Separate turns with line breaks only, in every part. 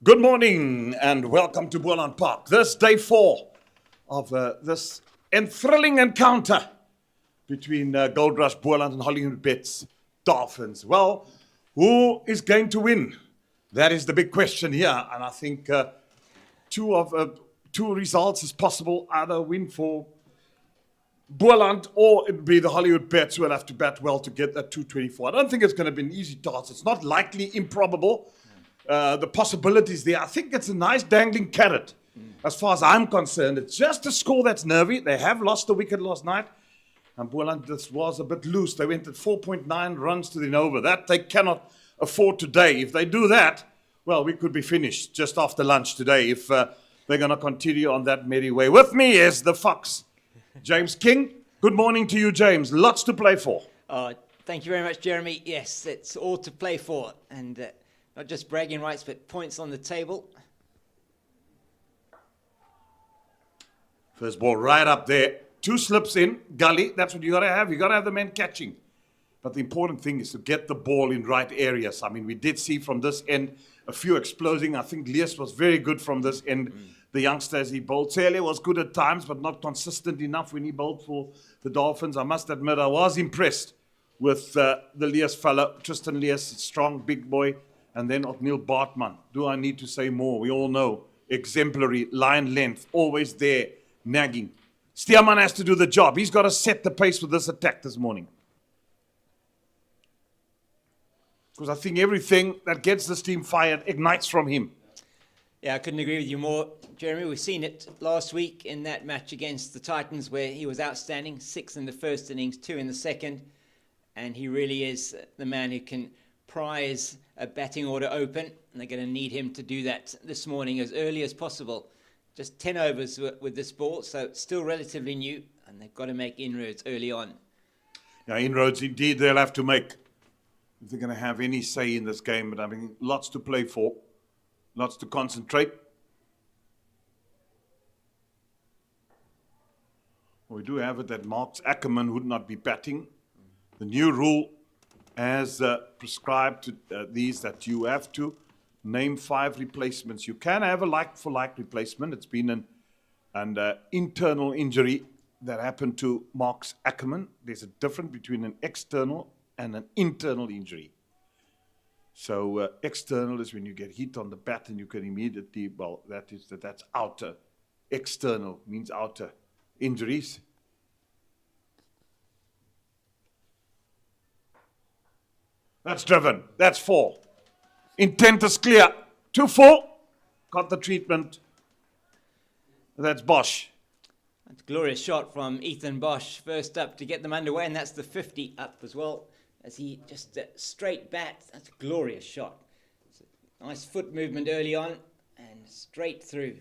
Good morning and welcome to Boland Park. This day 4 of this thrilling encounter between Goldrush, Boland and Hollywoodbets Dolphins. Well, who is going to win? That is the big question here, and I think two results is possible. Either win for Boland or it would be the Hollywoodbets who will have to bat well to get that 224. I don't think it's going to be an easy task. It's not likely, improbable. The possibilities there. I think it's a nice dangling carrot as far as I'm concerned. It's just a score that's nervy. They have lost the wicket last night. And Boland, this was a bit loose. They went at 4.9 runs to the over. That they cannot afford today. If they do that, well, we could be finished just after lunch today if they're going to continue on that merry way. With me is the Fox, James King. Good morning to you, James. Lots to play for.
Thank you very much, Jeremy. Yes, it's all to play for. And not just bragging rights, but points on the table.
First ball right up there. 2 slips in, gully. That's what you got to have. You got to have the men catching. But the important thing is to get the ball in right areas. I mean, we did see from this end a few exploding. I think Lees was very good from this end. The youngster as he bowled. CSA was good at times, but not consistent enough when he bowled for the Dolphins. I must admit, I was impressed with the Lees fellow. Tristan Lees, strong, big boy. And then Neil Bartman. Do I need to say more? We all know. Exemplary, line length, always there, nagging. Stearman has to do the job. He's got to set the pace with this attack this morning. Because I think everything that gets this team fired ignites from him.
Yeah, I couldn't agree with you more, Jeremy. We've seen it last week in that match against the Titans where he was outstanding. 6 in the first innings, 2 in the second. And he really is the man who can prise a batting order open, and they're going to need him to do that this morning as early as possible. Just 10 overs with this ball, so it's still relatively new, and they've got to make inroads early on.
Yeah, inroads indeed they'll have to make if they're going to have any say in this game. But I mean, lots to play for, lots to concentrate. Well, we do have it that Mark Ackerman would not be batting. The new rule as prescribed to these that you have to name 5 replacements. You can have a like-for-like replacement. It's been an internal injury that happened to Mark Ackerman. There's a difference between an external and an internal injury. So external is when you get hit on the bat and you can immediately, well, that's outer. External means outer injuries. That's driven. That's 4. Intent is clear. 2-4. Got the treatment. That's Bosch.
That's a glorious shot from Ethan Bosch, first up to get them underway, and that's the 50 up as well. As he just straight bat. That's a glorious shot. It's a nice foot movement early on and straight through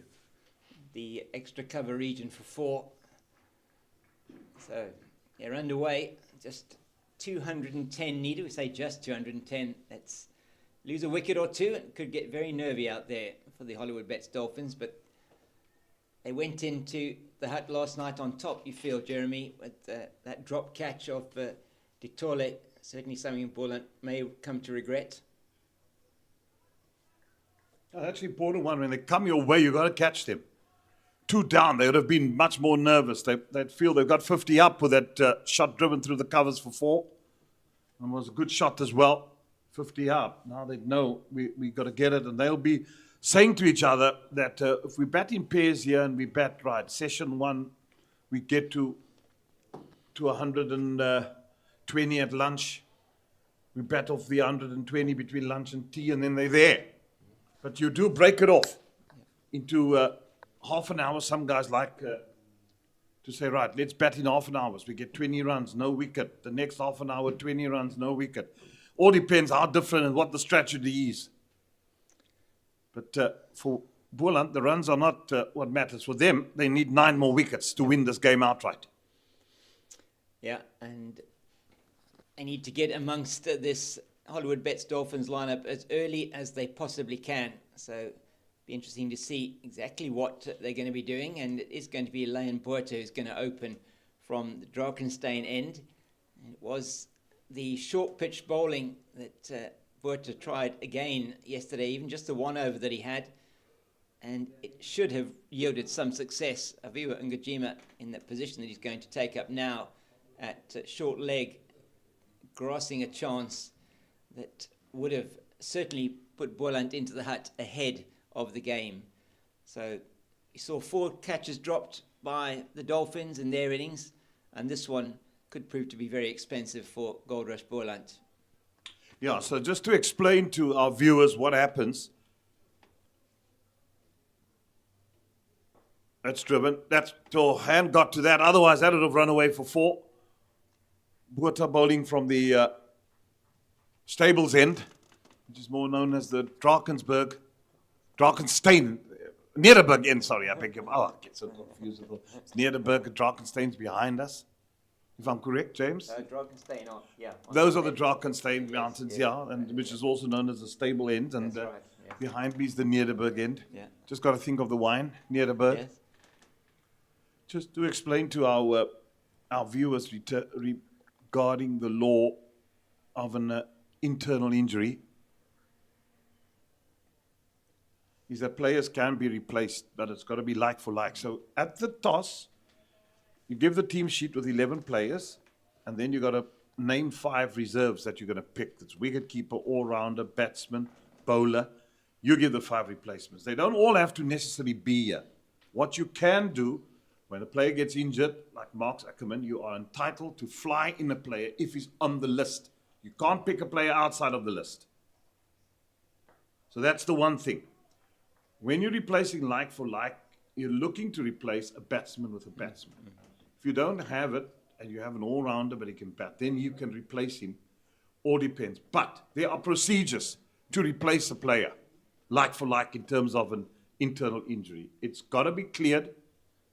the extra cover region for 4. So they're underway. Just 210 needed. We say just 210. Let's lose a wicket or 2. It could get very nervy out there for the Hollywoodbets Dolphins, but they went into the hut last night on top, you feel, Jeremy, with that drop catch of Ditole. Certainly something Boland may come to regret.
That's the important one. When they come your way, you've got to catch them. 2 down, they would have been much more nervous. They'd feel they've got 50 up with that shot driven through the covers for 4. And it was a good shot as well. 50 up. Now they know we got to get it. And they'll be saying to each other that if we bat in pairs here and we bat right, session 1, we get to 120 at lunch. We bat off the 120 between lunch and tea, and then they're there. But you do break it off into half an hour. Some guys like to say, right, let's bat in half an hour. So we get 20 runs, no wicket. The next half an hour, 20 runs, no wicket. All depends how different and what the strategy is. But for Boland, the runs are not what matters. For them, they need 9 more wickets to win this game outright.
Yeah, and they need to get amongst this Hollywoodbets Dolphins lineup as early as they possibly can. So be interesting to see exactly what they're going to be doing, and it is going to be Leon Boerter who's going to open from the Drakenstein end. And it was the short pitch bowling that Botha tried again yesterday, even just the one over that he had, and it should have yielded some success. Aviwa Ngajima in that position that he's going to take up now at short leg, grasping a chance that would have certainly put Boland into the hut ahead of the game. So you saw 4 catches dropped by the Dolphins in their innings, and this one could prove to be very expensive for Goldrush Boland.
Yeah, so just to explain to our viewers what happens. That's driven. That's your hand got to that. Otherwise, that would have run away for 4. Botha bowling from the stables end, which is more known as the Drakensberg, Drakenstein, Nederburg end, sorry, I beg your pardon. I get so confused. It's Nederburg and Drakenstein's behind us, if I'm correct, James?
Drakenstein, yeah.
Those are the Drakenstein mountains, and which is also known as the stable end, and
That's right, yeah.
behind me is the Nederburg end.
Yeah.
Just got to think of the wine, Nederburg.
Yes.
Just to explain to our viewers regarding the law of an internal injury, is that players can be replaced, but it's got to be like for like. So at the toss, you give the team sheet with 11 players, and then you got to name 5 reserves that you're going to pick. That's wicketkeeper, all-rounder, batsman, bowler. You give the 5 replacements. They don't all have to necessarily be here. What you can do, when a player gets injured, like Mark Ackerman, you are entitled to fly in a player if he's on the list. You can't pick a player outside of the list. So that's the one thing. When you're replacing like for like, you're looking to replace a batsman with a batsman. If you don't have it, and you have an all-rounder but he can bat, then you can replace him. All depends. But there are procedures to replace a player, like for like, in terms of an internal injury. It's got to be cleared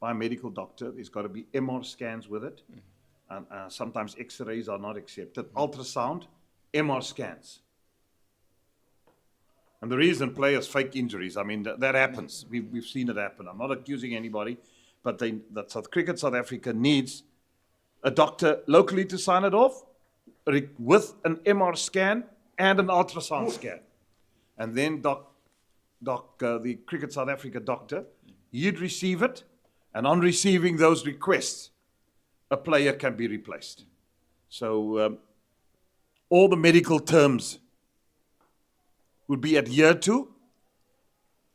by a medical doctor. There's got to be MR scans with it. And sometimes X-rays are not accepted. Ultrasound, MR scans. And the reason players fake injuries, I mean, that happens. We've seen it happen. I'm not accusing anybody, but Cricket South Africa needs a doctor locally to sign it off with an MR scan and an ultrasound scan. And then the Cricket South Africa doctor, he'd receive it, and on receiving those requests, a player can be replaced. So all the medical terms would be adhered to,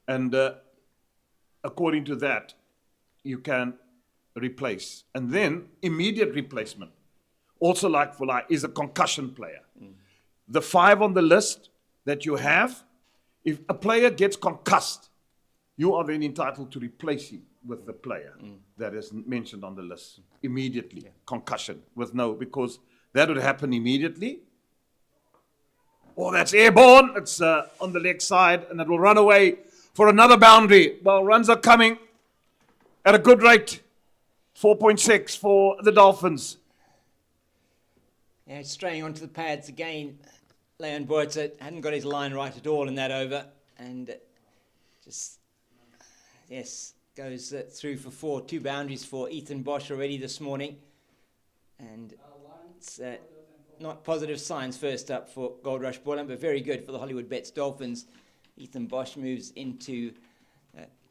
and according to that, you can replace. And then immediate replacement, also like for like, is a concussion player. The 5 on the list that you have, if a player gets concussed, you are then entitled to replace him with the player that is mentioned on the list immediately. Concussion with because that would happen immediately. Or that's airborne, it's on the leg side, and it will run away for another boundary. Well, runs are coming at a good rate. 4.6 for the Dolphins.
Yeah, straying onto the pads again. Leon Botha hadn't got his line right at all in that over, and goes through for 4. 2 boundaries for Ethan Bosch already this morning, and it's not positive signs first up for Goldrush Boland, but very good for the Hollywoodbets Dolphins. Ethan Bosch moves into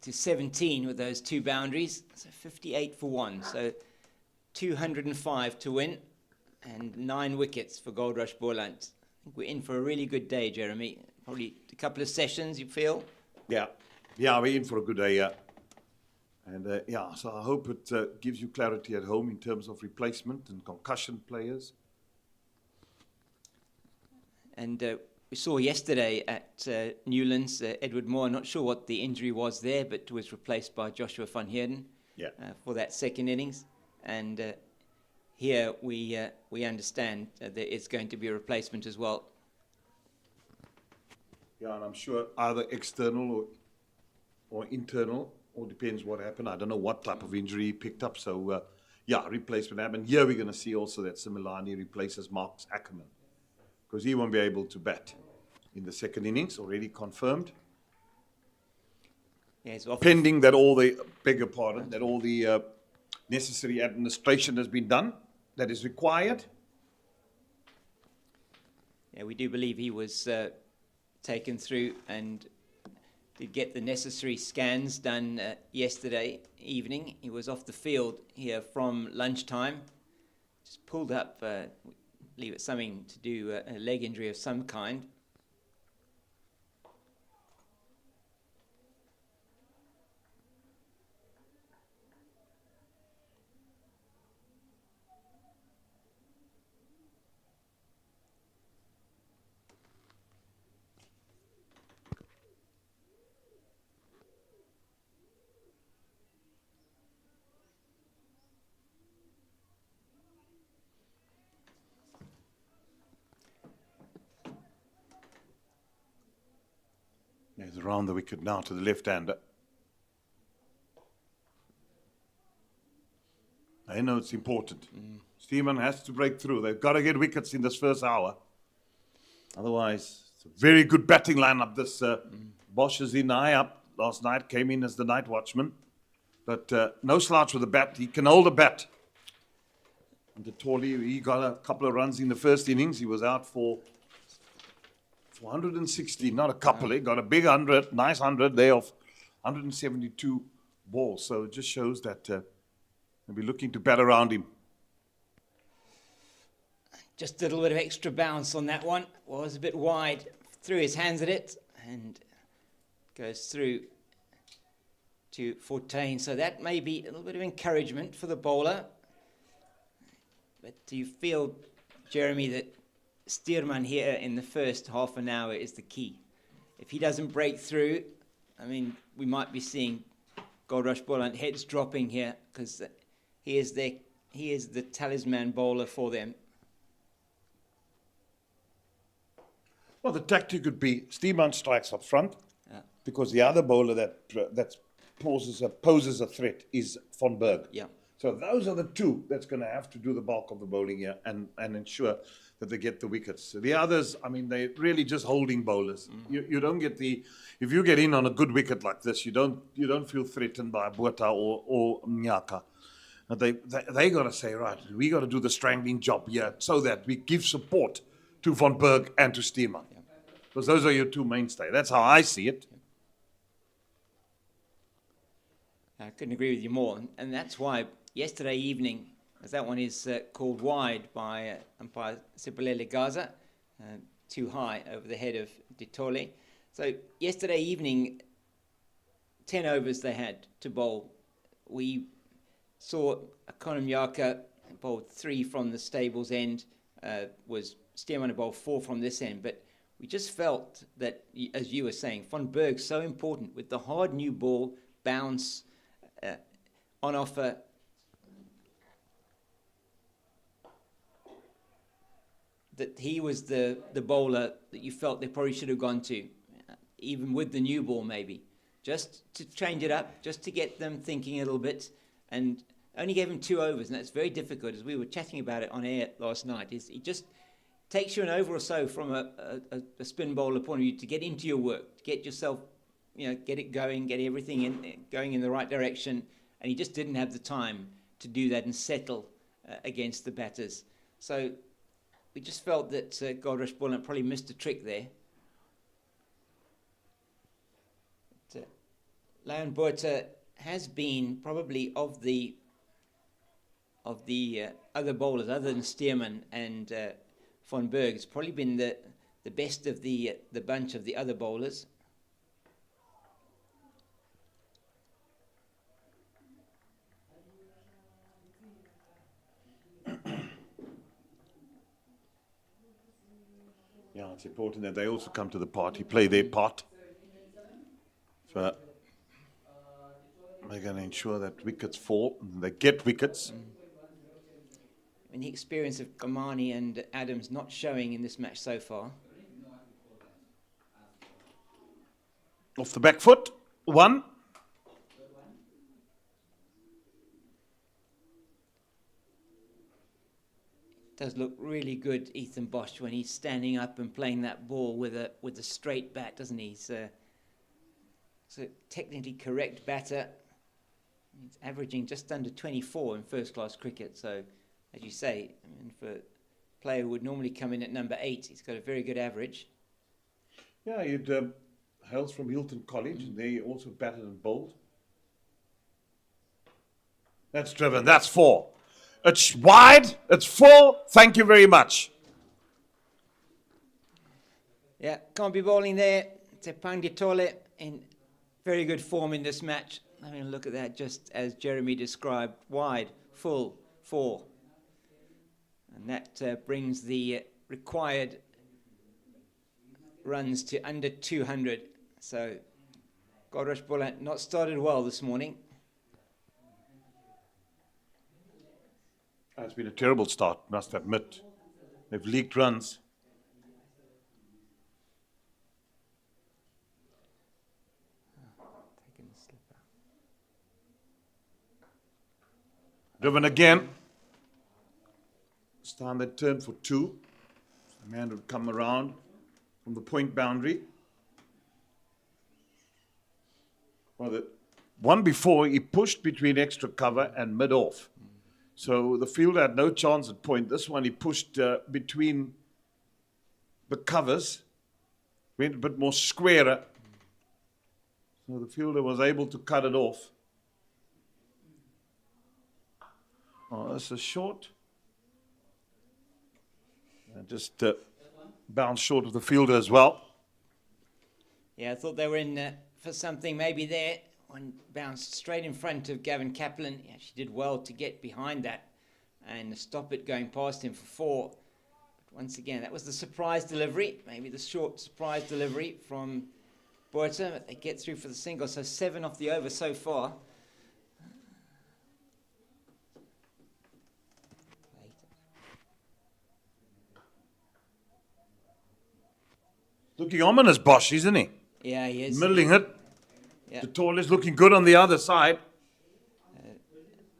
to 17 with those 2 boundaries, so 58 for 1, so 205 to win, and 9 wickets for Goldrush Boland. I think we're in for a really good day, Jeremy. Probably a couple of sessions, you feel?
Yeah, we're in for a good day, And so I hope it gives you clarity at home in terms of replacement and concussion players.
And we saw yesterday at Newlands, Edward Moore, not sure what the injury was there, but was replaced by Joshua van Heerden for that second innings. And here we understand there is going to be a replacement as well.
Yeah, and I'm sure either external or internal, or depends what happened. I don't know what type of injury he picked up. So, replacement happened. Here we're going to see also that Similani replaces Mark Ackerman, because he won't be able to bat in the second innings, already confirmed.
Yes,
pending that all the necessary administration has been done that is required.
Yeah, we do believe he was taken through and did get the necessary scans done yesterday evening. He was off the field here from lunchtime. Just pulled up, I believe it's something to do, a leg injury of some kind.
He's around the wicket now to the left-hander. I know it's important. Steeman has to break through. They've got to get wickets in this first hour. Otherwise, it's a very good batting lineup. This Bosch is in high up. Last night came in as the night watchman. But no slouch with the bat. He can hold a bat. And Ditoli, he got a couple of runs in the first innings. He was out for 160, not a couple. He got a big 100, nice 100 there of 172 balls. So it just shows that they'll be looking to bat around him.
Just a little bit of extra bounce on that one. Was a bit wide. Threw his hands at it and goes through to Fortuin. So that may be a little bit of encouragement for the bowler. But do you feel, Jeremy, that Steerman here in the first half an hour is the key? If he doesn't break through, I mean, we might be seeing Goldrush Boland heads dropping here because he is the talisman bowler for them.
Well, the tactic could be Steeman strikes up front because the other bowler that poses a threat is Van Berg.
Yeah.
So those are the two that's going to have to do the bulk of the bowling here and ensure that they get the wickets. So the others, I mean, they're really just holding bowlers. You don't get if you get in on a good wicket like this, you don't feel threatened by Botha or Mnyaka. They got to say, right, we got to do the strangling job here so that we give support to Van Berg and to Steeman. Yeah. Because those are your two mainstays. That's how I see it.
I couldn't agree with you more. And that's why yesterday evening, as that one is called wide by umpire Sipolele Gaza, too high over the head of Ditoli. So yesterday evening, 10 overs they had to bowl. We saw Conor Mnyaka bowled 3 from the stables end, was Steerman to bowl 4 from this end. But we just felt that, as you were saying, Van Berg so important with the hard new ball, bounce, on offer. That he was the bowler that you felt they probably should have gone to, even with the new ball maybe, just to change it up, just to get them thinking a little bit, and only gave him 2 overs, and that's very difficult, as we were chatting about it on air last night. He just takes you an over or so from a spin bowler point of view to get into your work, to get yourself, get it going, get everything going in the right direction, and he just didn't have the time to do that and settle against the batters. So we just felt that Goldrush Boland probably missed a trick there. But, Leon Botha has been probably of the other bowlers, other than Steerman and Van Berg, it's probably been the best of the bunch of the other bowlers.
Yeah, it's important that they also come to the party, play their part. So they're going to ensure that wickets fall, and they get wickets.
I mean, the experience of Kamani and Adams not showing in this match so far.
Off the back foot, 1.
Does look really good, Ethan Bosch, when he's standing up and playing that ball with a straight bat, doesn't he? So technically correct batter. He's averaging just under 24 in first-class cricket. So, as you say, I mean, for player who would normally come in at number 8. He's got a very good average.
Yeah, he hails from Hilton College, and they also batted and bowled. That's driven. That's 4. It's wide. It's 4. Thank you very much.
Yeah, can't be bowling there. Tepangitole in very good form in this match. Having a look at that, just as Jeremy described. Wide, full, 4. And that brings the required runs to under 200. So Goldrush Boland not started well this morning.
It's been a terrible start, must admit. They've leaked runs. Driven again. This time they turned for 2. The man would come around from the point boundary. Well, the one before, he pushed between extra cover and mid-off. So the fielder had no chance at point. This one he pushed between the covers, went a bit more squarer. So the fielder was able to cut it off. Oh, this is short. And just bounced short of the fielder as well.
Yeah, I thought they were in for something maybe there. One bounced straight in front of Gavin Kaplan. He actually did well to get behind that and stop it going past him for 4. But once again, that was the surprise delivery. Maybe the short surprise delivery from Boerter. But they get through for the single. So 7 off the over so far.
Looking ominous, Bosch, isn't he?
Yeah, he is.
Middling it.
Yeah.
The tall is looking good on the other side.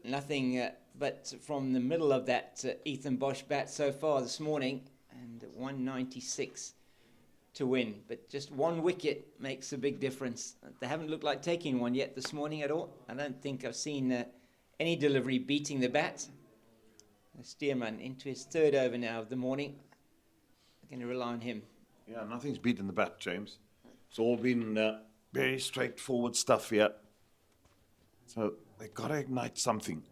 Nothing but from the middle of that Ethan Bosch bat so far this morning, and 196 to win. But just 1 wicket makes a big difference. They haven't looked like taking one yet this morning at all. I don't think I've seen any delivery beating the bat. Stearman into his 3rd over now of the morning. I'm going to rely on him.
Yeah, nothing's beaten the bat, James. It's all been very straightforward stuff here. So they've got to ignite something.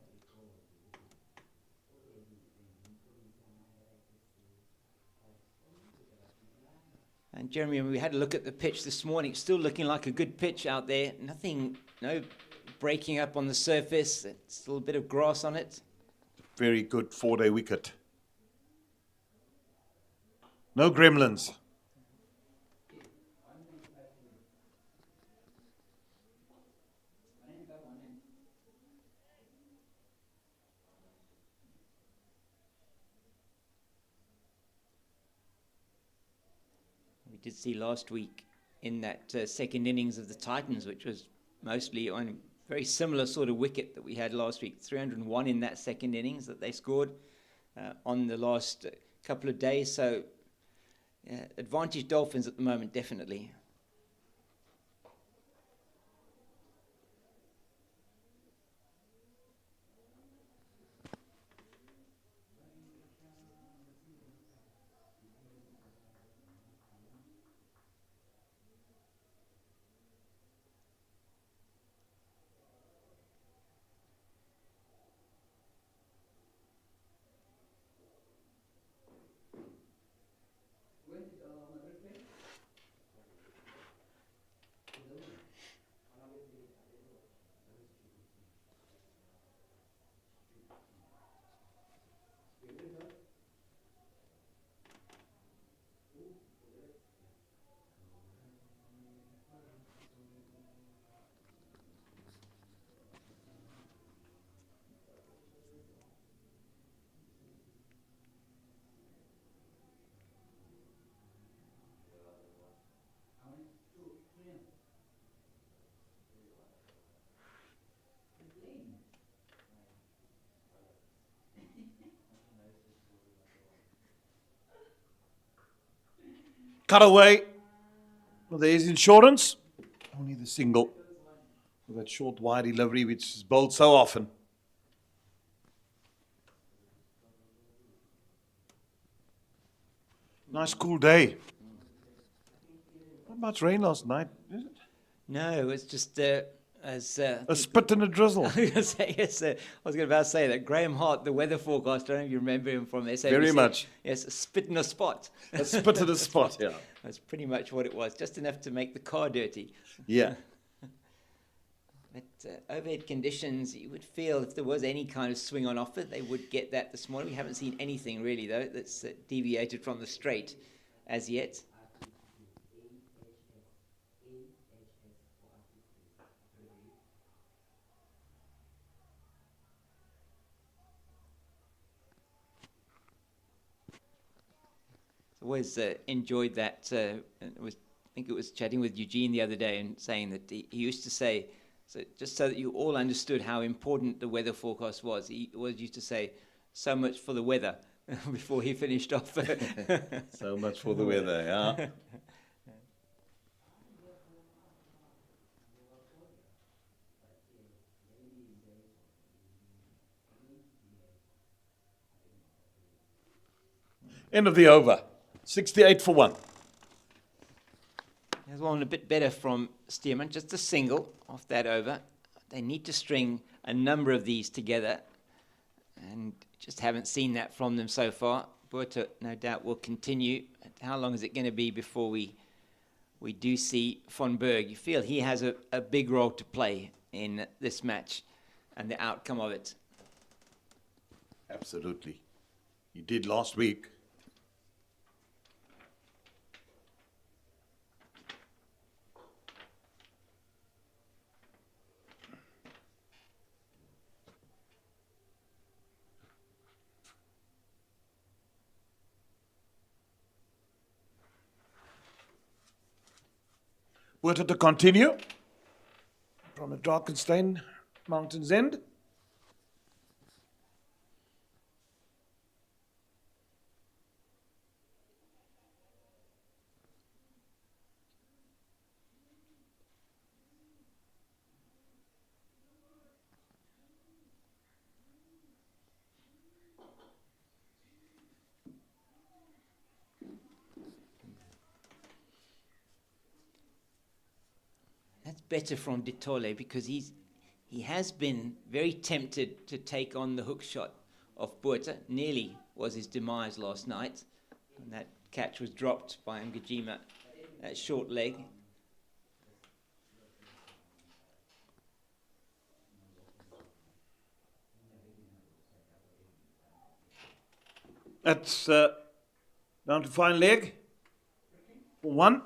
And Jeremy, we had a look at the pitch this morning. It's still looking like a good pitch out there. Nothing, no breaking up on the surface. It's still a bit of grass on it.
Very good 4-day wicket. No gremlins.
We did see last week in that second innings of the Titans, which was mostly on a very similar sort of wicket that we had last week. 301 in that second innings that they scored on the last couple of days. So advantage Dolphins at the moment, definitely.
Cut away. Well, there's insurance. Only the single. With that short, wide delivery, which is bowled so often. Nice cool day. Not much rain last night, is it?
No, it was just as
A spit and a drizzle.
I was going to say, yes, I was going to say that Graham Hart, the weather forecaster, I don't know if you remember him from SABC.
Very much.
Yes, a spit in a spot.
A spit in a spot, yeah.
That's pretty much what it was, just enough to make the car dirty.
Yeah.
But overhead conditions, you would feel if there was any kind of swing on offer, they would get that this morning. We haven't seen anything really, though, that's deviated from the straight as yet. Always enjoyed that. I think it was chatting with Eugene the other day and saying that he used to say, so just so that you all understood how important the weather forecast was, he always used to say, so much for the weather, before he finished off.
So much for the weather, yeah. End of the over. 68 for 1.
There's one a bit better from Stearman, just a single off that over. They need to string a number of these together, and just haven't seen that from them so far. Botha, no doubt, will continue. How long is it going to be before we do see Von Berg? You feel he has a big role to play in this match and the outcome of it.
Absolutely. He did last week. Botha to continue from the Drakensberg Mountains End.
That's better from Ditole because he has been very tempted to take on the hook shot of Botha. Nearly was his demise last night. And that catch was dropped by Ngajima at short leg.
That's down to fine leg for 1.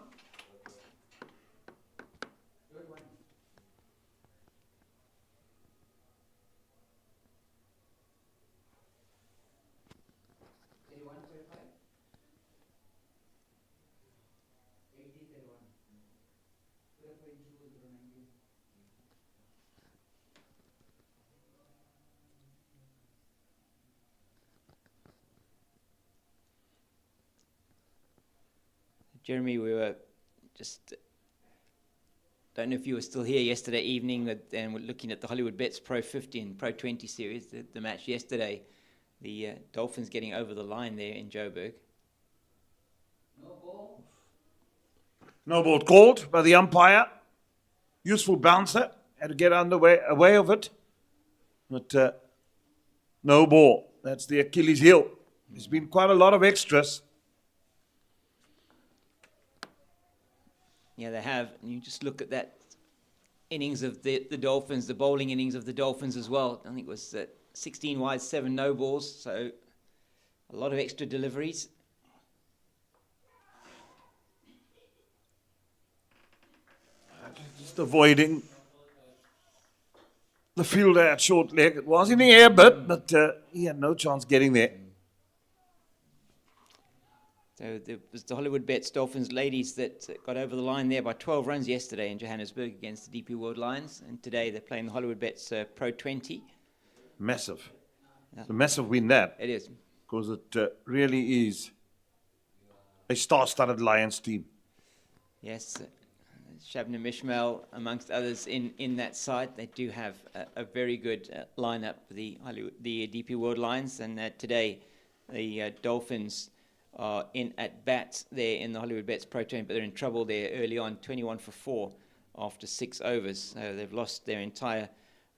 Jeremy, we were just, don't know if you were still here yesterday evening, and we're looking at the Hollywoodbets Pro 50 and Pro 20 series, the match yesterday, the Dolphins getting over the line there in Joburg.
No ball called by the umpire. Useful bouncer. Had to get away of it. But no ball. That's the Achilles heel. There's been quite a lot of extras.
Yeah, they have. And you just look at that innings of the Dolphins, the bowling innings of the Dolphins as well. I think it was 16 wide, 7 no balls. So a lot of extra deliveries.
Just avoiding the fielder at short leg. It was in the air bit, but he had no chance getting there.
So there was the Hollywoodbets Dolphins ladies that got over the line there by 12 runs yesterday in Johannesburg against the DP World Lions. And today they're playing the Hollywoodbets Pro 20.
Massive.
Yeah.
It's a massive win, that.
It is.
Because it really is a star-studded Lions team.
Yes. Shabnam Ishmael, amongst others, in that side. They do have a very good lineup, the DP World Lions. And today the Dolphins are in at bat there in the Hollywoodbets Pro Tour, but they're in trouble there early on, 21 for 4 after 6 overs. So they've lost their entire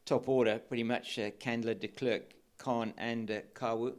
top order, pretty much Candler, de Klerk, Khan and Kawu.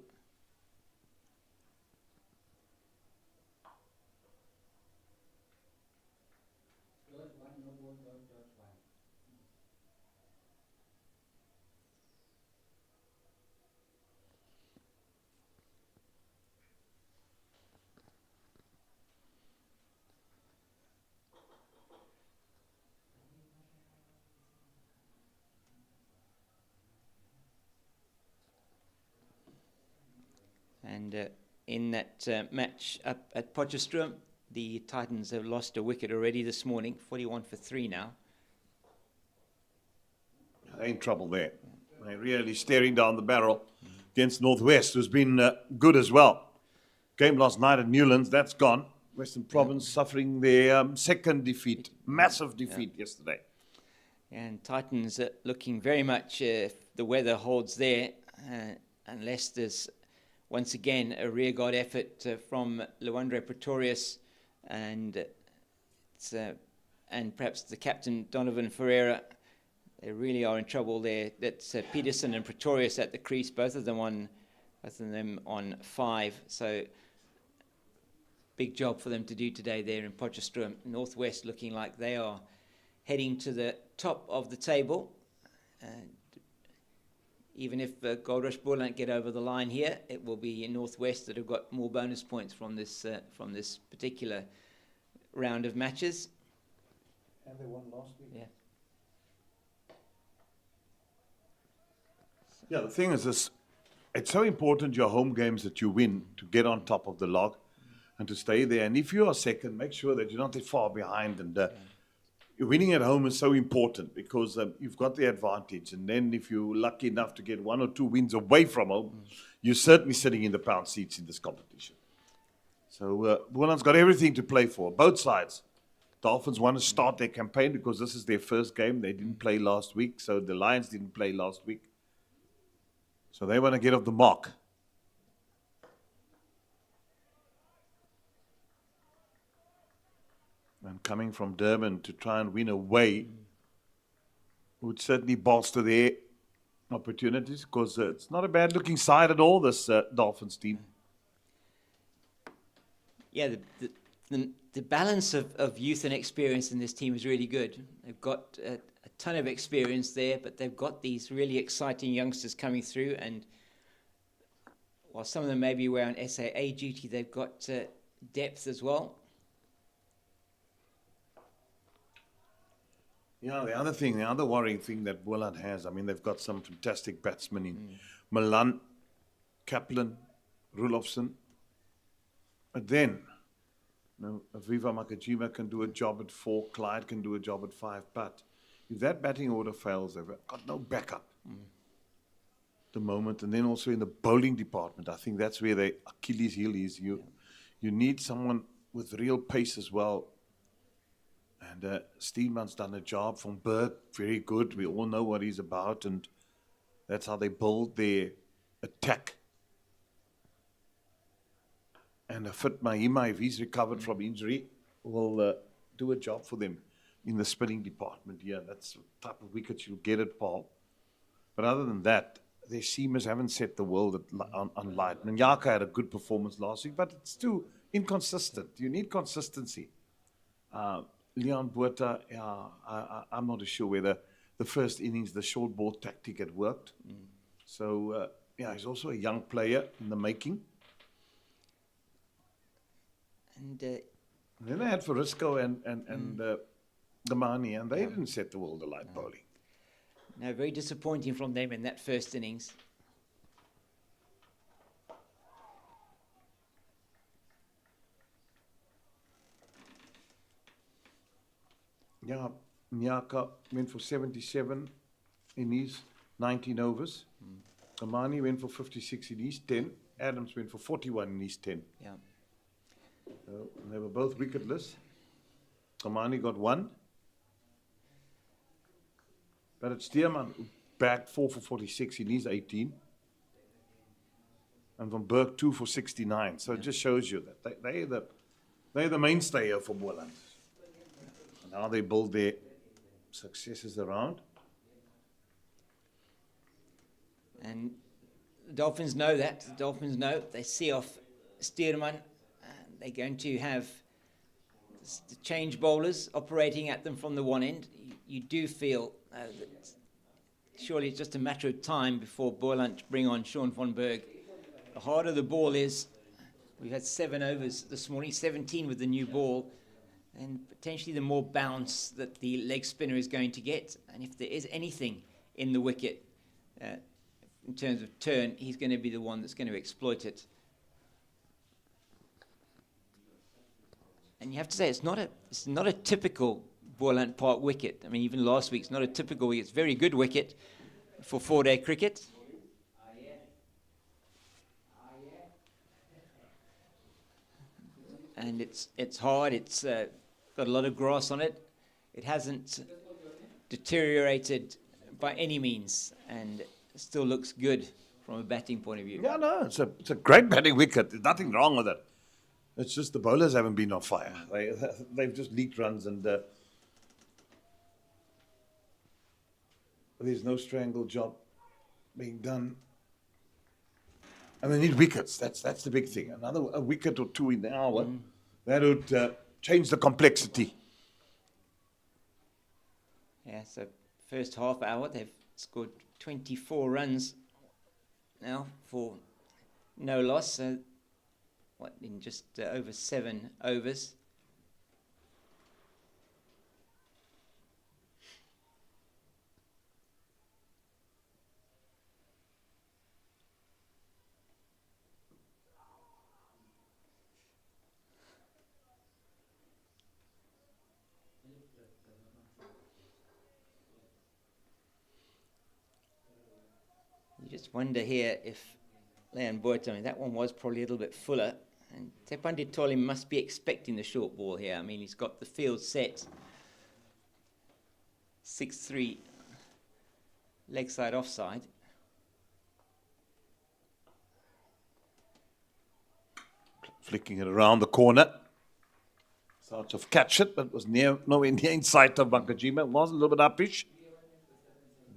And in that match up at Potchefstroom, the Titans have lost a wicket already this morning, 41 for 3 now.
They're in trouble there. They're really staring down the barrel against Northwest, who's been good as well. Game last night at Newlands, that's gone. Western Province suffering their second defeat, massive defeat yesterday.
And Titans looking very much, if the weather holds there, unless there's once again a rearguard effort from Luandre Pretorius and perhaps the captain Donovan Ferreira. They really are in trouble there. That's Peterson and Pretorius at the crease, both of them on 5. So big job for them to do today there in Potchefstroom. Northwest looking like they are heading to the top of the table. Even if Goldrush Boland get over the line here, it will be in Northwest that have got more bonus points from this particular round of matches.
And they won last week.
Yeah.
Yeah, the thing is this, it's so important your home games that you win to get on top of the log and to stay there. And if you are second, make sure that you're not too far behind. And winning at home is so important because you've got the advantage. And then if you're lucky enough to get 1 or 2 wins away from home, you're certainly sitting in the pound seats in this competition. So Boland's got everything to play for, both sides. Dolphins want to start their campaign because this is their first game. They didn't play last week, so the Lions didn't play last week. So they want to get off the mark. And coming from Durban to try and win away would certainly bolster their opportunities because it's not a bad-looking side at all, this Dolphins team.
Yeah, the balance of youth and experience in this team is really good. They've got a ton of experience there, but they've got these really exciting youngsters coming through. And while some of them maybe were on SAA duty, they've got depth as well.
Yeah, the other worrying thing that Boland has, I mean, they've got some fantastic batsmen in Milan, Kaplan, Rulofsson. But then, Aviva Makajima can do a job at 4, Clyde can do a job at 5, but if that batting order fails, they've got no backup at the moment. And then also in the bowling department, I think that's where the Achilles heel is. You need someone with real pace as well. And Steelman's done a job from Bird, very good. We all know what he's about, and that's how they build their attack. And a fit Mahima, if he's recovered from injury, will do a job for them in the spinning department. Yeah, that's the type of wickets you'll get at Paarl. But other than that, their seamers haven't set the world on light. Nyaka had a good performance last week, but it's too inconsistent. You need consistency. Leon Botha, I'm not sure whether the first innings, the short ball tactic had worked. So, he's also a young player in the making.
And
then they had Farisco and Gamani, and they didn't set the world alight bowling.
No, very disappointing from them in that first innings.
Yeah, Nyaka went for 77 in his 19 overs. Kamani went for 56 in his 10. Adams went for 41 in his 10.
Yeah.
So they were both wicketless. Kamani got 1. But it's Steerman who bagged 4 for 46 in his 18. And Van Berg 2 for 69. So it just shows you that they're the mainstay here for Boland. And how they build their successes around.
And the Dolphins know that. The Dolphins know they see off Steerman. They're going to have the change bowlers operating at them from the one end. You do feel that surely it's just a matter of time before Boland bring on Sean van Berg. The harder the ball is, we've had 7 overs this morning, 17 with the new ball, and potentially the more bounce that the leg spinner is going to get. And if there is anything in the wicket in terms of turn, he's going to be the one that's going to exploit it. And you have to say it's not a typical Boland Park wicket. I mean, even last week, it's not a typical wicket. It's a very good wicket for 4-day cricket. And it's hard. It's got a lot of grass on it. It hasn't deteriorated by any means, and it still looks good from a batting point of view.
Yeah, no, it's a great batting wicket. There's nothing wrong with it. It's just the bowlers haven't been on fire. They've just leaked runs, and there's no strangle job being done. And they need wickets. That's the big thing. A wicket or two in the hour, that would change the complexity.
Yeah, so first half hour, they've scored 24 runs now for no loss. So, in just over 7 overs. You just wonder here if Leon Boert, I mean, that one was probably a little bit fuller. And Tepandi Toli must be expecting the short ball here. I mean, he's got the field set. 6-3, leg side offside.
Flicking it around the corner. Sort of catch it, but was nowhere near in sight of Bankajima. It was a little bit uppish.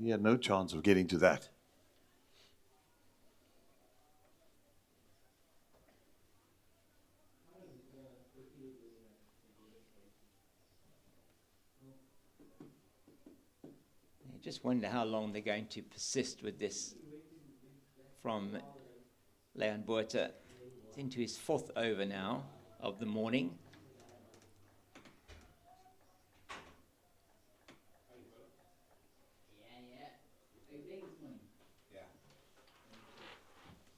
He had no chance of getting to that.
Just wonder how long they're going to persist with this from Leon Boerter. It's into his 4th over now of the morning.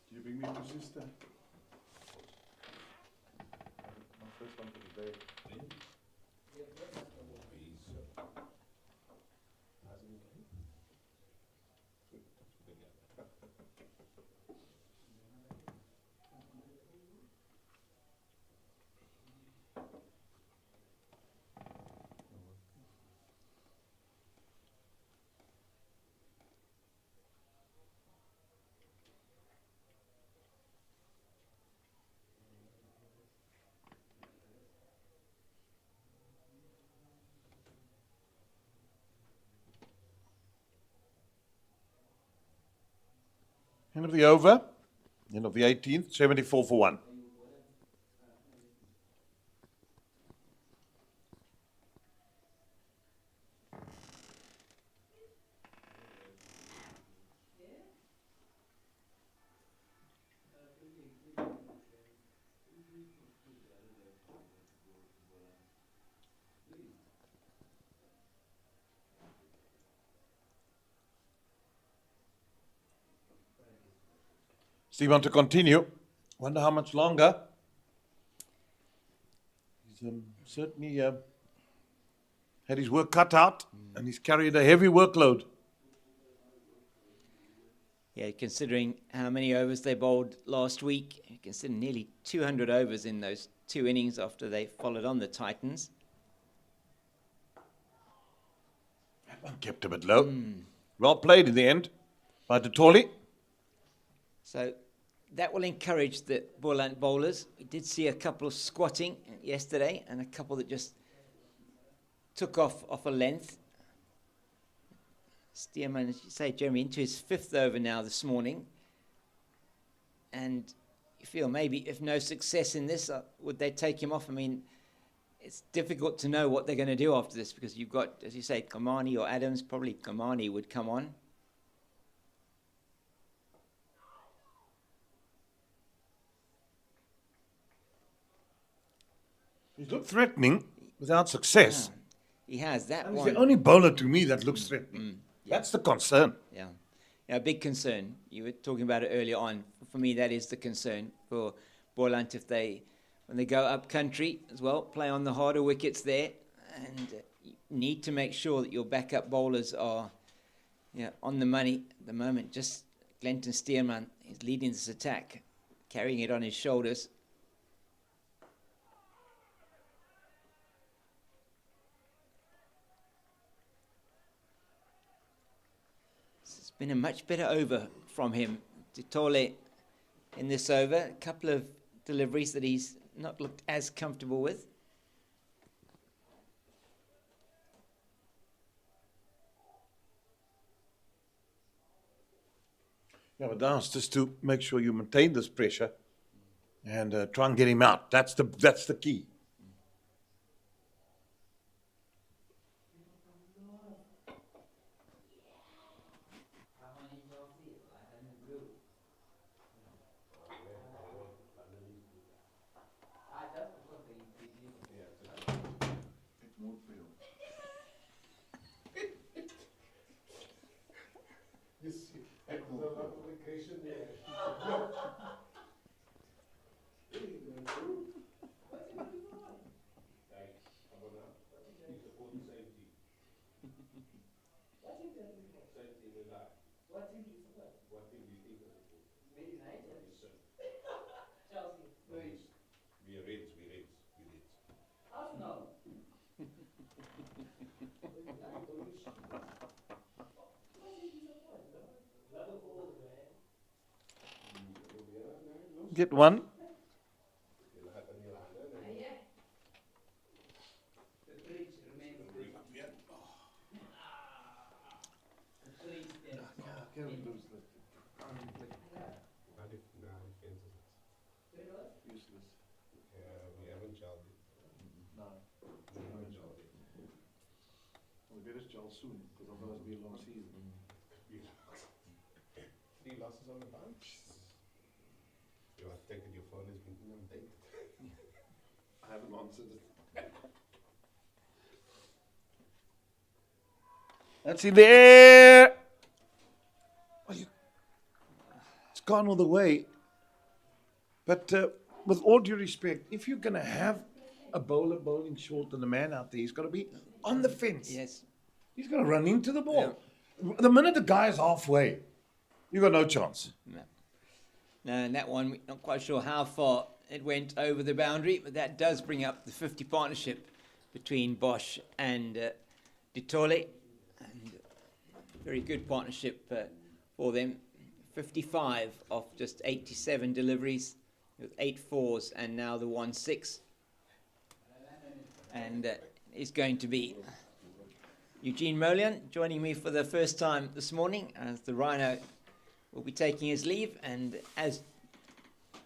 Do you bring me to sister? My first one for the day. End of the over, end of the 18th, 74 for 1. Steve want to continue. Wonder how much longer. He's certainly had his work cut out, and he's carried a heavy workload.
Yeah, considering how many overs they bowled last week, considering nearly 200 overs in those 2 innings after they followed on the Titans.
That one kept a bit low. Well played in the end by Detoli.
So that will encourage the Boland bowlers. We did see a couple of squatting yesterday and a couple that just took off a length. Stearman, as you say, Jeremy, into his 5th over now this morning. And you feel maybe if no success in this, would they take him off? I mean, it's difficult to know what they're going to do after this because you've got, as you say, Kamani or Adams. Probably Kamani would come on.
He's looked threatening without success.
Yeah, he has that
He's
one.
the only bowler to me that looks threatening.
Yeah.
That's the concern.
Yeah. Yeah, big concern. You were talking about it earlier on. For me, that is the concern for Boland when they go up country as well, play on the harder wickets there, and you need to make sure that your backup bowlers are on the money at the moment. Just Glenton Stearman is leading this attack, carrying it on his shoulders. It's been a much better over from him. Ditole in this over, a couple of deliveries that he's not looked as comfortable with.
Yeah, but now it's just to make sure you maintain this pressure and try and get him out. That's the key. Get one.
Soon, because otherwise it'll be a long season.
3 losses on the bounce. You have taken your phone has been inundated.
I haven't answered it.
That's in there. It's gone all the way. But with all due respect, if you're going to have a bowler bowling short and a man out there, he's got to be on the fence.
Yes.
He's going to run into the ball. Yeah. The minute the guy is halfway, you've got no chance.
No, and that one, we're not quite sure how far it went over the boundary, but that does bring up the 50 partnership between Bosch and Ditole. And very good partnership for them. 55 off just 87 deliveries with 8 fours and now the 1-6. And is going to be Eugene Molian joining me for the first time this morning as the Rhino will be taking his leave. And as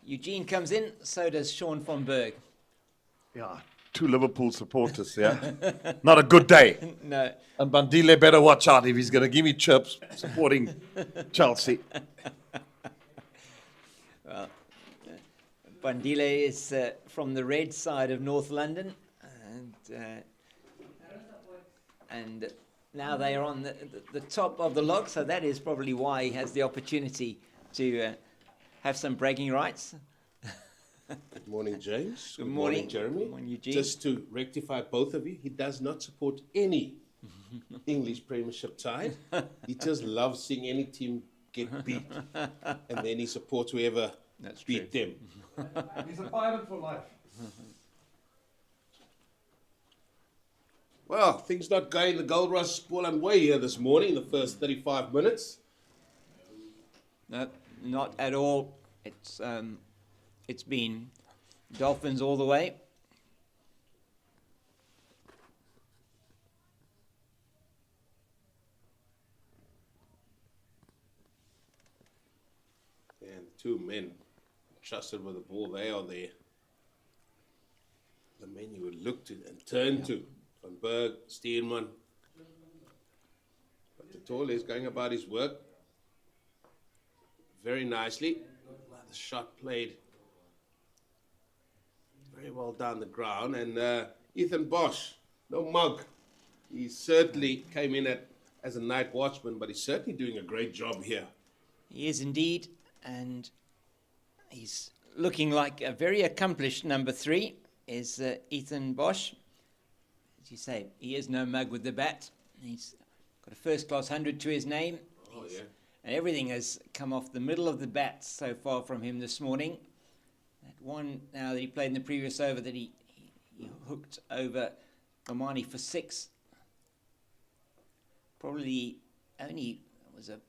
Eugene comes in, so does Sean von Berg.
Yeah, 2 Liverpool supporters, yeah. Not a good day.
No.
And Bandile better watch out if he's going to give me chips supporting Chelsea.
Well, Bandile is from the red side of North London. And now they are on the top of the log, so that is probably why he has the opportunity to have some bragging rights.
Good morning, James.
Good morning,
Jeremy.
Good morning, Eugene.
Just to rectify both of you, he does not support any English Premiership side. He just loves seeing any team get beat, and then he supports whoever beat them.
He's a pirate for life.
Well, things not going the Goldrush Boland way here this morning, the first 35 minutes.
No, not at all. It's been Dolphins all the way.
And two men trusted with the ball. They are there. The men you would look to and turn to. Van Berg, Steelman. But the tall is going about his work very nicely. The shot played very well down the ground. And Ethan Bosch, no mug. He certainly came in as a night watchman, but he's certainly doing a great job here.
He is indeed, and he's looking like a very accomplished number 3 is Ethan Bosch. As you say, he is no mug with the bat. He's got a first-class 100 to his name.
Oh, yeah.
And everything has come off the middle of the bat so far from him this morning. That one now that he played in the previous over that he hooked over Omani for 6. Probably only was a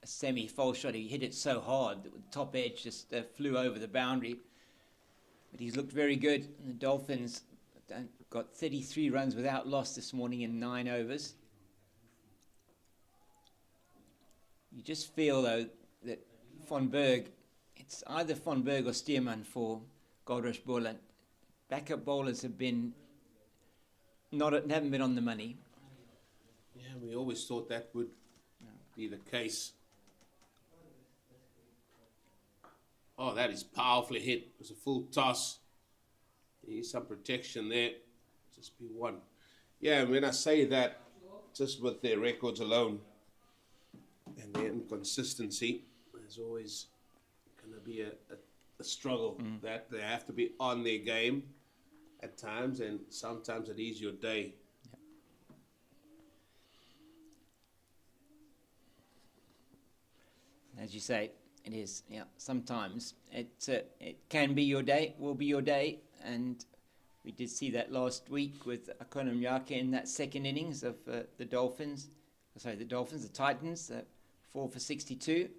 semi-foul shot. He hit it so hard that the top edge just flew over the boundary. But he's looked very good. And the Dolphins got 33 runs without loss this morning in 9 overs. You just feel, though, that Van Berg, it's either Van Berg or Steerman for Goldrush Boland. Backup bowlers haven't been on the money.
Yeah, we always thought that would be the case. Oh, that is powerfully hit. It was a full toss. There's some protection there. Just be one. Yeah, and when I say that, just with their records alone and their inconsistency, there's always going to be a struggle that they have to be on their game at times, and sometimes it is your day.
As you say, it is. Yeah, sometimes it can be your day, will be your day, and we did see that last week with Akona Mnyaka in that second innings of the Titans, 4 for 62.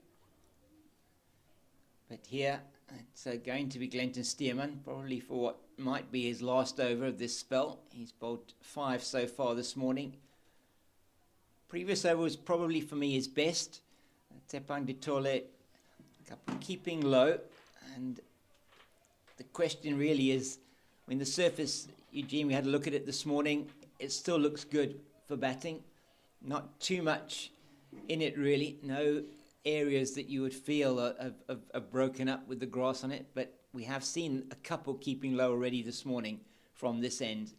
But here it's going to be Glenton Steerman, probably for what might be his last over of this spell. He's bowled 5 so far this morning. Previous over was probably for me his best. Tepang Ditole keeping low, and the question really is, when the surface, Eugene, we had a look at it this morning, it still looks good for batting. Not too much in it really, no areas that you would feel are broken up with the grass on it, but we have seen a couple keeping low already this morning from this end.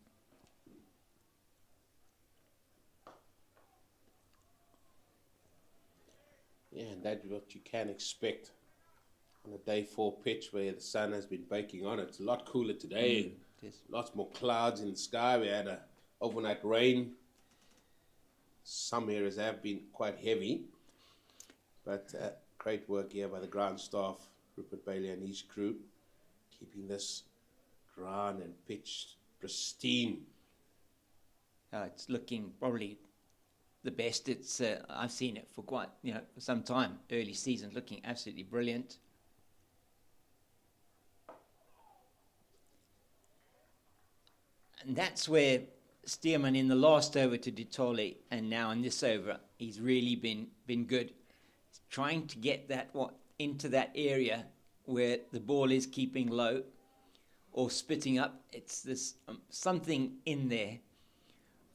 Yeah, and that's what you can expect on a day 4 pitch where the sun has been baking on it. It's a lot cooler today. Lots more clouds in the sky. We had a overnight rain. Some areas have been quite heavy, but great work here by the ground staff, Rupert Bailey and his crew, keeping this ground and pitch pristine.
It's looking probably the best I've seen it for for some time. Early season, looking absolutely brilliant. And that's where Steerman in the last over to Ditole and now in this over, he's really been good. He's trying to get that into that area where the ball is keeping low or spitting up. It's this something in there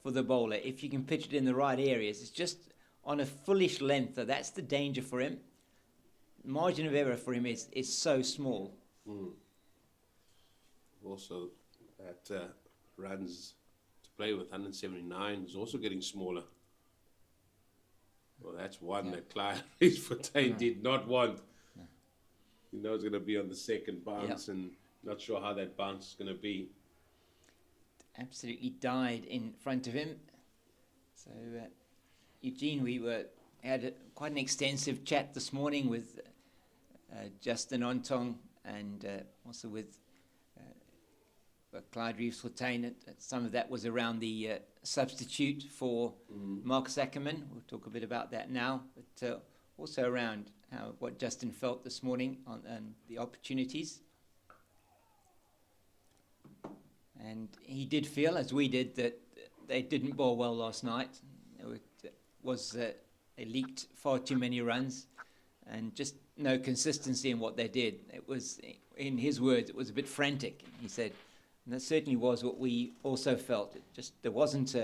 for the bowler. If you can pitch it in the right areas, it's just on a fullish length. That's the danger for him. Margin of error for him is so small.
Also, that runs to play with 179 is also getting smaller. Well, that's one that Clive Fontaine did not want. No. He knows it's going to be on the second bounce, and not sure how that bounce is going to be.
Absolutely died in front of him. So, Eugene, we had quite an extensive chat this morning with Justin Ontong and also with Clyde Reeves-Fontaine. Some of that was around the substitute for Marcus Ackerman. We'll talk a bit about that now. But also around what Justin felt this morning on the opportunities. And he did feel, as we did, that they didn't bowl well last night. They leaked far too many runs and just no consistency in what they did. It was, in his words, it was a bit frantic, he said. And that certainly was what we also felt. There wasn't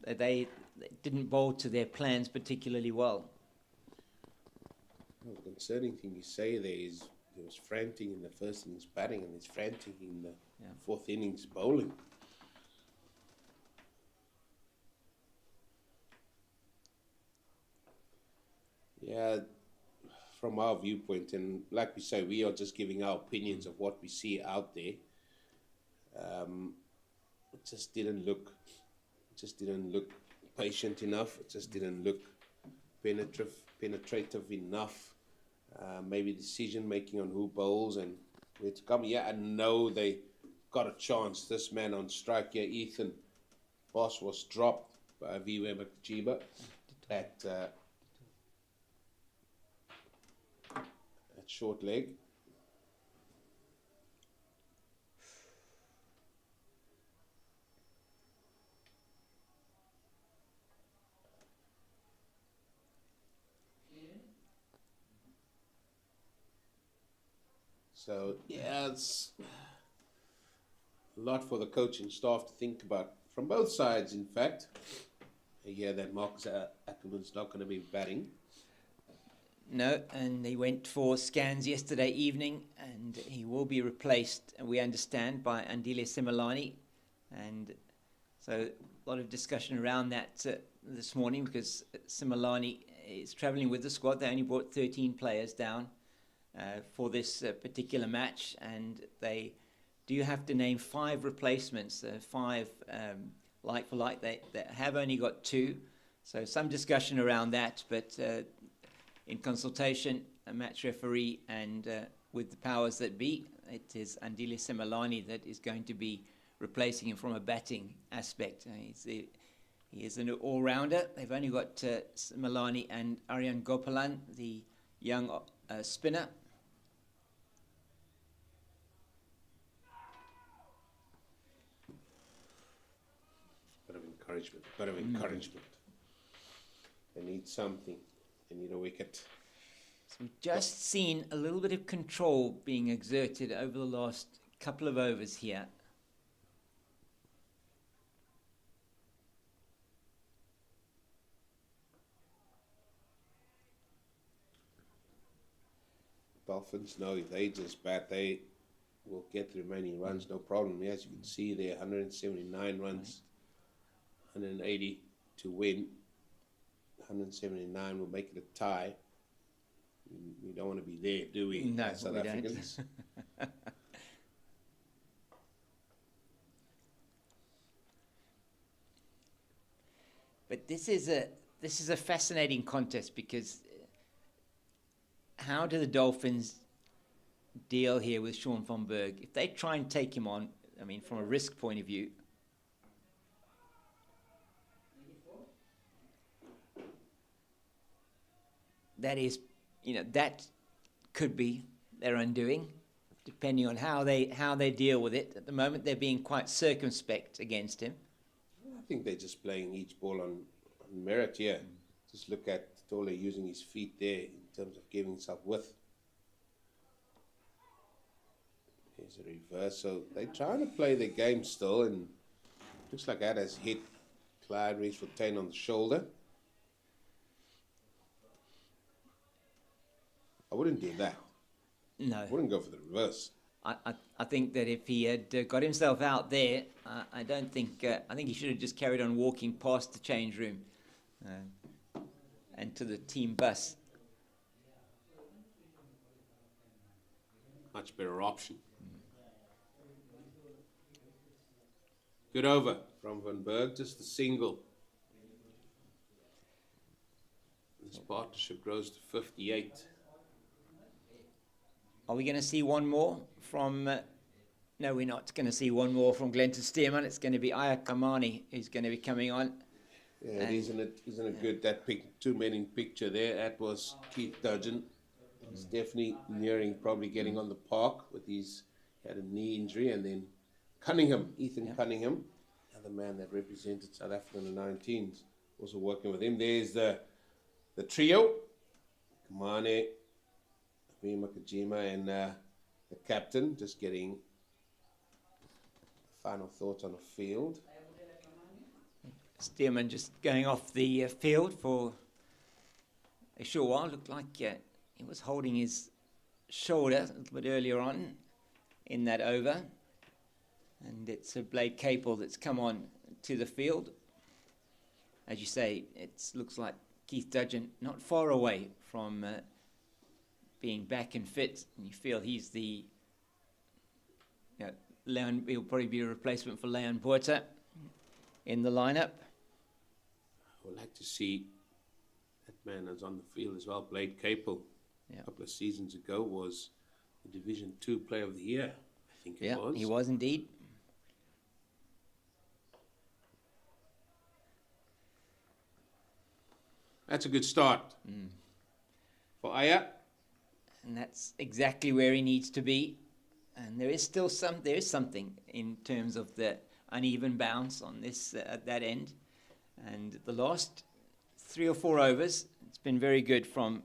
they didn't bowl to their plans particularly well.
The concerning thing you say there is there was frantic in the first innings batting and there's frantic in the fourth innings bowling. Yeah, from our viewpoint, and like we say, we are just giving our opinions of what we see out there. It just didn't look patient enough. It just didn't look penetrative enough. Maybe decision making on who bowls and where to come. Yeah, I know they got a chance. This man on strike here, Ethan Bosch, was dropped by Viwe Majiba at short leg. So, yeah, it's a lot for the coaching staff to think about from both sides, in fact. I hear that Marcus Ackerman's not going to be batting.
No, and he went for scans yesterday evening, and he will be replaced, we understand, by Andile Similani. And so a lot of discussion around that this morning, because Similani is travelling with the squad. They only brought 13 players down for this particular match, and they do have to name 5 replacements, 5 like for like. They have only got 2, so some discussion around that, but in consultation, a match referee and with the powers that be, it is Andile Similani that is going to be replacing him from a batting aspect. He is an all-rounder. They've only got Similani and Aryan Gopalan, the young spinner.
Bit of encouragement. They need something. They need a wicket.
So we've just seen a little bit of control being exerted over the last couple of overs here.
Dolphins know if they just bat, they will get the remaining runs, no problem. As you can see there, 179 runs, 180 to win. 179 will make it a tie. We don't want to be there, do we?
No,
South
we
Africans.
don't. But this is a fascinating contest, because how do the Dolphins deal here with Sean van Berg? If they try and take him on, I mean, from a risk point of view, that is, that could be their undoing, depending on how they deal with it. At the moment, they're being quite circumspect against him.
I think they're just playing each ball on merit here. Just look at Tole using his feet there in terms of giving himself width. Here's a reverse. So they're trying to play their game still, and looks like that has hit Clyde Rees-Fontaine on the shoulder. I wouldn't do that.
No.
I wouldn't go for the reverse.
I think that if he had got himself out there, I think he should have just carried on walking past the change room and to the team bus.
Much better option. Good over from Van Berg, just a single. This partnership grows to 58.
Are we going to see one more from... no, we're not going to see one more from Glenn Stearman. It's going to be Aya Kamani who's going to be coming on.
Yeah, isn't it good, that two men in picture there? That was Keith Dudgeon. He's definitely nearing probably getting on the park with his, he had a knee injury, and then Ethan Cunningham, another man that represented South Africa in the 19s, also working with him. There's the trio, Kamane, Vima Kajima, and the captain, just getting final thoughts on the field.
Stearman just going off the field for a short while. Looked like he was holding his shoulder a little bit earlier on in that over. And it's a Blade Capel that's come on to the field. As you say, it looks like Keith Dudgeon not far away from being back and fit. And you feel he's the... Leon, he'll probably be a replacement for Leon Botha in the lineup.
I would like to see that man that's on the field as well. Blade Capel, a couple of seasons ago, was the Division 2 Player of the Year, I think it was.
Yeah, he was indeed.
That's a good start for Aya.
And that's exactly where he needs to be. And there is still something in terms of the uneven bounce on this at that end. And the last 3 or 4 overs, it's been very good from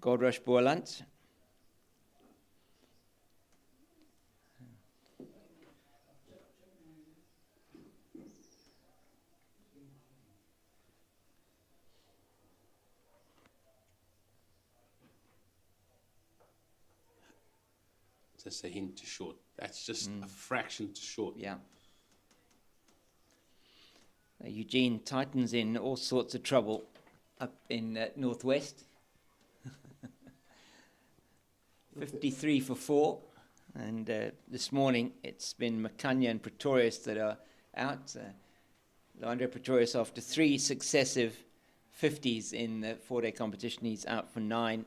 Goldrush Boland.
Just a hint to short. That's just a fraction to short.
Yeah. Eugene Titans in all sorts of trouble up in Northwest. 53 for 4. And this morning it's been Makanya and Pretorius that are out. Leandro Pretorius, after 3 successive 50s in the 4-day competition, he's out for 9.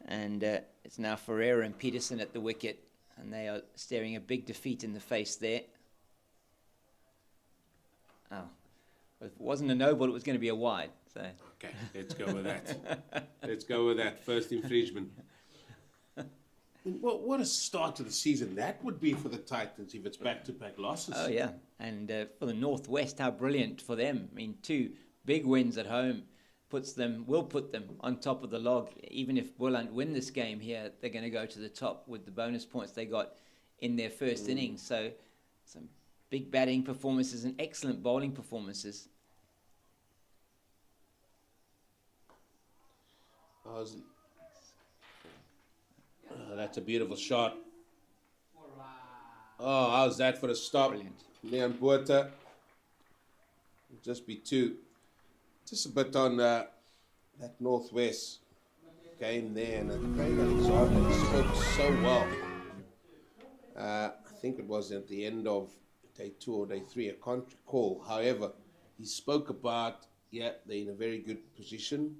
And it's now Ferreira and Peterson at the wicket, and they are staring a big defeat in the face there. Oh, well, if it wasn't a no ball, it was going to be a wide. So
okay, let's go with that. Let's go with that. First infringement. What a start to the season that would be for the Titans if it's back-to-back losses.
Oh yeah, and for the Northwest, how brilliant for them. I mean, 2 big wins at home will put them on top of the log. Even if Boland win this game here, they're going to go to the top with the bonus points they got in their first innings. So some big batting performances and excellent bowling performances.
That's a beautiful shot. Oh, how's that for a stop?
Brilliant.
Leon Botha. Just be 2. Just a bit on that Northwest game there, and Craig Alexander spoke so well. I think it was at the end of day 2 or day 3, I can't recall. However, he spoke about, they're in a very good position,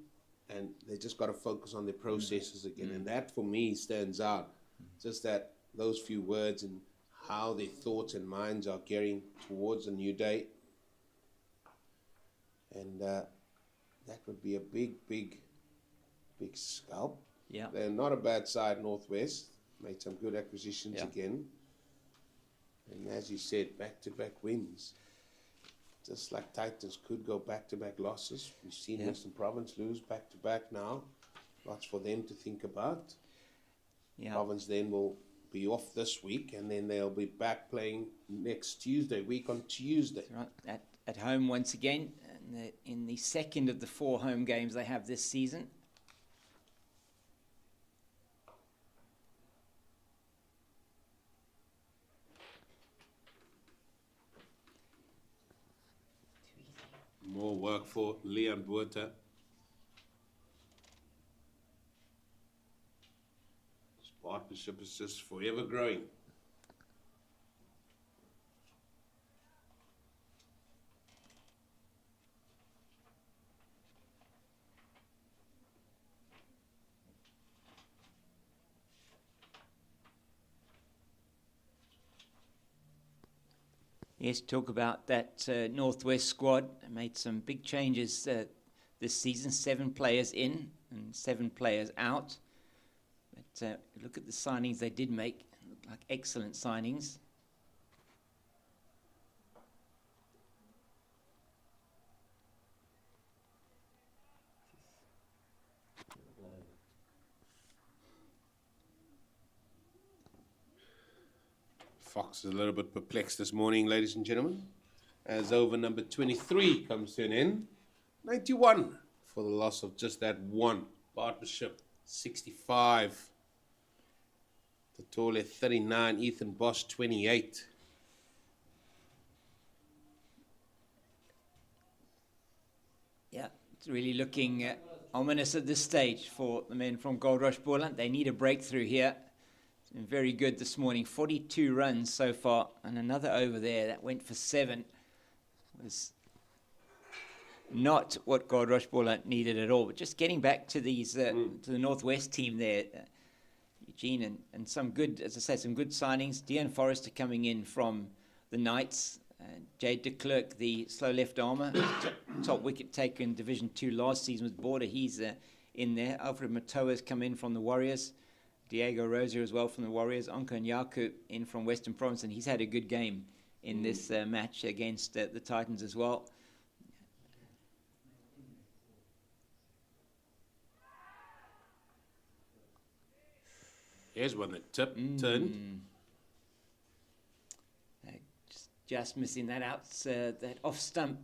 and they just got to focus on their processes again. And that, for me, stands out. Just those few words and how their thoughts and minds are gearing towards a new day. And that would be a big scalp.
Yeah.
They're not a bad side, Northwest. Made some good acquisitions again. And as you said, back-to-back wins. Just like Titans could go back-to-back losses. We've seen Western Province lose back-to-back now. Lots for them to think about.
Yeah.
Province then will be off this week, and then they'll be back playing next Tuesday, week on Tuesday.
That's right. At home once again, in the second of the 4 home games they have this season.
More work for Leon Botha. This partnership is just forever growing.
Yes, talk about that Northwest squad. They made some big changes this season. 7 players in and 7 players out. But look at the signings they did make. Look like excellent signings.
Fox is a little bit perplexed this morning, ladies and gentlemen, as over number 23 comes to an end. 91 for the loss of just that one. Partnership 65. Totole 39, Ethan Bosch 28.
Yeah, it's really looking ominous at this stage for the men from Goldrush Boland. They need a breakthrough here. It's been very good this morning. 42 runs so far, and another over there that went for 7. Was not what Goldrush Boland needed at all. But just getting back to these to the Northwest team there, Eugene, and some good, as I said, some good signings. Dean Forrester coming in from the Knights. Jade de Klerk, the slow left armour, top wicket taker in Division 2 last season with Border. He's in there. Alfred Matoa's come in from the Warriors. Diego Rozier as well from the Warriors. Anko Nyaku in from Western Province, and he's had a good game in this match against the Titans as well.
Here's one that turned.
Just missing that out, that off stump,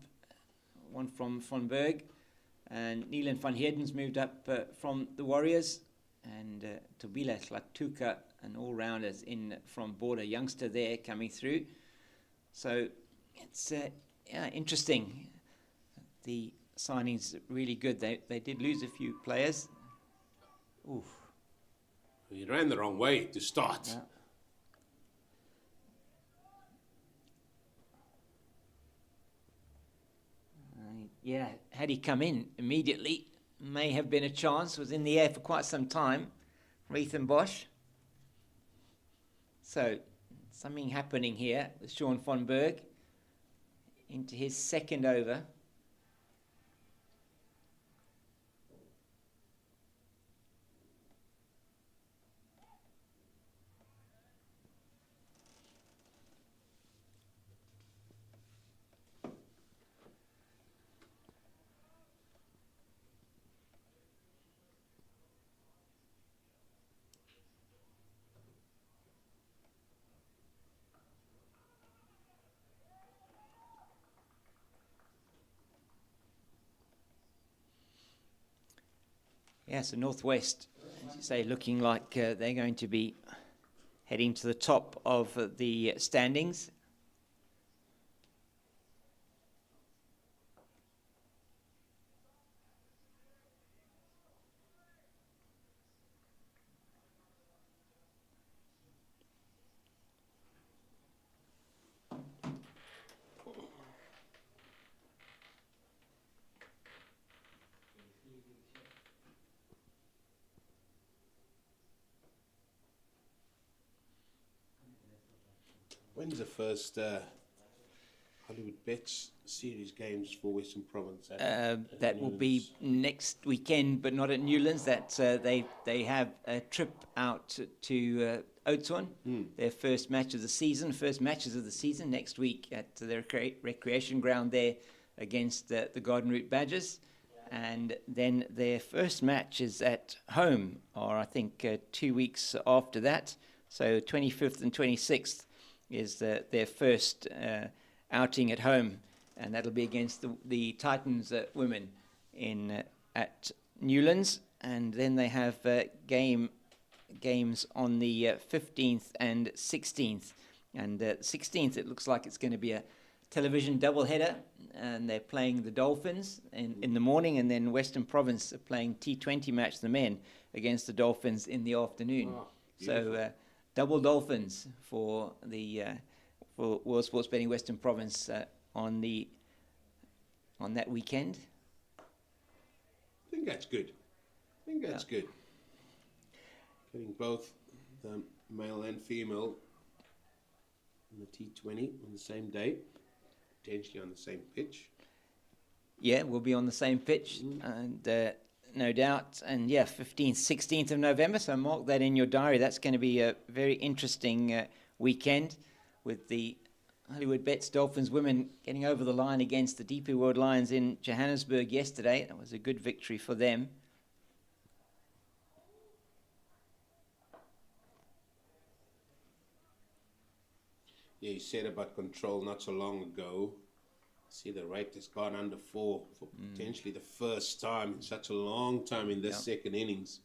one from Von Berg. And Neelan van Heerden's moved up from the Warriors. And Tobila Tlatuka, an all-rounders in from Border, youngster there coming through. So it's interesting. The signing's really good. They did lose a few players. Oof.
He ran the wrong way to start.
Yeah, had he come in immediately, may have been a chance. Was in the air for quite some time from Ethan Bosch. So something happening here with Sean von Berg into his second over. Yeah, so Northwest, as you say, looking like they're going to be heading to the top of the standings.
When's the first Hollywoodbets series games for Western Province?
That will be next weekend, but not at Newlands. That they have a trip out to Oudtshoorn, their first match of the season. First matches of the season next week at the recreation ground there against the Garden Route Badgers. And then their first match is at home, or I think 2 weeks after that. So 25th and 26th is their first outing at home, and that'll be against the Titans women in at Newlands. And then they have games on the 15th and 16th. And 16th, it looks like it's going to be a television doubleheader, and they're playing the Dolphins in the morning, and then Western Province are playing T20 match, the men, against the Dolphins in the afternoon.
Oh,
so double Dolphins for the for World Sports Betting Western Province on that weekend.
I think that's good. Good. Getting both the male and female on the T20 on the same day, potentially on the same pitch.
Yeah, we'll be on the same pitch, and no doubt. And yeah, 15th, 16th of November, so mark that in your diary. That's going to be a very interesting weekend with the Hollywoodbets Dolphins women getting over the line against the DP World Lions in Johannesburg yesterday. That was a good victory for them.
Yeah, you said about control not so long ago. See, the rate has gone under 4 for potentially the first time in such a long time in this second innings.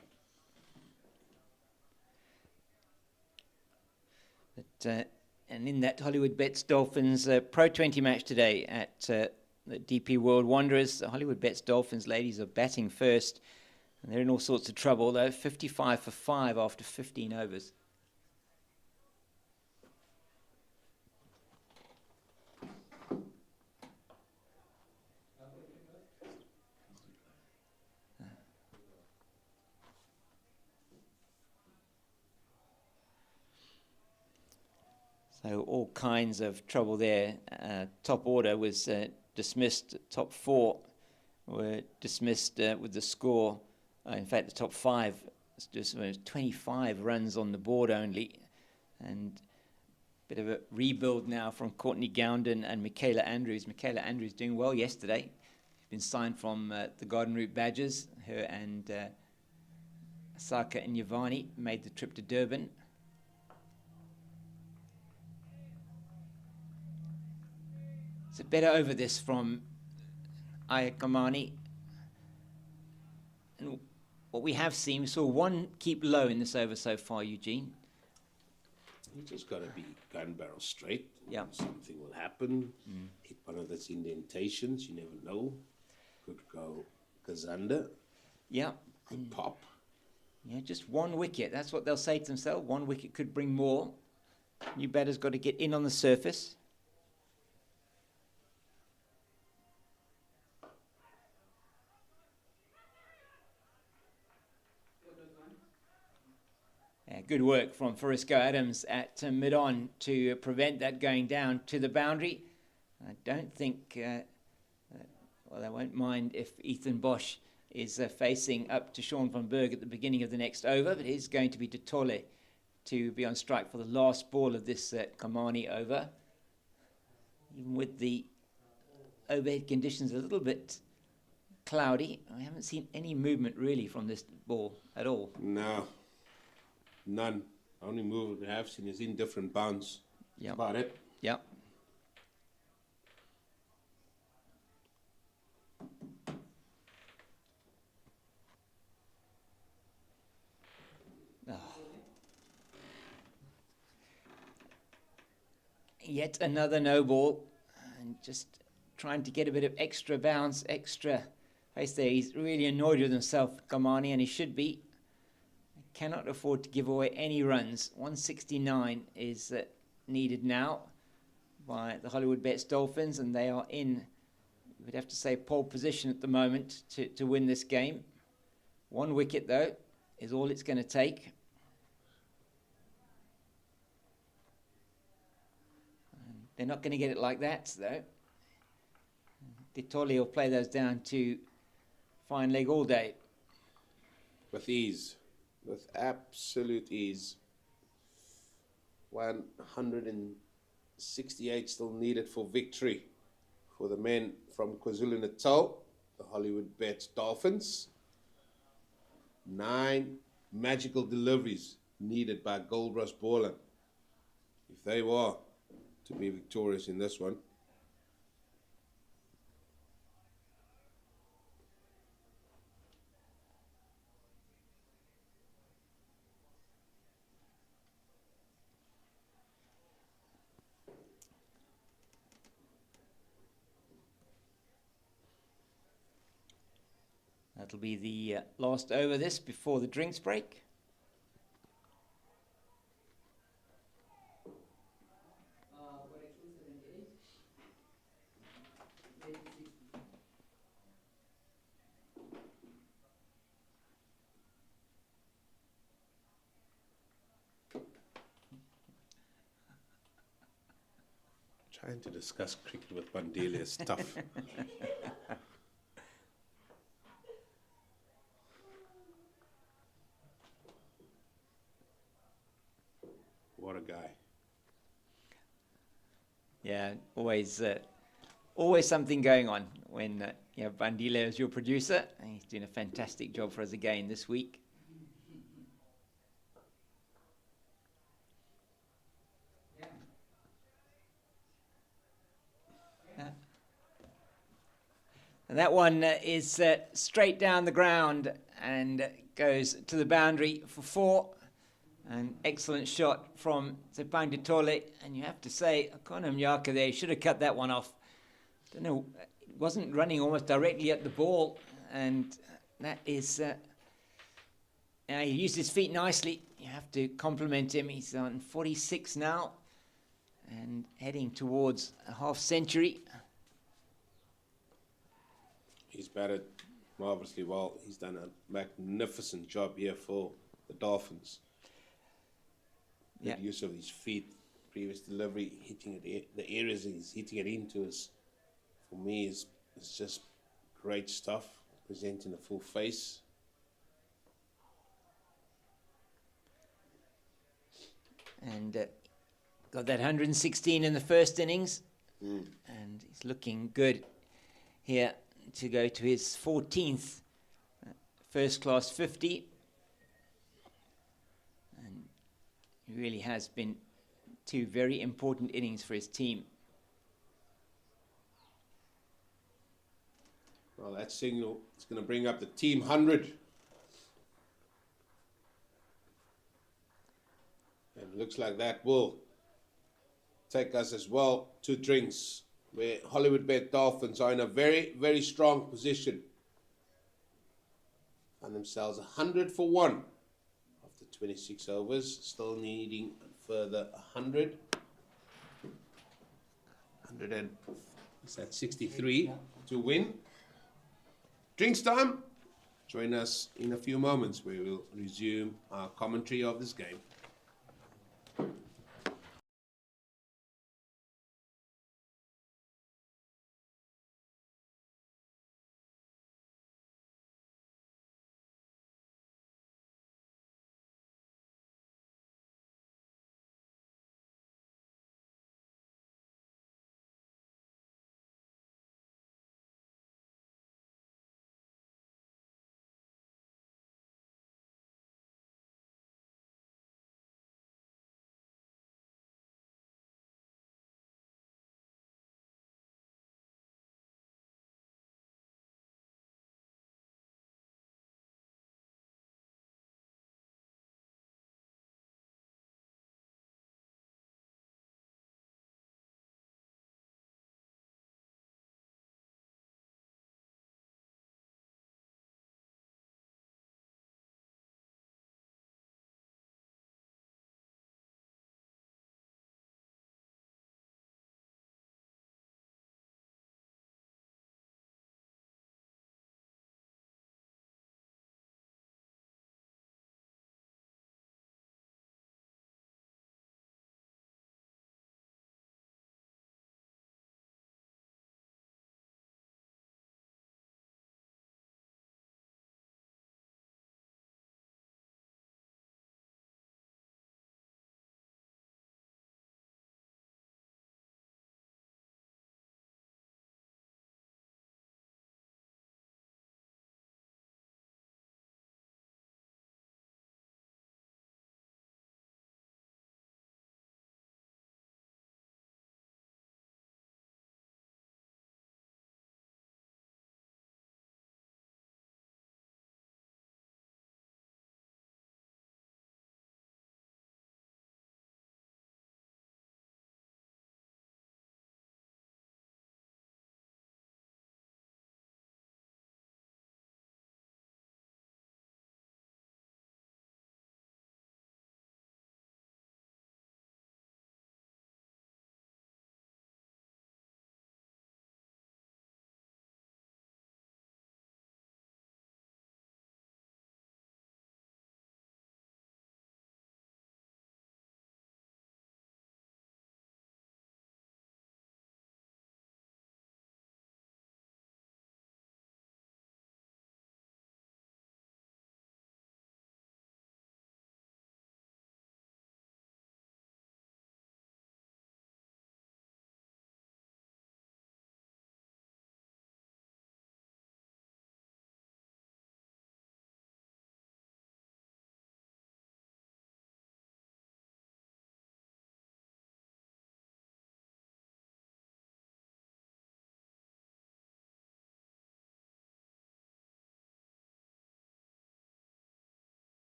But, and in that Hollywoodbets Dolphins Pro 20 match today at the DP World Wanderers, the Hollywoodbets Dolphins ladies are batting first, and they're in all sorts of trouble, though. 55 for 5 after 15 overs. So all kinds of trouble there. Top order was dismissed. Top 4 were dismissed with the score. In fact, the top 5, just 25 runs on the board only. And a bit of a rebuild now from Courtney Gounden and Michaela Andrews. Michaela Andrews doing well yesterday. She's been signed from the Garden Route Badgers. Her and Asaka Nyavani made the trip to Durban. It's a better over this from Ayakamani. And what we have seen, we saw one keep low in this over so far, Eugene.
You just got to be gun barrel straight.
Yeah.
Something will happen. Hit one of those indentations, you never know. Could go Kazanda.
Yeah.
Could pop.
Yeah, just one wicket. That's what they'll say to themselves. One wicket could bring more. New batter's got to get in on the surface. Good work from Frisco Adams at mid-on to prevent that going down to the boundary. I don't think, well, I won't mind if Ethan Bosch is facing up to Sean van Berg at the beginning of the next over, but it is going to be Tole to be on strike for the last ball of this Kamani over. Even with the overhead conditions a little bit cloudy, I haven't seen any movement really from this ball at all.
No. None. Only move we have seen is in different bounds.
Yep.
About it.
Yep. Oh. Yet another no ball, and just trying to get a bit of extra bounce, extra pace there. He's really annoyed with himself, Kamani, and he should be. Cannot afford to give away any runs. 169 is needed now by the Hollywoodbets Dolphins, and they are in, we'd have to say, pole position at the moment to win this game. One wicket, though, is all it's going to take. They're not going to get it like that, though. Tole will play those down to fine leg all day.
With ease. With absolute ease. 168 still needed for victory for the men from KwaZulu-Natal, the Hollywoodbets Dolphins. 9 magical deliveries needed by Goldrush Boland if they were to be victorious in this one.
That'll be the last over this before the drinks break.
Trying to discuss cricket with Bandile is tough. What a guy.
Yeah, always something going on when you have Bandile as your producer. And he's doing a fantastic job for us again this week. And that one is straight down the ground and goes to the boundary for 4. An excellent shot from Sepang Tole. And you have to say, Akona Mnyaka there should have cut that one off. Don't know, it wasn't running almost directly at the ball. And that is, he used his feet nicely. You have to compliment him. He's on 46 now and heading towards a half century.
He's batted marvellously well. He's done a magnificent job here for the Dolphins.
Yeah.
Good use of his feet, previous delivery, hitting it, the areas he's hitting it into is, for me, is just great stuff. Presenting the full face.
And got that 116 in the first innings. And he's looking good here to go to his 14th first class 50. And he really has been 2 very important innings for his team.
Well, that signal is going to bring up the team 100. And it looks like that will take us as well to drinks, where Hollywoodbet Dolphins are in a very, very strong position. And themselves 100 for 1 after 26 overs, still needing a further 100. 100 and is that 63 to win. Drinks time. Join us in a few moments where we'll resume our commentary of this game.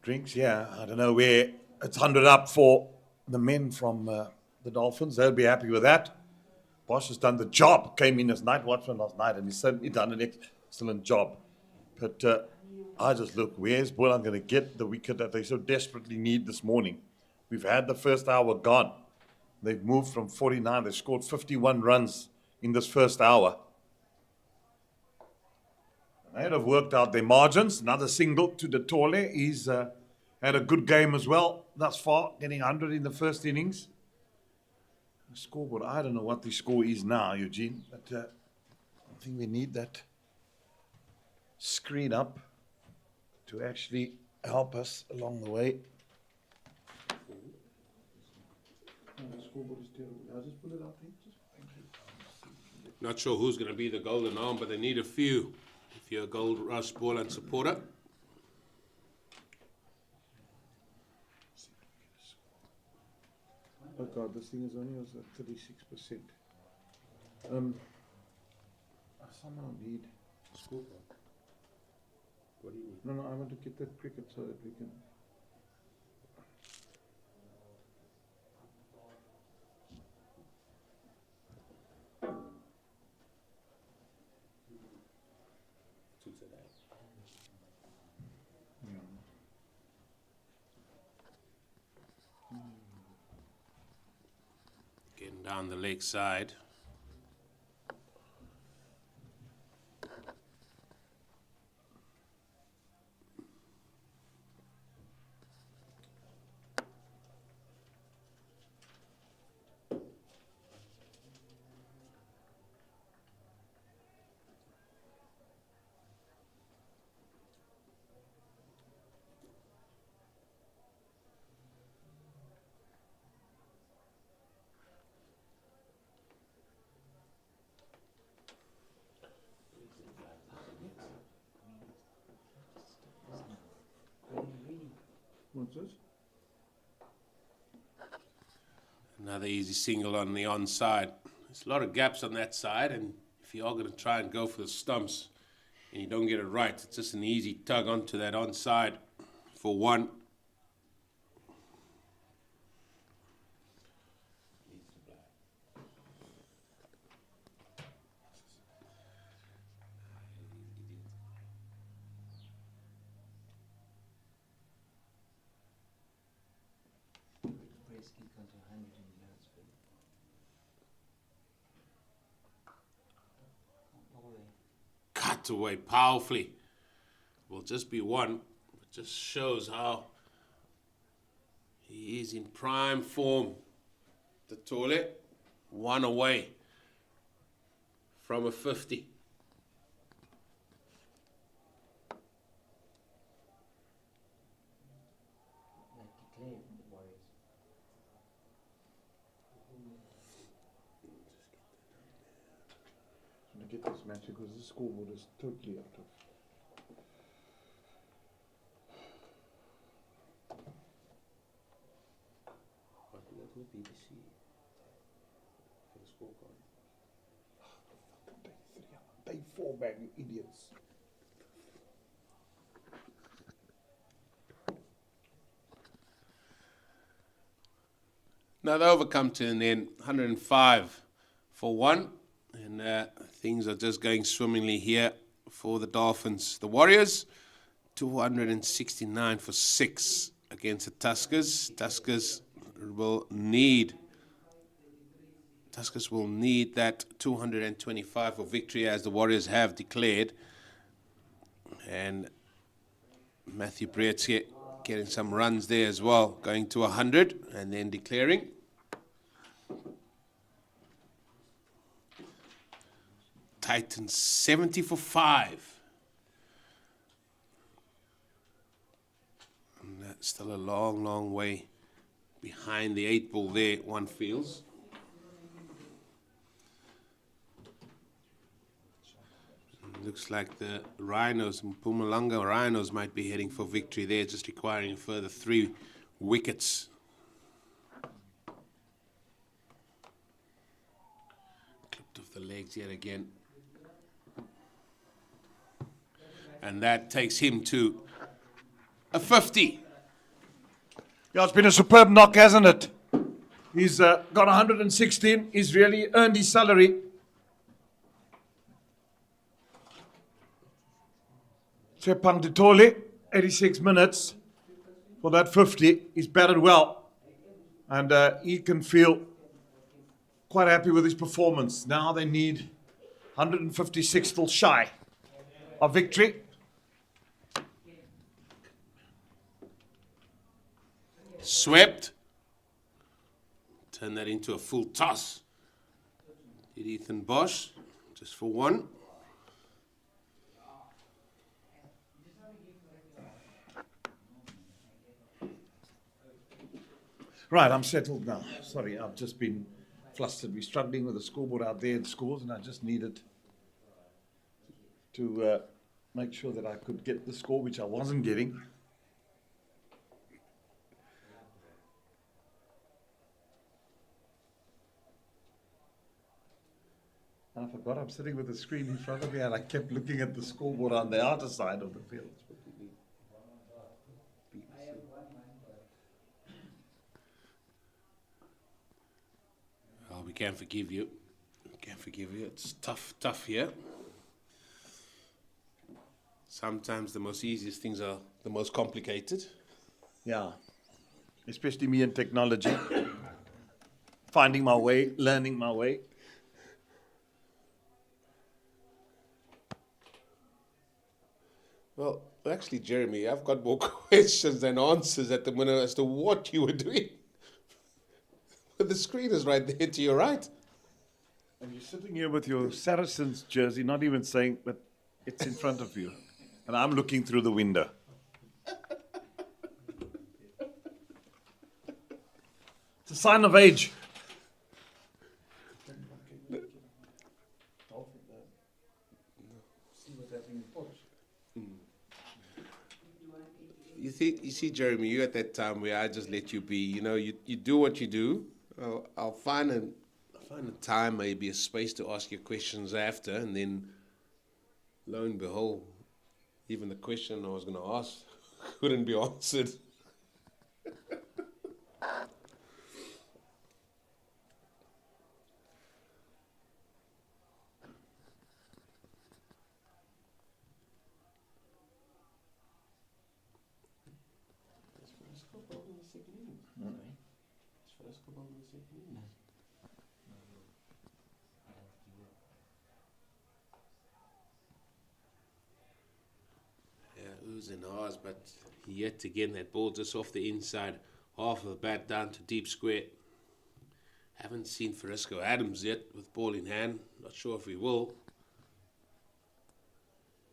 drinks, yeah. I don't know where it's 100 up for the men from the Dolphins. They'll be happy with that. Bosch has done the job. Came in as night watchman last night, and he's certainly done an excellent job. But I just look, where's Boland going to get the wicket that they so desperately need this morning? We've had the first hour gone. They've moved from 49. They scored 51 runs in this first hour. They'd have worked out their margins. Another single to the Tole. He's had a good game as well thus far, getting 100 in the first innings. The scoreboard, I don't know what the score is now, Eugene, but I think we need that screen up to actually help us along the way. The scoreboard is terrible. I'll just pull it up here. Thank you.
Not sure who's going to be the golden arm, but they need a few. If you're a Goldrush Boland supporter.
Oh God, this thing is only at 36%. Somehow need scoreboard.
What do you need?
No, I want to get that cricket so that we can.
Getting down the leg side.
What's this?
Another easy single on the onside. There's a lot of gaps on that side, and if you are going to try and go for the stumps and you don't get it right, it's just an easy tug onto that onside for one. Cut away powerfully. Will just be one. It just shows how he is in prime form. The toilet, one away from a 50.
Get this match because the scoreboard is totally out of.
What will BBC for the scorecard?
Day 4, man, you idiots.
Now the over come to an end, 105 for one. And things are just going swimmingly here for the Dolphins. The Warriors, 269 for 6 against the Tuskers. Tuskers will need that 225 for victory, as the Warriors have declared. And Matthew Brett's here getting some runs there as well, going to 100 and then declaring. Titans 70 for 5. And that's still a long, long way behind the 8 ball there, one feels. Looks like the Rhinos, Mpumalanga Rhinos, might be heading for victory there, just requiring a further 3 wickets. Clipped off the legs yet again. And that takes him to a 50.
Yeah, it's been a superb knock, hasn't it? He's got 116. He's really earned his salary. Tshepang Ditole, 86 minutes for that 50. He's batted well. And he can feel quite happy with his performance. Now they need 156, still shy of victory.
Swept. Turn that into a full toss. Did Ethan Bosch, just for one.
Right, I'm settled now. Sorry, I've just been flustered. We're struggling with the scoreboard out there in scores, and I just needed to make sure that I could get the score, which I wasn't getting. And I forgot I'm sitting with the screen in front of me, and I kept looking at the scoreboard on the outer side of the field.
Oh, we can forgive you. We can forgive you. It's tough here. Sometimes the most easiest things are the most complicated.
Yeah, especially me in technology. Finding my way, learning my way.
Well, actually, Jeremy, I've got more questions than answers at the minute as to what you were doing. But the screen is right there to your right.
And you're sitting here with your Saracens jersey, not even saying, but it's in front of you. And I'm looking through the window. It's a sign of age.
You see, Jeremy, you're at that time where I just let you be. You know, you do what you do. I'll find a time, maybe a space to ask you questions after, and then, lo and behold, even the question I was going to ask couldn't be answered. And ours, but yet again that ball just off the inside, half of the bat down to deep square. Haven't seen Frisco Adams yet with ball in hand. Not sure if we will.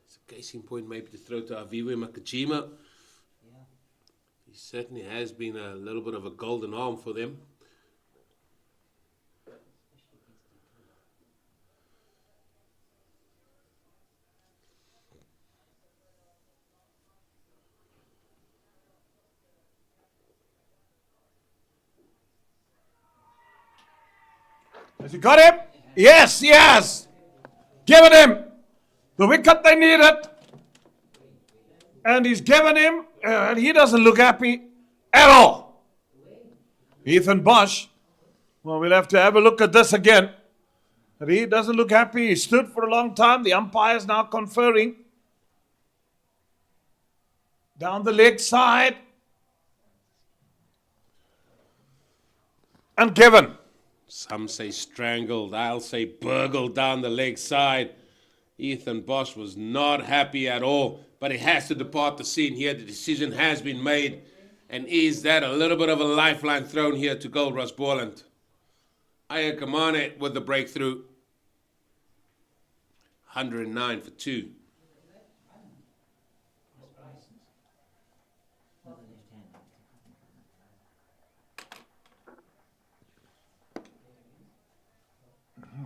It's a case in point maybe to throw to Aviwe Makajima. Yeah. He certainly has been a little bit of a golden arm for them.
Has he got him? Yes, yes. Given him the wicket they needed. And he's given him, and he doesn't look happy at all. Ethan Bosch. Well, we'll have to have a look at this again. But he doesn't look happy. He stood for a long time. The umpire's now conferring. Down the leg side. And given.
Some say strangled, I'll say burgled down the leg side. Ethan Bosch was not happy at all, but he has to depart the scene here. The decision has been made. And is that a little bit of a lifeline thrown here to Goldrush Boland? Aya Kamane with the breakthrough. 109 for 2.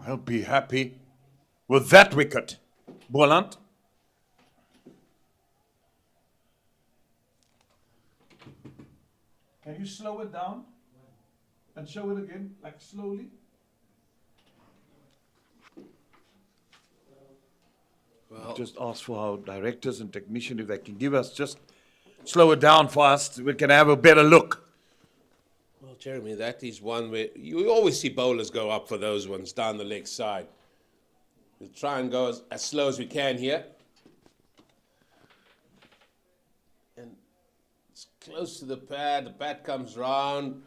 He'll be happy with that wicket. Boland. Can you slow it down and show it again, like slowly? Well, just ask for our directors and technicians if they can give us just slow it down for us. We can have a better look.
Jeremy, that is one where you always see bowlers go up for those ones down the leg side. We'll try and go as slow as we can here. And it's close to the bat comes round.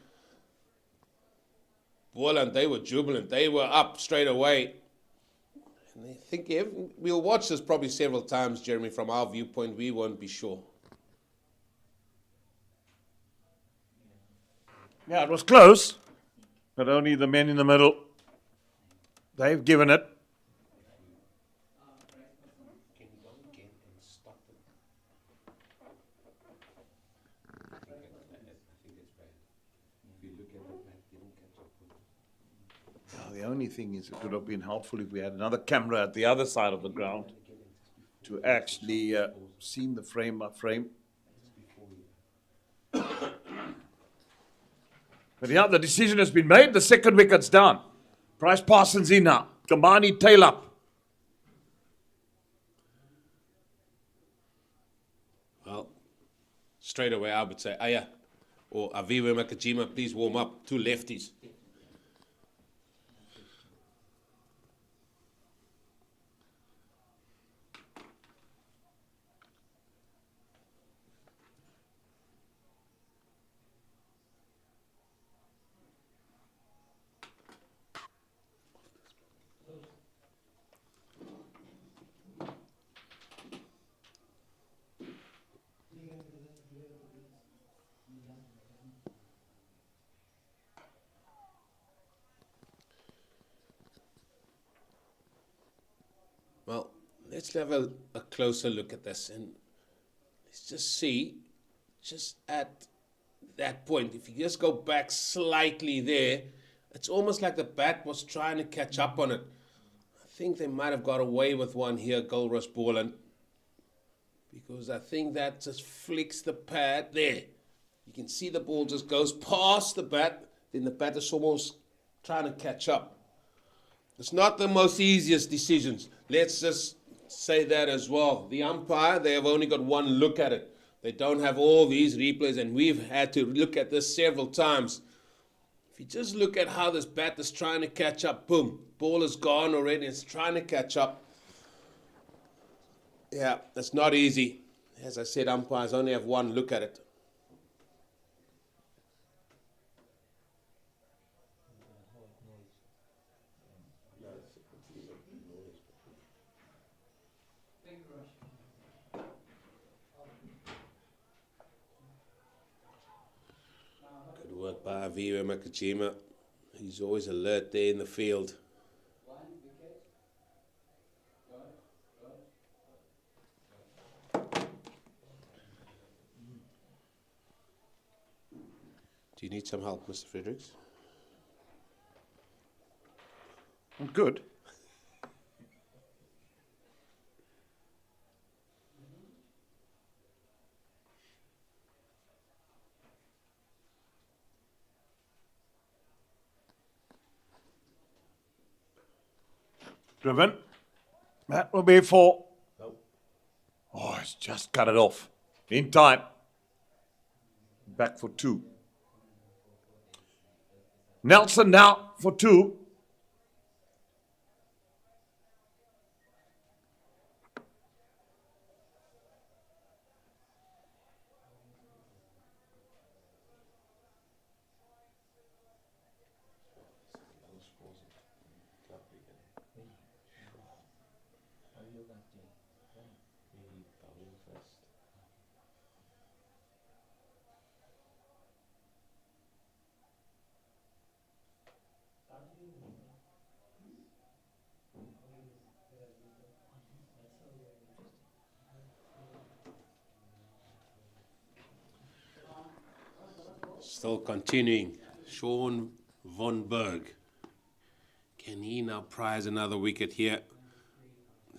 Boland, they were jubilant. They were up straight away. And I think we'll watch this probably several times, Jeremy. From our viewpoint, we won't be sure.
Yeah, it was close, but only the men in the middle. They've given it.
Can you go again and stop it? I think it's bad. If you look at the bat, didn't catch up with it.
The only thing is, it would have been helpful if we had another camera at the other side of the ground to actually see the frame by frame. But yeah, the decision has been made. The second wicket's down. Bryce Parsons in now. Kambani tail up.
Well, straight away I would say Aya or Aviva Makajima, please warm up. Two lefties. Well, let's have a closer look at this and let's just see, just at that point, if you just go back slightly there, it's almost like the bat was trying to catch up on it. I think they might have got away with one here, Goldrush Boland, because I think that just flicks the pad there. You can see the ball just goes past the bat, then the bat is almost trying to catch up. It's not the most easiest decisions. Let's just say that as well. The umpire, they have only got one look at it. They don't have all these replays, and we've had to look at this several times. If you just look at how this bat is trying to catch up, boom, ball is gone already, it's trying to catch up. Yeah, that's not easy. As I said, umpires only have one look at it. Good work by Aviva Makajima. He's always alert there in the field. Do you need some help, Mr. Fredericks?
I'm good. Driven. That will be for. Oh, it's just cut it off. In time. Back for two. Nelson now for two.
Still continuing. Sean von Berg. Can he now prize another wicket here?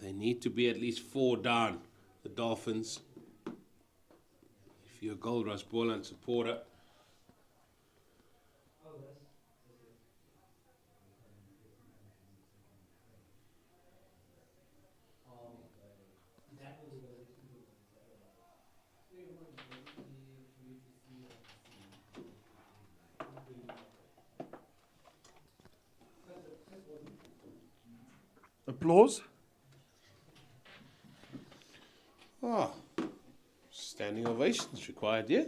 They need to be at least 4 down, the Dolphins. If you're a Goldrush Boland supporter.
Applause.
Ah, standing ovations required, yeah?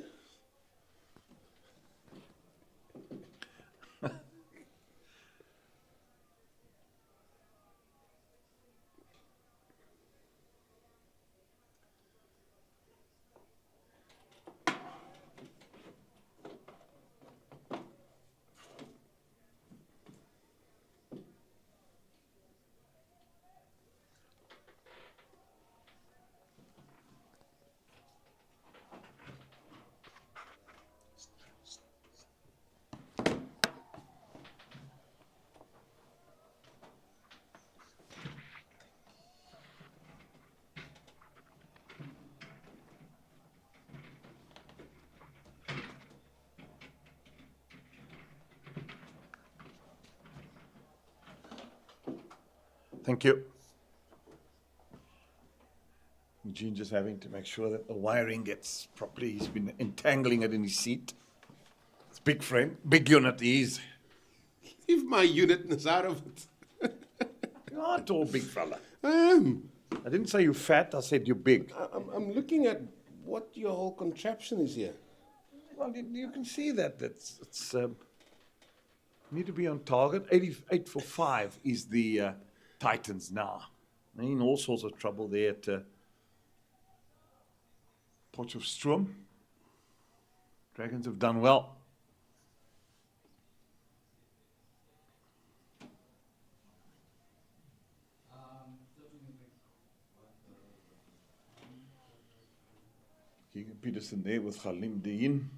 Thank you. Eugene just having to make sure that the wiring gets properly. He's been entangling it in his seat. It's big frame, big unit he is.
Leave my unitness out of it.
You're not all big fella.
I am.
I didn't say you're fat, I said you're big.
I'm looking at what your whole contraption is here.
Well, you can see that. It's need to be on target. 88 for 5 is the Titans now. They're in all sorts of trouble there at Potchefstroom. Dragons have done well. Keegan Peterson there with Khalim Dian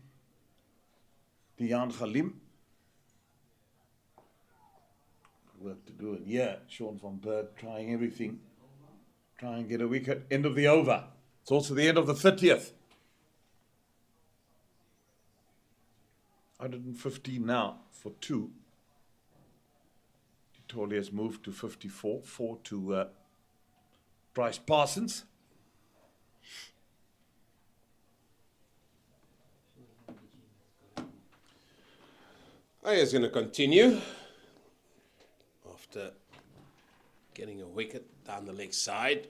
Khalim. Work to do it. Yeah, Sean van Berg trying everything. Try and get a wicket. End of the over. It's also the end of the 30th. 115 now for 2. Tolly has moved to 54. 4 to Bryce Parsons.
Aya's going to continue after getting a wicket down the leg side.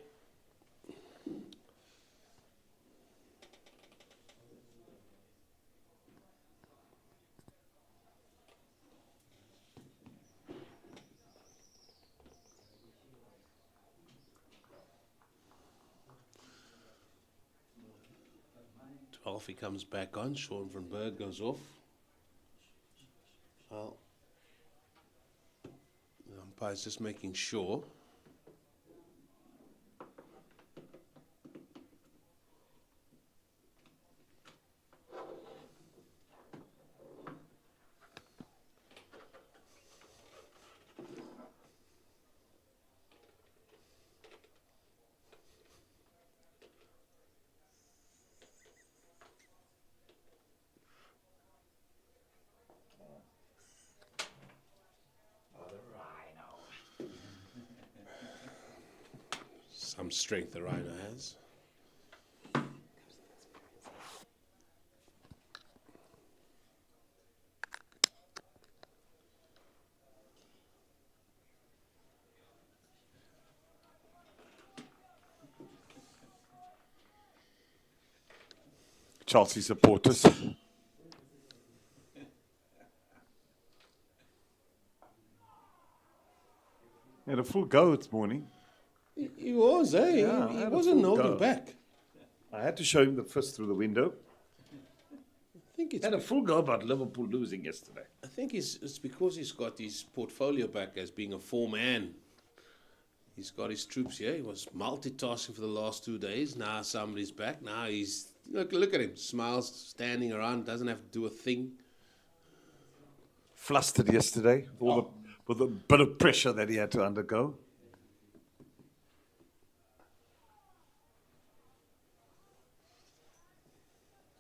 He comes back on. Sean van Berg goes off. Well, the umpire's just making sure. Some strength the Rhino has.
Chelsea supporters. Had a full go this morning.
He was, eh?
Yeah,
he
had a
wasn't
full
holding
go.
back.
I had to show him the fist through the window.
I think it's
Had a full go about Liverpool losing yesterday.
I think it's because he's got his portfolio back as being a four-man. He's got his troops here. He was multitasking for the last 2 days. Now somebody's back. Now he's... Look at him. Smiles, standing around, doesn't have to do a thing.
Flustered yesterday with a bit of pressure that he had to undergo.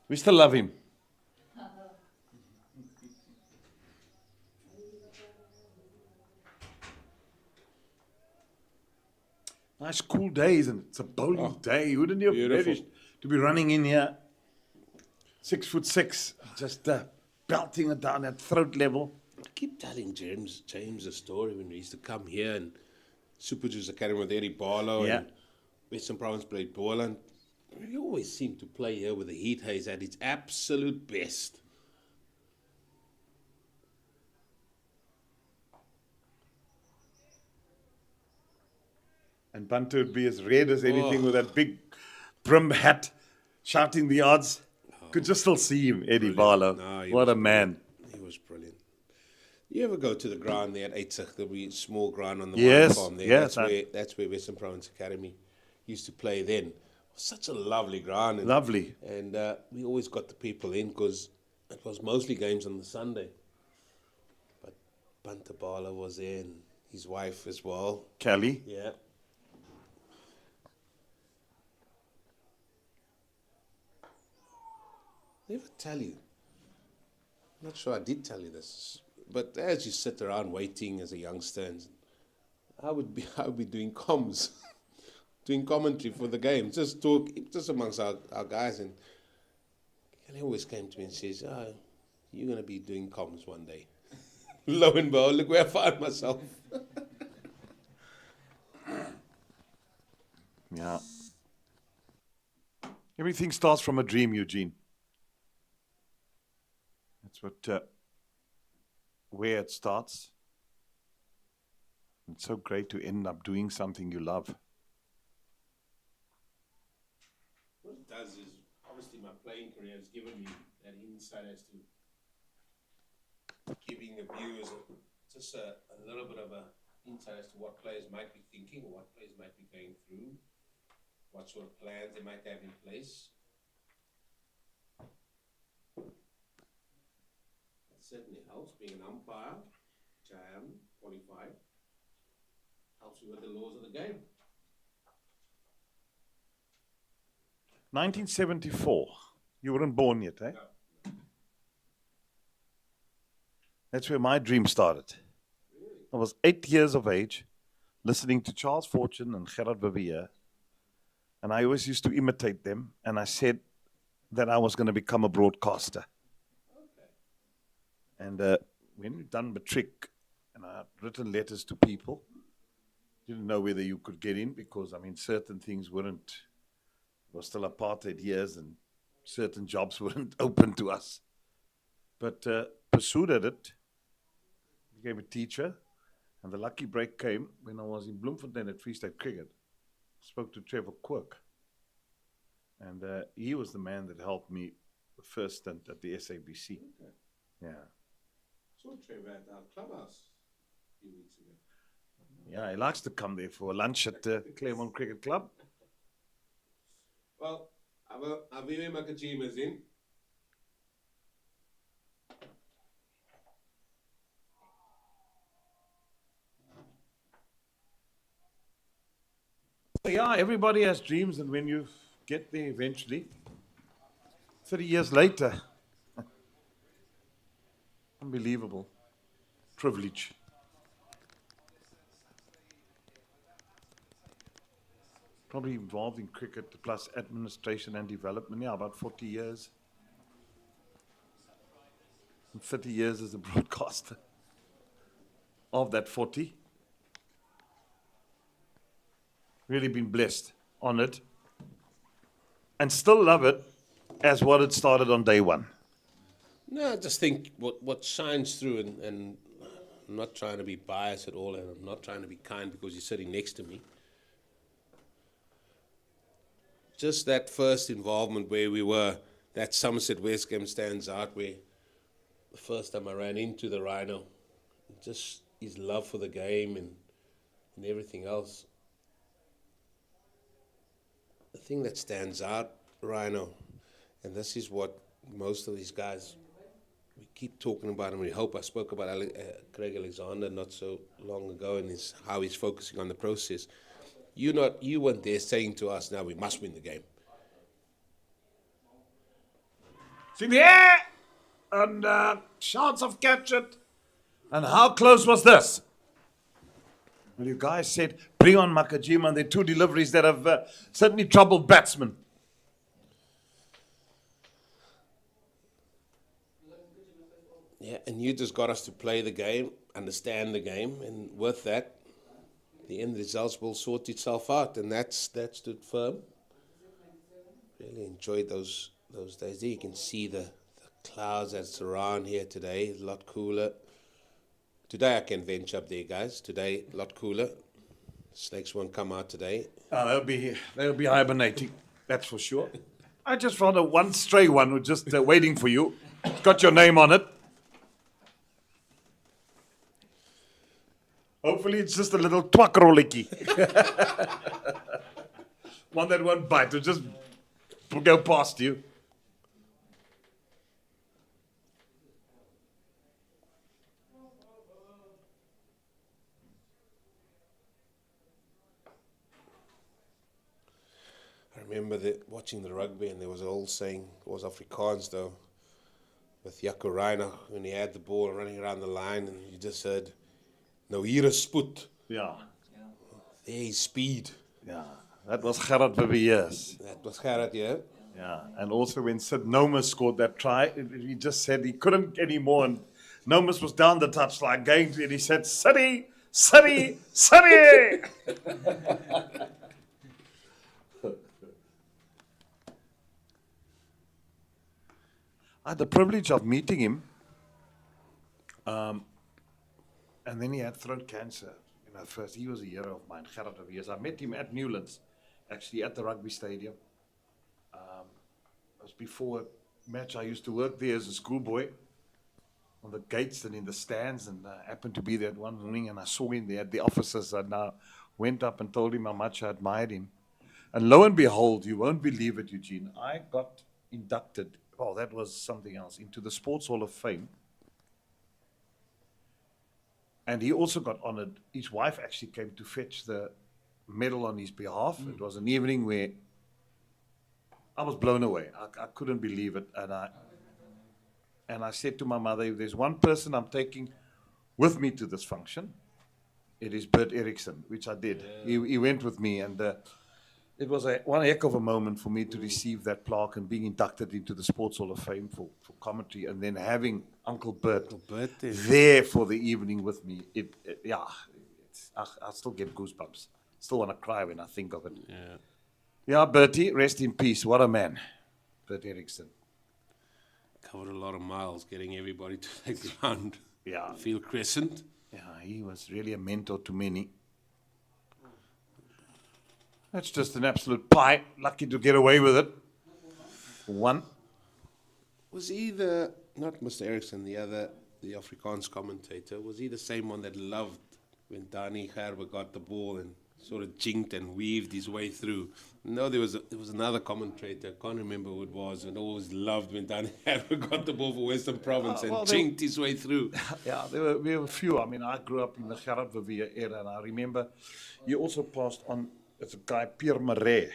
We still love him. Nice cool day, isn't it? It's a bowling day. Wouldn't you have
beautiful.
managed to be running in here 6'6", just belting it down at throat level?
I keep telling James a story when he used to come here and Super Juice Academy with Eddie Barlow
Yeah.
and Western Province played Boland. We always seem to play here with the heat haze at its absolute best.
And Bunter would be as red as anything with that big brim hat, shouting the odds. Could just still see him, Eddie Barlow.
No, he
What
was
a man.
He was brilliant. You ever go to the ground there at Eitzig, the small ground on the
Yes,
wine farm there?
yes,
That's where Western Province Academy used to play then. Such a lovely ground. And,
Lovely.
And we always got the people in because it was mostly games on the Sunday. But Bunter Barlow was there and his wife as well.
Kelly.
Yeah. Never tell you. I'm not sure I did tell you this, but as you sit around waiting as a youngster, and I would be doing comms, doing commentary for the game, just amongst our guys, and he always came to me and says, "Oh, you're going to be doing comms one day." Lo and behold, look where I found myself.
Yeah. Everything starts from a dream, Eugene. That's what, where it starts. It's so great to end up doing something you love.
What it does is, obviously, my playing career has given me that insight as to giving the viewers just a little bit of a insight as to what players might be thinking, or what players might be going through, what sort of plans they might have in place. It certainly helps being an umpire, which I am, qualified. Helps you with the laws of the game.
1974. You weren't born yet, eh?
No.
That's where my dream started. I was 8 years of age, listening to Charles Fortune and Gerard Vivier, and I always used to imitate them, and I said that I was going to become a broadcaster. And when we'd done matric, and I had written letters to people, didn't know whether you could get in because, I mean, certain things weren't, it was still apartheid years, and certain jobs weren't open to us. But pursued at it, became a teacher, and the lucky break came when I was in Bloemfontein at Free State Cricket. Spoke to Trevor Quirk, and he was the man that helped me the first stint at the SABC.
Okay.
Yeah.
Saw Trevor at our clubhouse a few weeks ago.
Yeah, he likes to come there for a lunch at the Claremont Cricket Club.
Well, Avive Makajima's in.
So yeah, everybody has dreams, and when you get there eventually, 30 years later, unbelievable privilege. Probably involved in cricket plus administration and development, yeah, about 40 years. And 30 years as a broadcaster. Of that 40, really been blessed, honored, and still love it as what it started on day one.
No, I just think what shines through, and I'm not trying to be biased at all, and I'm not trying to be kind because you're sitting next to me. Just that first involvement where we were, that Somerset West game stands out, where the first time I ran into the Rhino, just his love for the game and everything else. The thing that stands out, Rhino, and this is what most of these guys, we keep talking about, and we hope. I spoke about Craig Alexander not so long ago, and how he's focusing on the process. You weren't there saying to us, now we must win the game.
It's in the air! And chance of catch it. And how close was this? Well, you guys said, bring on Makajima, and there are two deliveries that have certainly troubled batsmen.
Yeah, and you just got us to play the game, understand the game, and with that, the end results will sort itself out, and that stood firm. Really enjoyed those days. There you can see the clouds that's around here today. A lot cooler. Today I can venture up there, guys. Today, a lot cooler. Snakes won't come out today.
They'll be hibernating, that's for sure. I just found one stray one who's just waiting for you. It's got your name on it. Hopefully it's just a little twakrolikkie. One that won't bite, will just go past you.
I remember watching the rugby, and there was an old saying, it was Afrikaans though, with Jaco Reiner, when he had the ball running around the line, and you just heard, "Nou hier is spoed."
Yeah,
There is speed.
yeah. That was Gerard Viviers.
That was Gerard, yeah.
Yeah, and also when Sid Nomus scored that try, he just said he couldn't anymore, and Nomus was down the touchline going to it. He said, "City, City, City!" I had the privilege of meeting him, and then he had throat cancer. First he was a hero of mine, Gerard of years. I met him at Newlands, actually at the rugby stadium. It was before a match. I used to work there as a schoolboy on the gates and in the stands, and happened to be there one morning, and I saw him there. The officers and I went up and told him how much I admired him. And lo and behold, you won't believe it, Eugene, I got inducted. Oh, that was something else, into the Sports Hall of Fame. And he also got honored. His wife actually came to fetch the medal on his behalf. It was an evening where I was blown away. I couldn't believe it. And I said to my mother, if there's one person I'm taking with me to this function, it is Bert Eriksson, which I did. He went with me, and it was one heck of a moment for me to receive that plaque and being inducted into the Sports Hall of Fame for commentary, and then having Uncle Bert there for the evening with me. I still get goosebumps. Still want to cry when I think of it. Yeah, Bertie, rest in peace. What a man, Bert Eriksson.
Covered a lot of miles getting everybody to the ground.
Yeah.
Field Crescent.
Yeah, he was really a mentor to many. That's just an absolute pie. Lucky to get away with it. One.
Was he not Mr. Eriksson, the Afrikaans commentator, was he the same one that loved when Danny Gerber got the ball and sort of jinked and weaved his way through? No, there was another commentator, I can't remember who it was, and always loved when Danny Gerber got the ball for Western Province and jinked his way through.
Yeah, there were a few. I mean, I grew up in the Gerard Verveer era, and I remember he also passed on. It's a guy, Pierre Marais,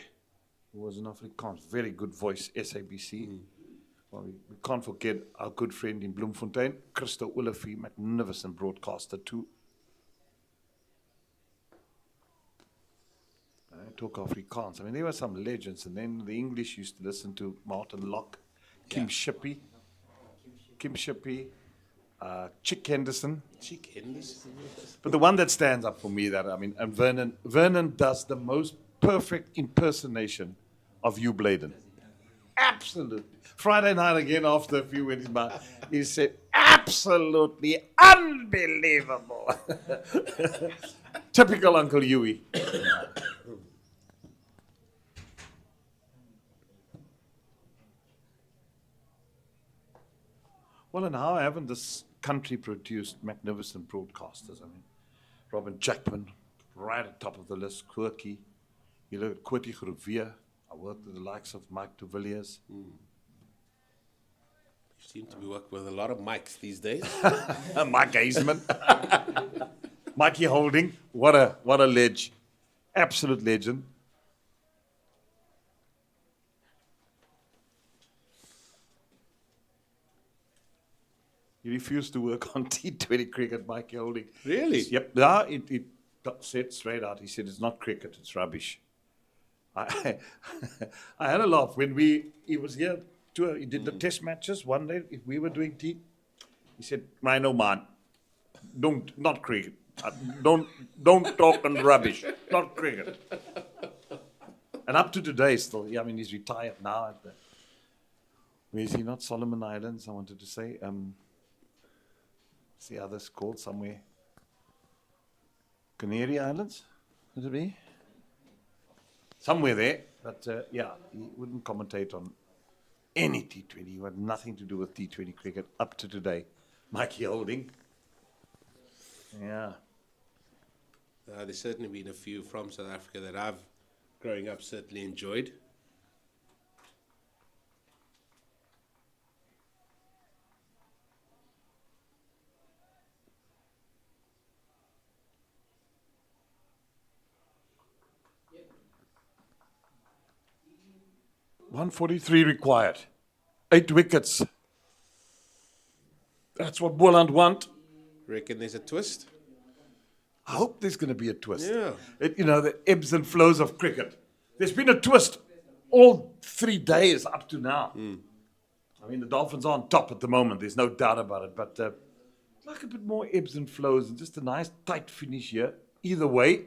who was an Afrikaans, very good voice, SABC. Well, we can't forget our good friend in Bloemfontein, Christo Olafie, magnificent broadcaster too. Talk Afrikaans. I mean, there were some legends, and then the English used to listen to Martin Locke, Kim Shippey, Chick Henderson. But the one that stands up for me, and Vernon does the most perfect impersonation of Hugh Bladen. Absolutely. Friday night again, after a few minutes, he said, absolutely unbelievable. Typical Uncle Huey. Well, and how haven't this country produced magnificent broadcasters? I mean, Robin Jackman, right at the top of the list, Quirky. You look at Quirky Groevier. I worked with the likes of Mike de Villiers.
You seem to be working with a lot of mics these days.
Mike Hazeman. Mikey Holding. What a ledge. Absolute legend. He refused to work on T20 cricket, Mikey Holding.
Really?
Yep. Yeah, it said straight out. He said, it's not cricket, it's rubbish. I had a laugh when he was here. He did the test matches one day. If we were doing T, he said, "I know, man, not cricket. Don't talk on rubbish. Not cricket. And up to today, still. Yeah, I mean, he's retired now. Where is he? Not Solomon Islands. I wanted to say. What's the others called? Somewhere. Canary Islands. Would it be? Somewhere there. But yeah, he wouldn't commentate on any T20. He had nothing to do with T20 cricket up to today. Mikey Holding. Yeah.
There's certainly been a few from South Africa that I've, growing up, certainly enjoyed.
.143 required. 8 wickets. That's what Boland want.
Reckon there's a twist?
I hope there's going to be a twist.
Yeah.
The ebbs and flows of cricket. There's been a twist all 3 days up to now. I mean, the Dolphins are on top at the moment. There's no doubt about it. But like a bit more ebbs and flows and just a nice tight finish here. Either way,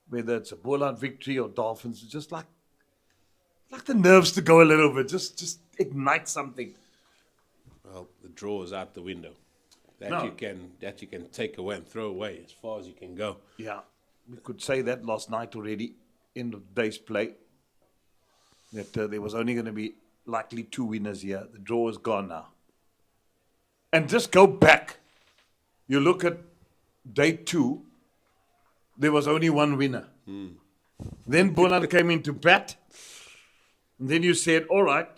whether it's a Boland victory or Dolphins, it's just like the nerves to go a little bit. Just ignite something.
Well, the draw is out the window.
No.
You can take away and throw away as far as you can go.
Yeah, we could say that last night already, end of the day's play, that there was only going to be likely 2 winners here. The draw is gone now. And just go back. You look at day 2, there was only 1 winner. Then Boland came into bat. And then you said, all right,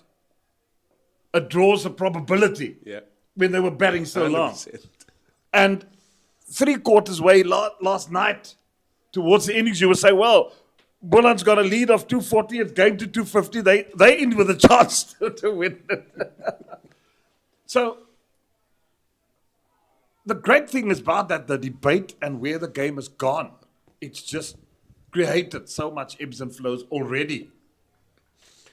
a draw's a probability.
Yeah.
When they were batting so long.
100%.
And 3/4 way last night, towards the innings, you would say, well, Boland's got a lead of 240, it's going to 250. They end with a chance to win. So, the great thing is about that, the debate and where the game has gone, it's just created so much ebbs and flows already,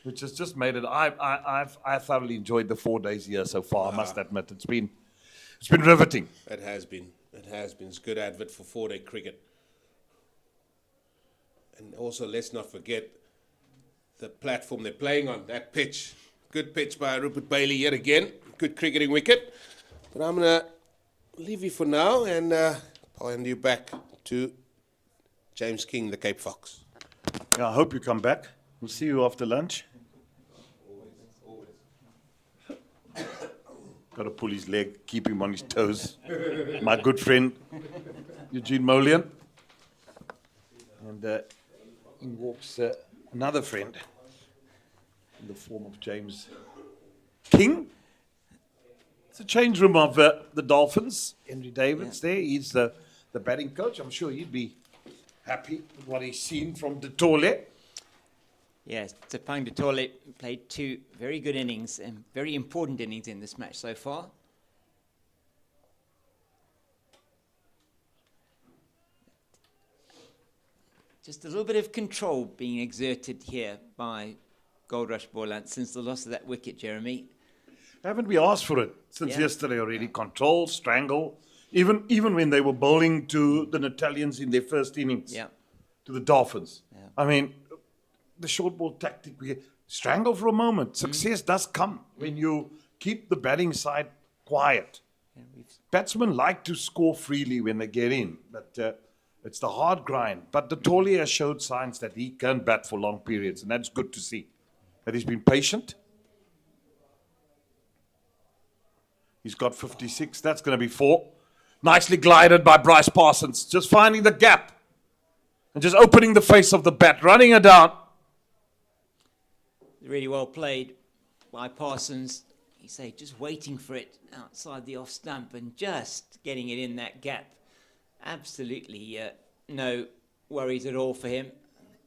which has just made it. I thoroughly enjoyed the 4 days here so far. I must admit, it's been riveting.
It has been. It's good advert for 4-day cricket. And also, let's not forget the platform they're playing on. That pitch, good pitch by Rupert Bailey yet again. Good cricketing wicket. But I'm gonna leave you for now, and I'll hand you back to James King, the Cape Fox.
Yeah, I hope you come back. We'll see you after lunch. Got to pull his leg, keep him on his toes. My good friend, Eugene Molian. And in walks another friend in the form of James King. It's a change room of the Dolphins. Henry Davids there. He's the batting coach. I'm sure he'd be happy with what he's seen from De Tole.
Yes, Tepang de Tole played 2 very good innings and very important innings in this match so far. Just a little bit of control being exerted here by Goldrush Boland since the loss of that wicket, Jeremy.
Haven't we asked for it since
Yeah.
yesterday already? Control, strangle. Even when they were bowling to the Italians in their first innings,
Yeah.
to the Dolphins.
Yeah.
I mean, the short ball tactic, we strangle for a moment. Success does come when you keep the batting side quiet.
Yeah,
Batsmen like to score freely when they get in, but it's the hard grind. But De Tole has showed signs that he can bat for long periods, and that's good to see. That he's been patient. He's got 56. That's going to be 4. Nicely glided by Bryce Parsons. Just finding the gap. And just opening the face of the bat. Running it down.
really well played by Parsons. You say just waiting for it outside the off stump and just getting it in that gap. Absolutely no worries at all for him.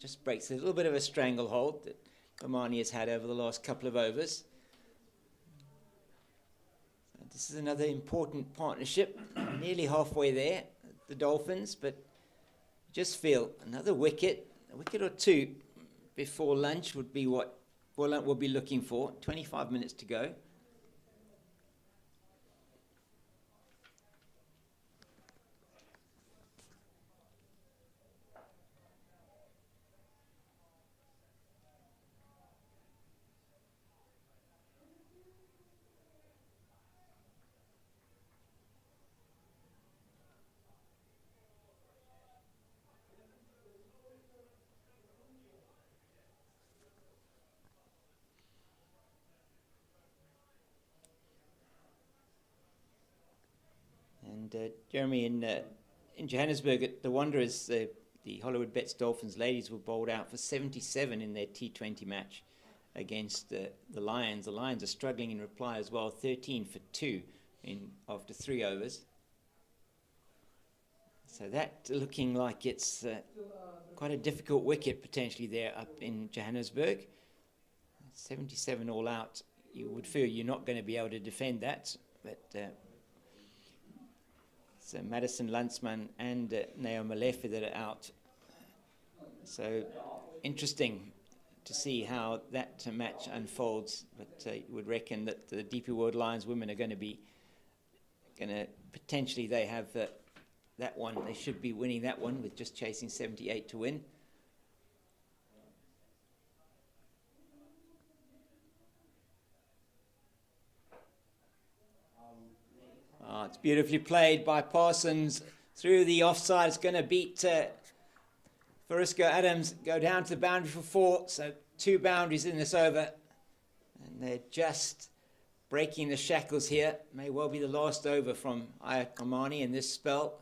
Just breaks a little bit of a stranglehold that Omani has had over the last couple of overs. So this is another important partnership. Nearly halfway there, the Dolphins, but just feel another wicket, a wicket or two before lunch would be what Boland will be looking for. 25 minutes to go. Jeremy, in Johannesburg, the Wanderers, the Hollywoodbets Dolphins ladies were bowled out for 77 in their T20 match against the Lions. The Lions are struggling in reply as well, 13 for 2 after 3 overs. So that looking like it's quite a difficult wicket potentially there up in Johannesburg. 77 all out. You would feel you're not going to be able to defend that, but so Madison Landsman and Naomi Malefe that are out. So interesting to see how that match unfolds. But you would reckon that the DP World Lions women are going to potentially they have that one. They should be winning that one with just chasing 78 to win. Oh, it's beautifully played by Parsons through the offside. It's going to beat Frisco Adams, go down to the boundary for 4. So 2 boundaries in this over. And they're just breaking the shackles here. May well be the last over from Ayat Kamani in this spell.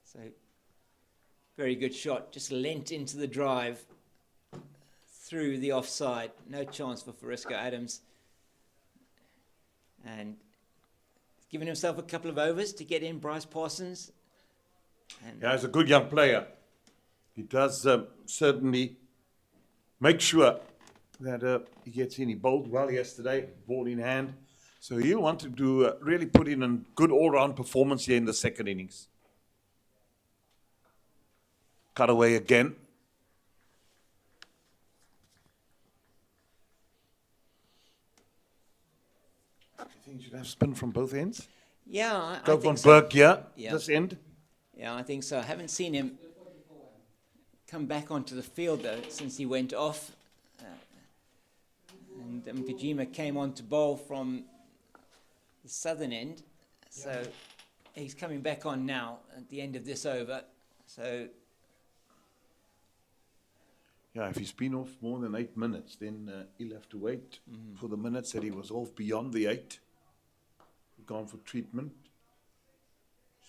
So very good shot. Just lent into the drive through the offside. No chance for Frisco Adams. And given himself a couple of overs to get in Bryce Parsons. And
Yeah, he's a good young player. He does certainly make sure that he gets in. He bowled well yesterday, ball in hand. So he'll want to do really put in a good all-round performance here in the second innings. Cut away again. I think you should have spin from both ends.
yeah, I
Go
think
von
so.
Berg here,
Yeah.
this end.
Yeah, I think so. I haven't seen him come back onto the field, though, since he went off. And Kajima came on to bowl from the southern end. So he's coming back on now at the end of this over. So,
Yeah, if he's been off more than 8 minutes, then he'll have to wait for the minutes that he was off beyond the 8. Gone for treatment.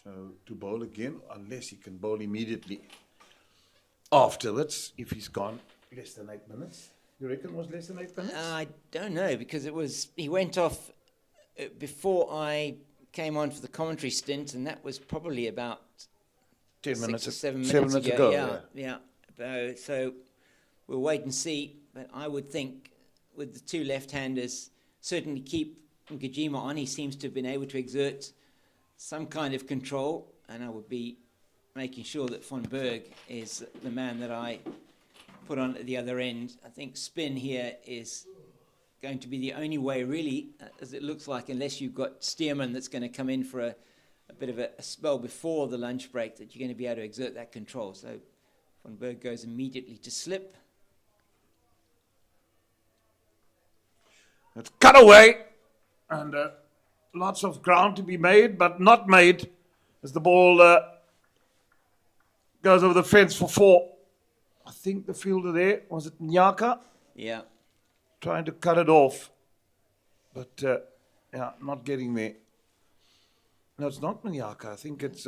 So to bowl again, unless he can bowl immediately afterwards, if he's gone less than 8 minutes. You reckon it was less than 8 minutes?
I don't know, because he went off before I came on for the commentary stint, and that was probably about
10
6
minutes,
or 7
7
minutes
minutes ago.
Yeah. So we'll wait and see. But I would think with the 2 left-handers, certainly keep Ngajima on. He seems to have been able to exert some kind of control, and I would be making sure that von Berg is the man that I put on at the other end. I think spin here is going to be the only way, really, as it looks like, unless you've got Stearman that's going to come in for a bit of a spell before the lunch break, that you're going to be able to exert that control. So von Berg goes immediately to slip.
It's cut away, and lots of ground to be made, but not made, as the ball goes over the fence for 4. I think the fielder there, was it Nyaka?
Yeah.
Trying to cut it off, but not getting there. No, it's not Nyaka. I think it's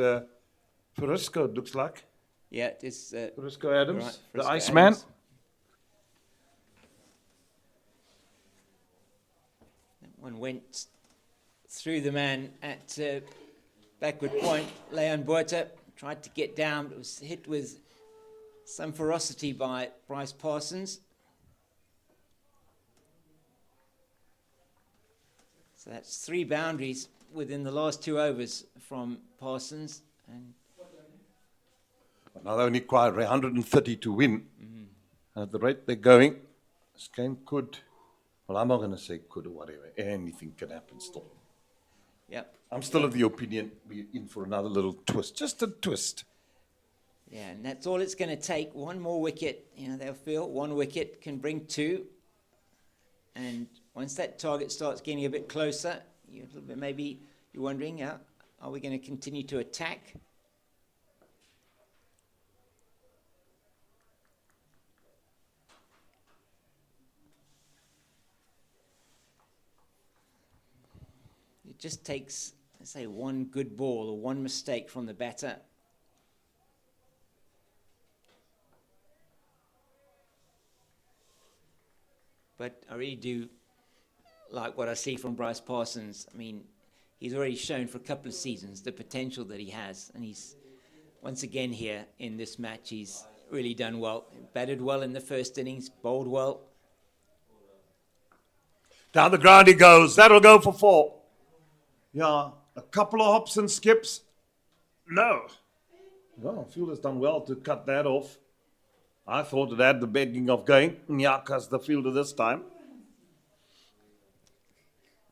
Frisco, it looks like.
Yeah, it is.
Frisco Adams,
Right,
the
Frisco
Iceman.
Adams. That one went through the man at backward point. Leon Botha tried to get down, but was hit with some ferocity by Bryce Parsons. So that's 3 boundaries within the last 2 overs from Parsons. And
Now they only require 130 to win. And at the rate they're going, this game could, well, I'm not going to say could or whatever. Anything can happen still.
yeah,
I'm still of the opinion we're in for another little twist. Just a twist.
yeah, and that's all it's going to take. 1 more wicket. They'll feel 1 wicket can bring 2. And once that target starts getting a bit closer, maybe you're wondering, are we going to continue to attack? It just takes say, one good ball or one mistake from the batter. But I really do like what I see from Bryce Parsons. I mean, he's already shown for a couple of seasons the potential that he has. And he's, once again here in this match, he's really done well. Batted well in the first innings, bowled well.
Down the ground he goes. That'll go for 4. Yeah, a couple of hops and skips. No. Well, fielder's done well to cut that off. I thought it had the begging of going. Nyaka's the fielder this time.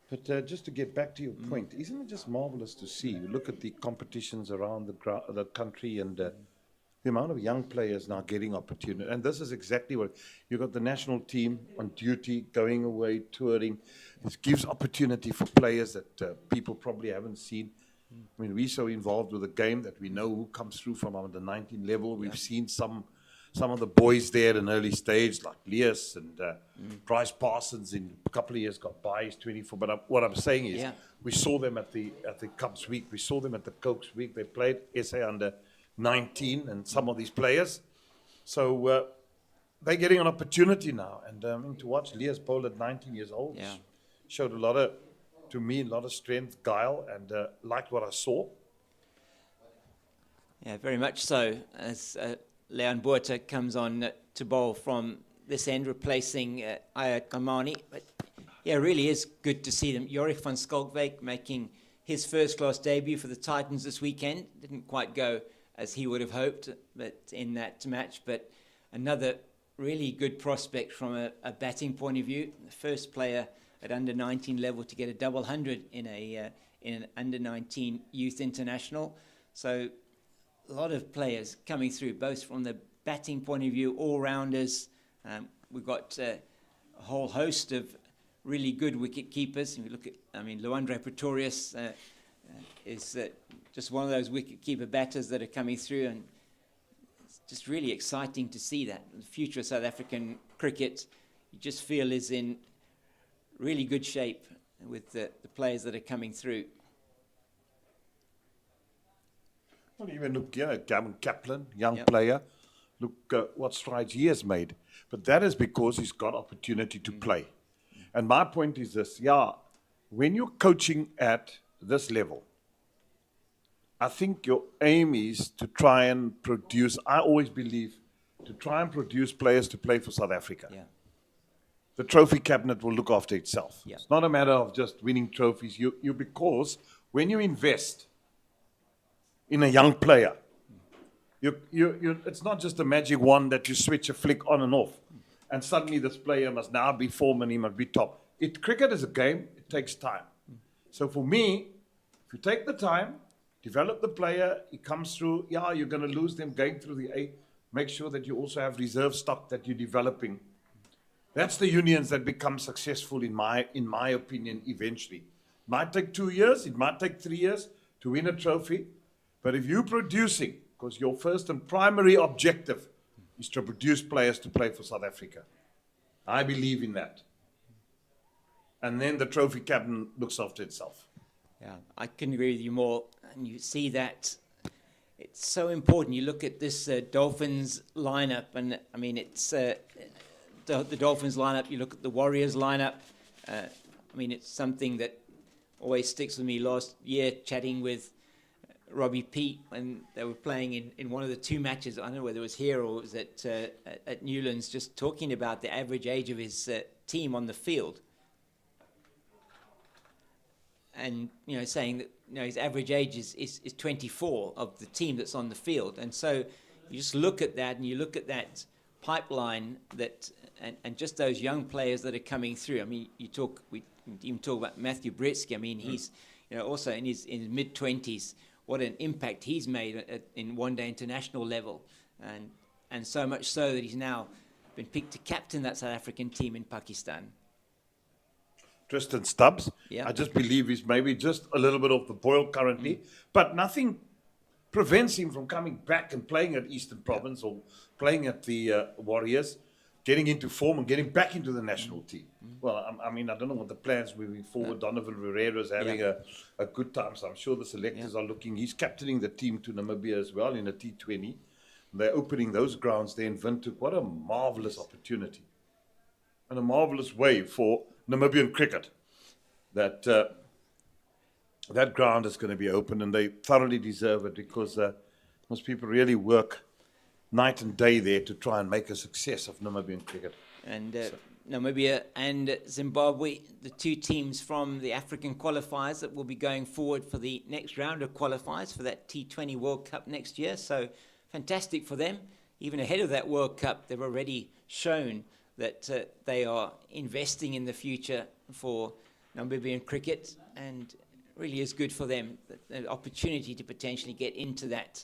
But just to get back to your point, isn't it just marvelous to see? You look at the competitions around the country and the amount of young players now getting opportunity. And this is exactly what you've got the national team on duty, going away, touring. This gives opportunity for players that people probably haven't seen. I mean, we're so involved with the game that we know who comes through from under 19 level. We've seen some of the boys there at an early stage, like Leas and Bryce Parsons in a couple of years got by, he's 24. But what I'm saying is, we saw them at the Cubs week, we saw them at the Cokes week. They played SA under 19 and some of these players. So they're getting an opportunity now. And to watch Leas bowl at 19 years old showed a lot of strength, guile, and liked what I saw.
Yeah, very much so. As Leon Buerta comes on to bowl from this end, replacing Ayat Kamani. But yeah, it really is good to see them. Jorik van Skalkwyk making his first-class debut for the Titans this weekend. Didn't quite go as he would have hoped but in that match, but another really good prospect from a batting point of view. The first player at under 19 level to get a double hundred in an under 19 youth international. So a lot of players coming through, both from the batting point of view, all-rounders. We've got a whole host of really good wicket keepers. If you look at, Luandre Pretorius is just one of those wicket keeper batters that are coming through, and it's just really exciting to see that. The future of South African cricket, you just feel, is in really good shape with the players that are coming through.
Well, even look, Gavin Kaplan, young player. Look what strides he has made. But that is because he's got opportunity to play. And my point is this, when you're coaching at this level, I think your aim is to try and produce, I always believe, to try and produce players to play for South Africa.
Yeah.
The trophy cabinet will look after itself.
Yeah.
It's not a matter of just winning trophies. Because when you invest in a young player, it's not just a magic wand that you switch a flick on and off, and suddenly this player must now be form and he must be top. Cricket is a game. It takes time. So for me, if you take the time, develop the player, he comes through, you're going to lose them going through the A. Make sure that you also have reserve stock that you're developing. That's the unions that become successful, in my opinion, eventually. It might take 2 years, it might take 3 years to win a trophy, but if you're producing, because your first and primary objective is to produce players to play for South Africa. I believe in that. And then the trophy cabinet looks after itself.
Yeah, I couldn't agree with you more. And you see that it's so important. You look at this Dolphins lineup, and it's the Dolphins lineup. You look at the Warriors lineup. It's something that always sticks with me. Last year, chatting with Robbie Pete when they were playing in one of the 2 matches, I don't know whether it was here or it was at Newlands, just talking about the average age of his team on the field. And, saying that, his average age is 24 of the team that's on the field. And so you just look at that and you look at that pipeline and just those young players that are coming through. We even talk about Matthew Britsky. He's, also in his mid-20s. What an impact he's made in one-day international level. And so much so that he's now been picked to captain that South African team in Pakistan.
Tristan Stubbs.
Yeah.
I just believe he's maybe just a little bit off the boil currently, but nothing prevents him from coming back and playing at Eastern Province or playing at the Warriors. getting into form and getting back into the national team. Well, I mean, I don't know what the plans moving forward. Donovan Ferreira is having a good time, so I'm sure the selectors are looking. He's captaining the team to Namibia as well in a T20. They're opening those grounds there in Windhoek. What a marvelous opportunity and a marvelous way for Namibian cricket that that ground is going to be open, and they thoroughly deserve it because most people really work night and day there to try and make a success of Namibian cricket.
And Namibia and Zimbabwe, the two teams from the African qualifiers that will be going forward for the next round of qualifiers for that T20 World Cup next year. So fantastic for them. Even ahead of that World Cup, they've already shown that they are investing in the future for Namibian cricket, and really is good for them, the opportunity to potentially get into that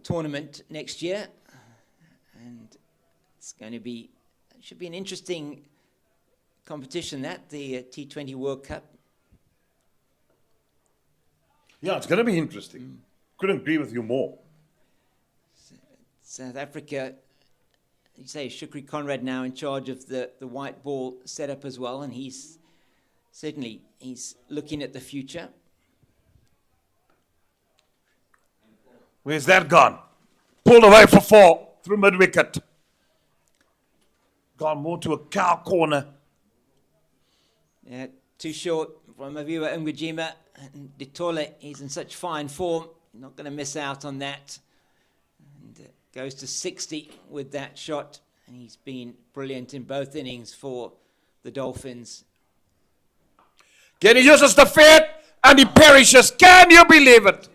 tournament next year. And it's going to be, should be an interesting competition, that, the T20 World Cup.
Yeah, it's going to be interesting. Couldn't agree with you more.
South Africa, you say Shukri Conrad now in charge of the white ball setup as well, and he's looking at the future.
Where's that gone? Pulled away for 4 through mid-wicket. Gone more to a cow corner.
Yeah, too short from Aviwa Ngujima. And Ditole, he's in such fine form. Not going to miss out on that. And goes to 60 with that shot. And he's been brilliant in both innings for the Dolphins.
He uses the fit and he perishes. Can you believe it?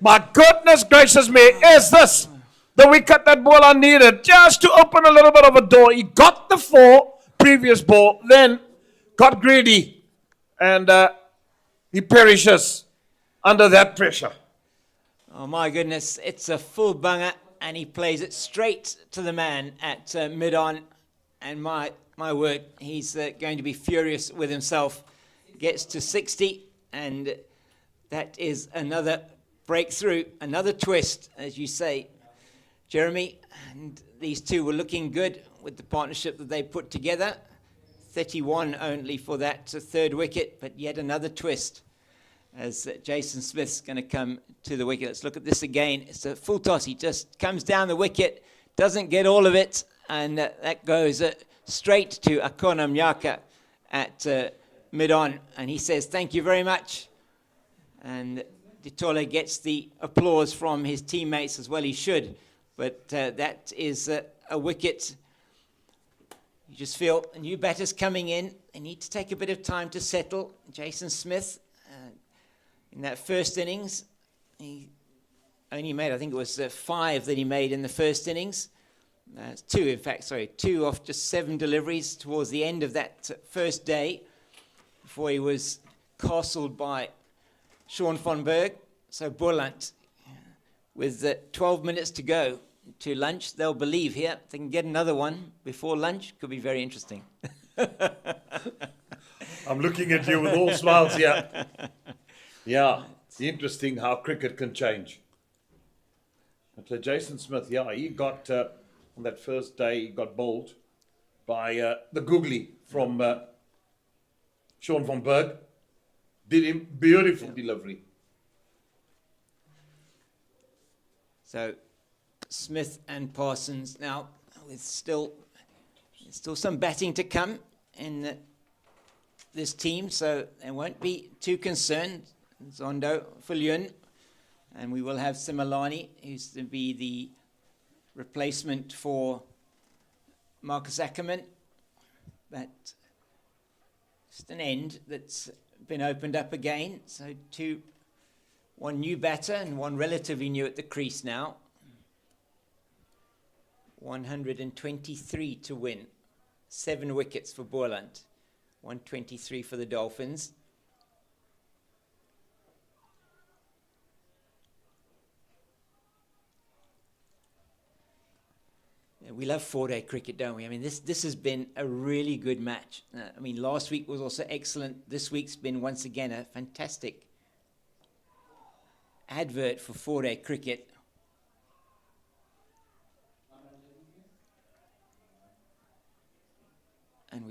My goodness gracious me, is this the wicket that Boland needed just to open a little bit of a door? He got the 4 previous ball, then got greedy, and he perishes under that pressure.
Oh my goodness, it's a full bunger, and he plays it straight to the man at mid-on. And my word, he's going to be furious with himself. Gets to 60, and that is another breakthrough, another twist, as you say, Jeremy. And these two were looking good with the partnership that they put together. 31 only for that third wicket, but yet another twist as Jason Smith's going to come to the wicket. Let's look at this again. It's a full toss. He just comes down the wicket, doesn't get all of it, and that goes straight to Akona Mnyaka at mid-on. And he says, thank you very much. And Ditole gets the applause from his teammates as well. He should. But that is a wicket. You just feel new batters coming in. They need to take a bit of time to settle. Jason Smith, in that first innings, he only made, I think it was 5 that he made in the first innings. 2, in fact, sorry. 2 off just 7 deliveries towards the end of that first day, before he was castled by Sean van Berg. So Boland, with 12 minutes to go to lunch, they'll believe here. If they can get another one before lunch, could be very interesting.
I'm looking at you with all smiles here. Yeah, it's interesting how cricket can change. But Jason Smith, yeah, he got, on that first day, he got bowled by the googly from Sean van Berg. Did him beautiful delivery.
So Smith and Parsons now with still some batting to come in this team, so they won't be too concerned. Zondo, Viljoen, and we will have Simalani, who's to be the replacement for Marcus Ackerman. But just an end that's been opened up again. So one new batter and one relatively new at the crease now. 123 to win. 7 wickets for Boland. 123 for the Dolphins. We love 4-day cricket, don't we? I mean, this has been a really good match. I mean, last week was also excellent. This week's been, once again, a fantastic advert for 4-day cricket.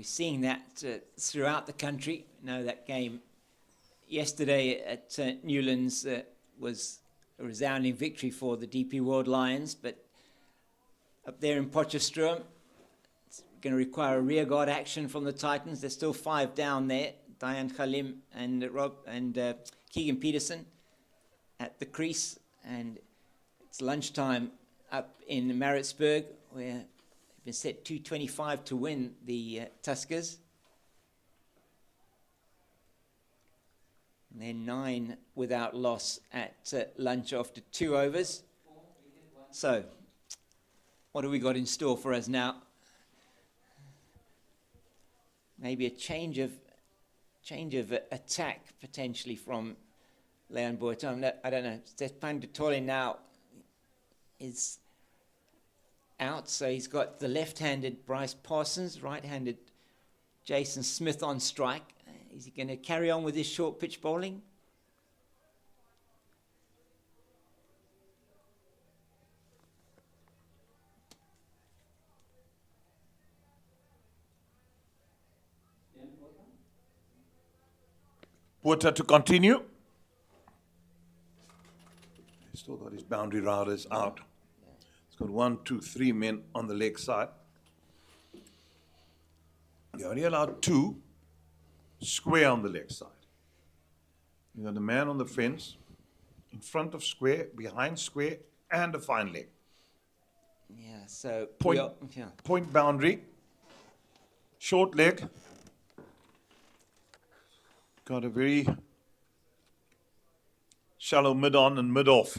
we're seeing that throughout the country. That game yesterday at Newlands was a resounding victory for the DP World Lions, but up there in Potchefstroom, it's going to require a rearguard action from the Titans. There's still 5 down there. Diane Khalim and Keegan Peterson at the crease, and it's lunchtime up in Maritzburg, where they've been set 225 to win the Tuskers. And then 9 without loss at lunch after 2 overs. So, what have we got in store for us now? Maybe a change of attack potentially from Leon Boerton. I don't know. Stefan de Tolle now is out, so he's got the left-handed Bryce Parsons, right-handed Jason Smith on strike. Is he going to carry on with his short pitch bowling?
Porter to continue. He's still got his boundary riders out. He's got 1, 2, 3 men on the leg side. You're only allowed 2 square on the leg side. You got the man on the fence, in front of square, behind square, and a fine leg.
Yeah, so
Point boundary, short leg. Got a very shallow mid on and mid off.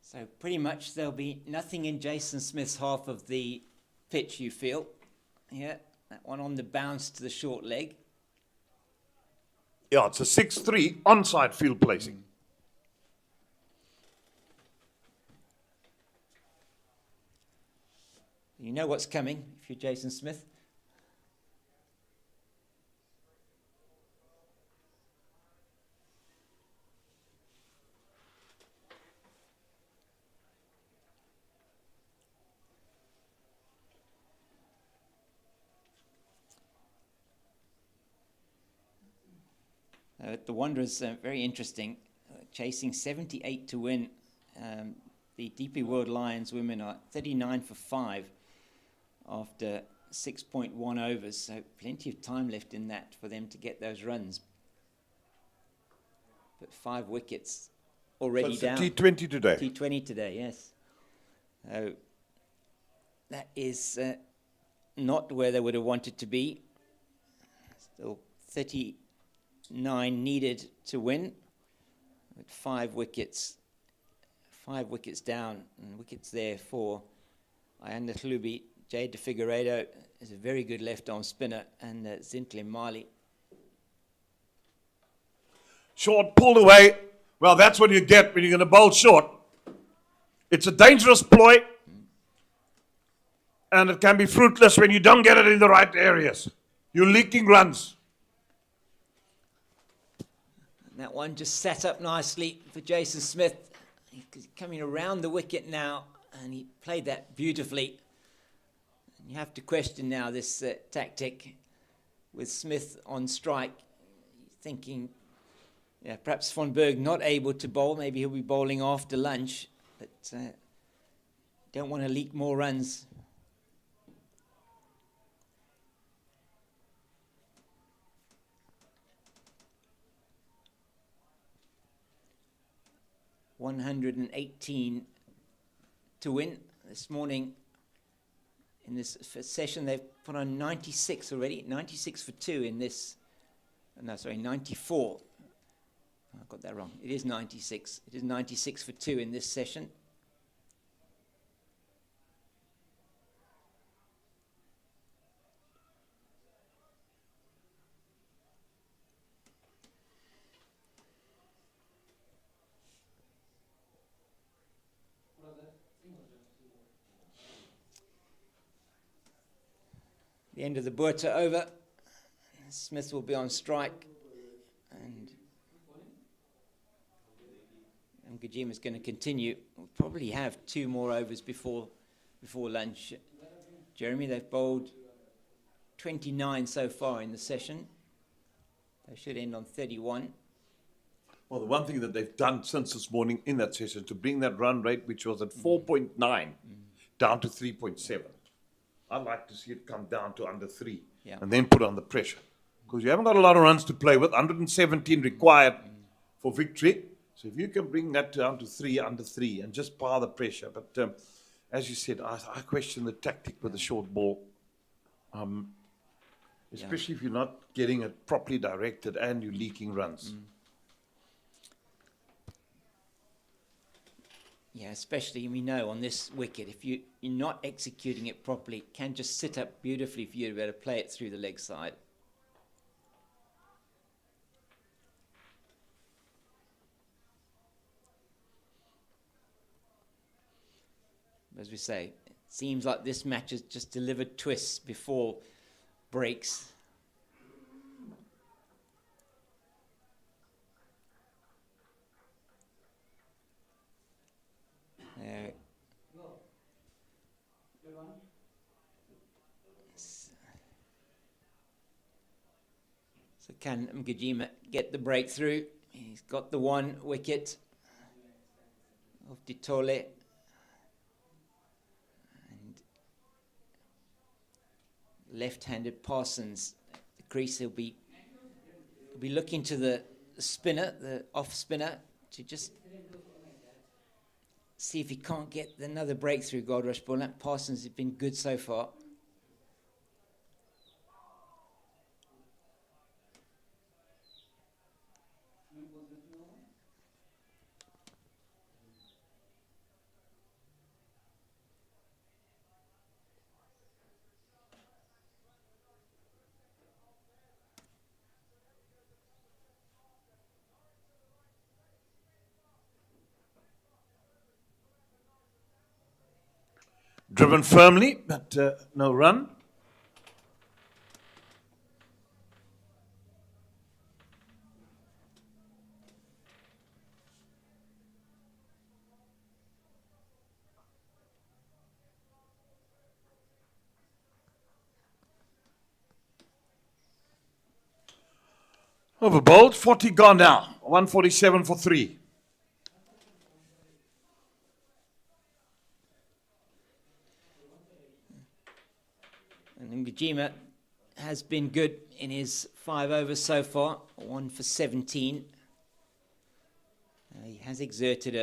So pretty much there'll be nothing in Jason Smith's half of the pitch, you feel. Yeah, that one on the bounce to the short leg.
Yeah, it's a 6-3 onside field placing.
You know what's coming if you're Jason Smith. The Wanderers, very interesting, chasing 78 to win. The DP World Lions women are 39 for 5 after 6.1 overs, so plenty of time left in that for them to get those runs. But 5 wickets already
So
down.
T20 today.
T20 today, yes. So that is not where they would have wanted to be. Still 39 needed to win, with 5 wickets down, and wickets there for Ayanda Khlubi. Jade de Figueiredo is a very good left-arm spinner, and Zintle Mali.
Short pulled away. Well, that's what you get when you're going to bowl short. It's a dangerous ploy, and it can be fruitless when you don't get it in the right areas. You're leaking runs.
That one just set up nicely for Jason Smith. He's coming around the wicket now, and he played that beautifully. You have to question now this tactic with Smith on strike, thinking, yeah, perhaps Von Berg not able to bowl. Maybe he'll be bowling after lunch, but don't want to leak more runs. $118 to win this morning. In this session, they've put on 96 already. 96 for 2 in this. No, sorry, 94. I got that wrong. It is 96. It is 96 for 2 in this session. The end of the Boerter over. Smith will be on strike, and Ngajima's going to continue. We'll probably have 2 more overs before lunch. Jeremy, they've bowled 29 so far in the session. They should end on 31.
Well, the one thing that they've done since this morning in that session to bring that run rate, which was at 4.9, down to 3.7. I'd like to see it come down to under 3 and then put on the pressure. Because you haven't got a lot of runs to play with, 117 required for victory. So if you can bring that down to 3, under 3, and just bar the pressure. But as you said, I question the tactic with the short ball. Especially if you're not getting it properly directed and you're leaking runs.
Yeah, especially we know on this wicket, if you're not executing it properly, it can just sit up beautifully for you to be able to play it through the leg side. As we say, it seems like this match has just delivered twists before breaks. So can Ngajima get the breakthrough? He's got the 1 wicket of Ditole. And left-handed Parsons, the crease, he'll be looking to the spinner, the off spinner, to just see if he can't get another breakthrough. Goldrush Boland. Parsons has been good so far.
Driven firmly, but no run. Over bowled, 40 gone now. 147 for 3.
And Ngajima has been good in his 5 overs so far, 1 for 17. He has exerted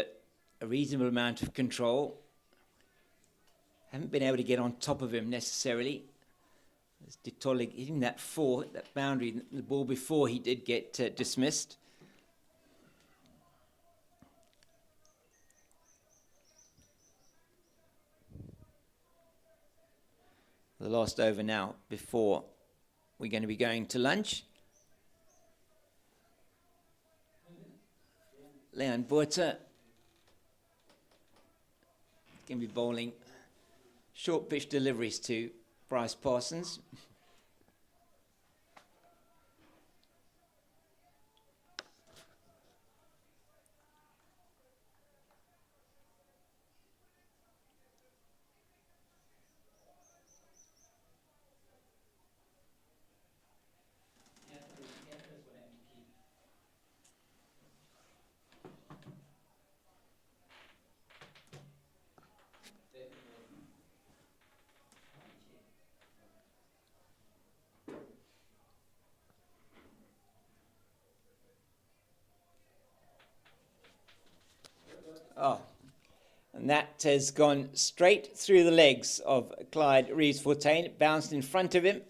a reasonable amount of control. Haven't been able to get on top of him necessarily. As Ditole hitting that 4, that boundary, the ball before he did get dismissed. The last over now before we're going to be going to lunch. Leon Buerta can be bowling short pitch deliveries to Bryce Parsons. Oh, and that has gone straight through the legs of Clyde Reeves-Fontaine. It bounced in front of him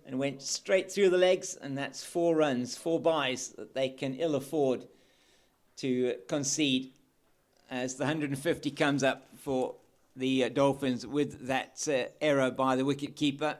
and went straight through the legs, and that's 4 runs, 4 byes that they can ill afford to concede as the 150 comes up for the Dolphins with that error by the wicket-keeper.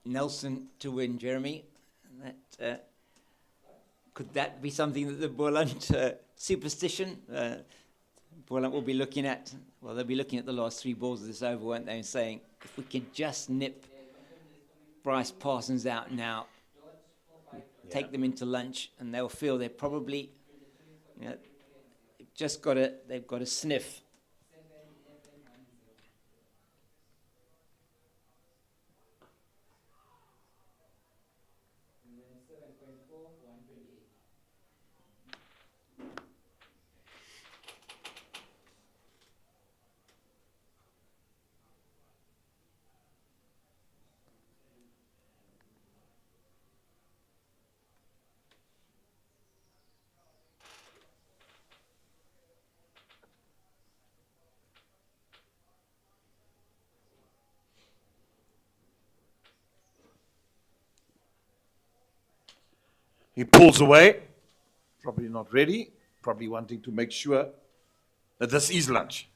Nelson to win, Jeremy. That could that be something that the Boland superstition? Boland will be looking at. Well, they'll be looking at the last 3 balls of this over, won't they? And saying, if we can just nip Bryce Parsons out now, take them into lunch, and they'll feel they're probably, they've got a sniff.
He pulls away, probably not ready, probably wanting to make sure that this is lunch.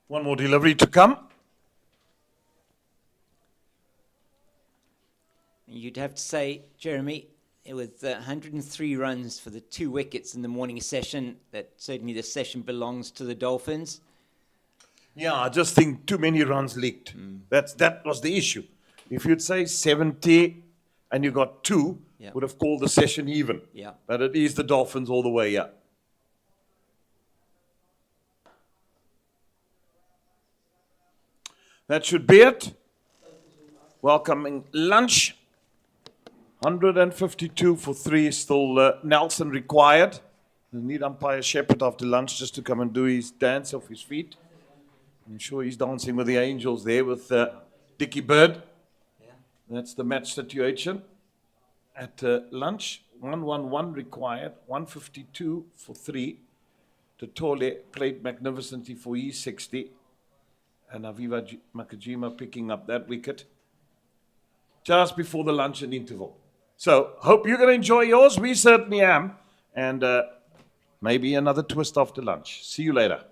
One more delivery to come.
You'd have to say, Jeremy, with 103 runs for the 2 wickets in the morning session, that certainly the session belongs to the Dolphins.
Yeah, I just think too many runs leaked. That was the issue. If you'd say 70 and you got 2, would have called the session even.
Yeah.
But it is the Dolphins all the way, yeah. That should be it. Welcoming lunch. 152 for 3 is still Nelson required. We need umpire Shepherd after lunch just to come and do his dance off his feet. I'm sure he's dancing with the angels there with Dickie Bird. Yeah. That's the match situation at lunch. 111 required, 152 for 3. Totole played magnificently for his 60. And Aviva Makajima picking up that wicket just before the luncheon interval. So, hope you're going to enjoy yours. We certainly am. And maybe another twist after lunch. See you later.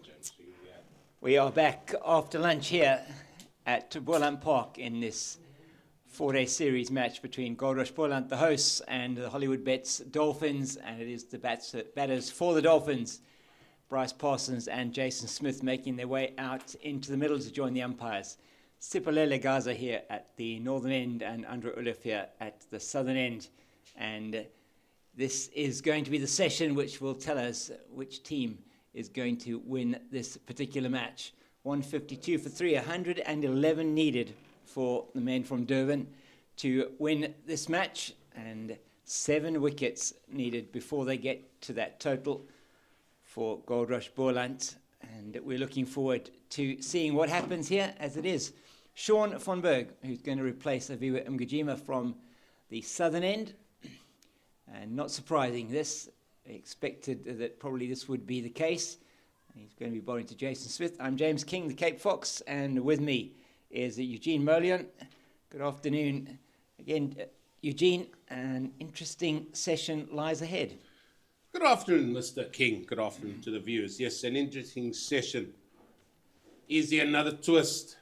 James. Yeah.
We are back after lunch here at Boland Park in this 4-day series match between Goldrush Boland, the hosts, and the Hollywoodbets Dolphins. And it is the batters for the Dolphins, Bryce Parsons and Jason Smith, making their way out into the middle to join the umpires. Sipolele Gaza here at the northern end and Andrew Ulif here at the southern end. And this is going to be the session which will tell us which team is going to win this particular match. 152 for 3, 111 needed for the men from Durban to win this match, and 7 wickets needed before they get to that total for Goldrush Boland. And we're looking forward to seeing what happens here, as it is Sean von Berg who's going to replace Aviwa Mgijima from the southern end. And not surprising, this expected that probably this would be the case. He's going to be bowling to Jason Smith. I'm James King, the Cape Fox, and with me is Eugene Molion. Good afternoon again, Eugene. An interesting session lies ahead.
Good afternoon, Mr. King. Good afternoon to the viewers. Yes, an interesting session. Is there another twist?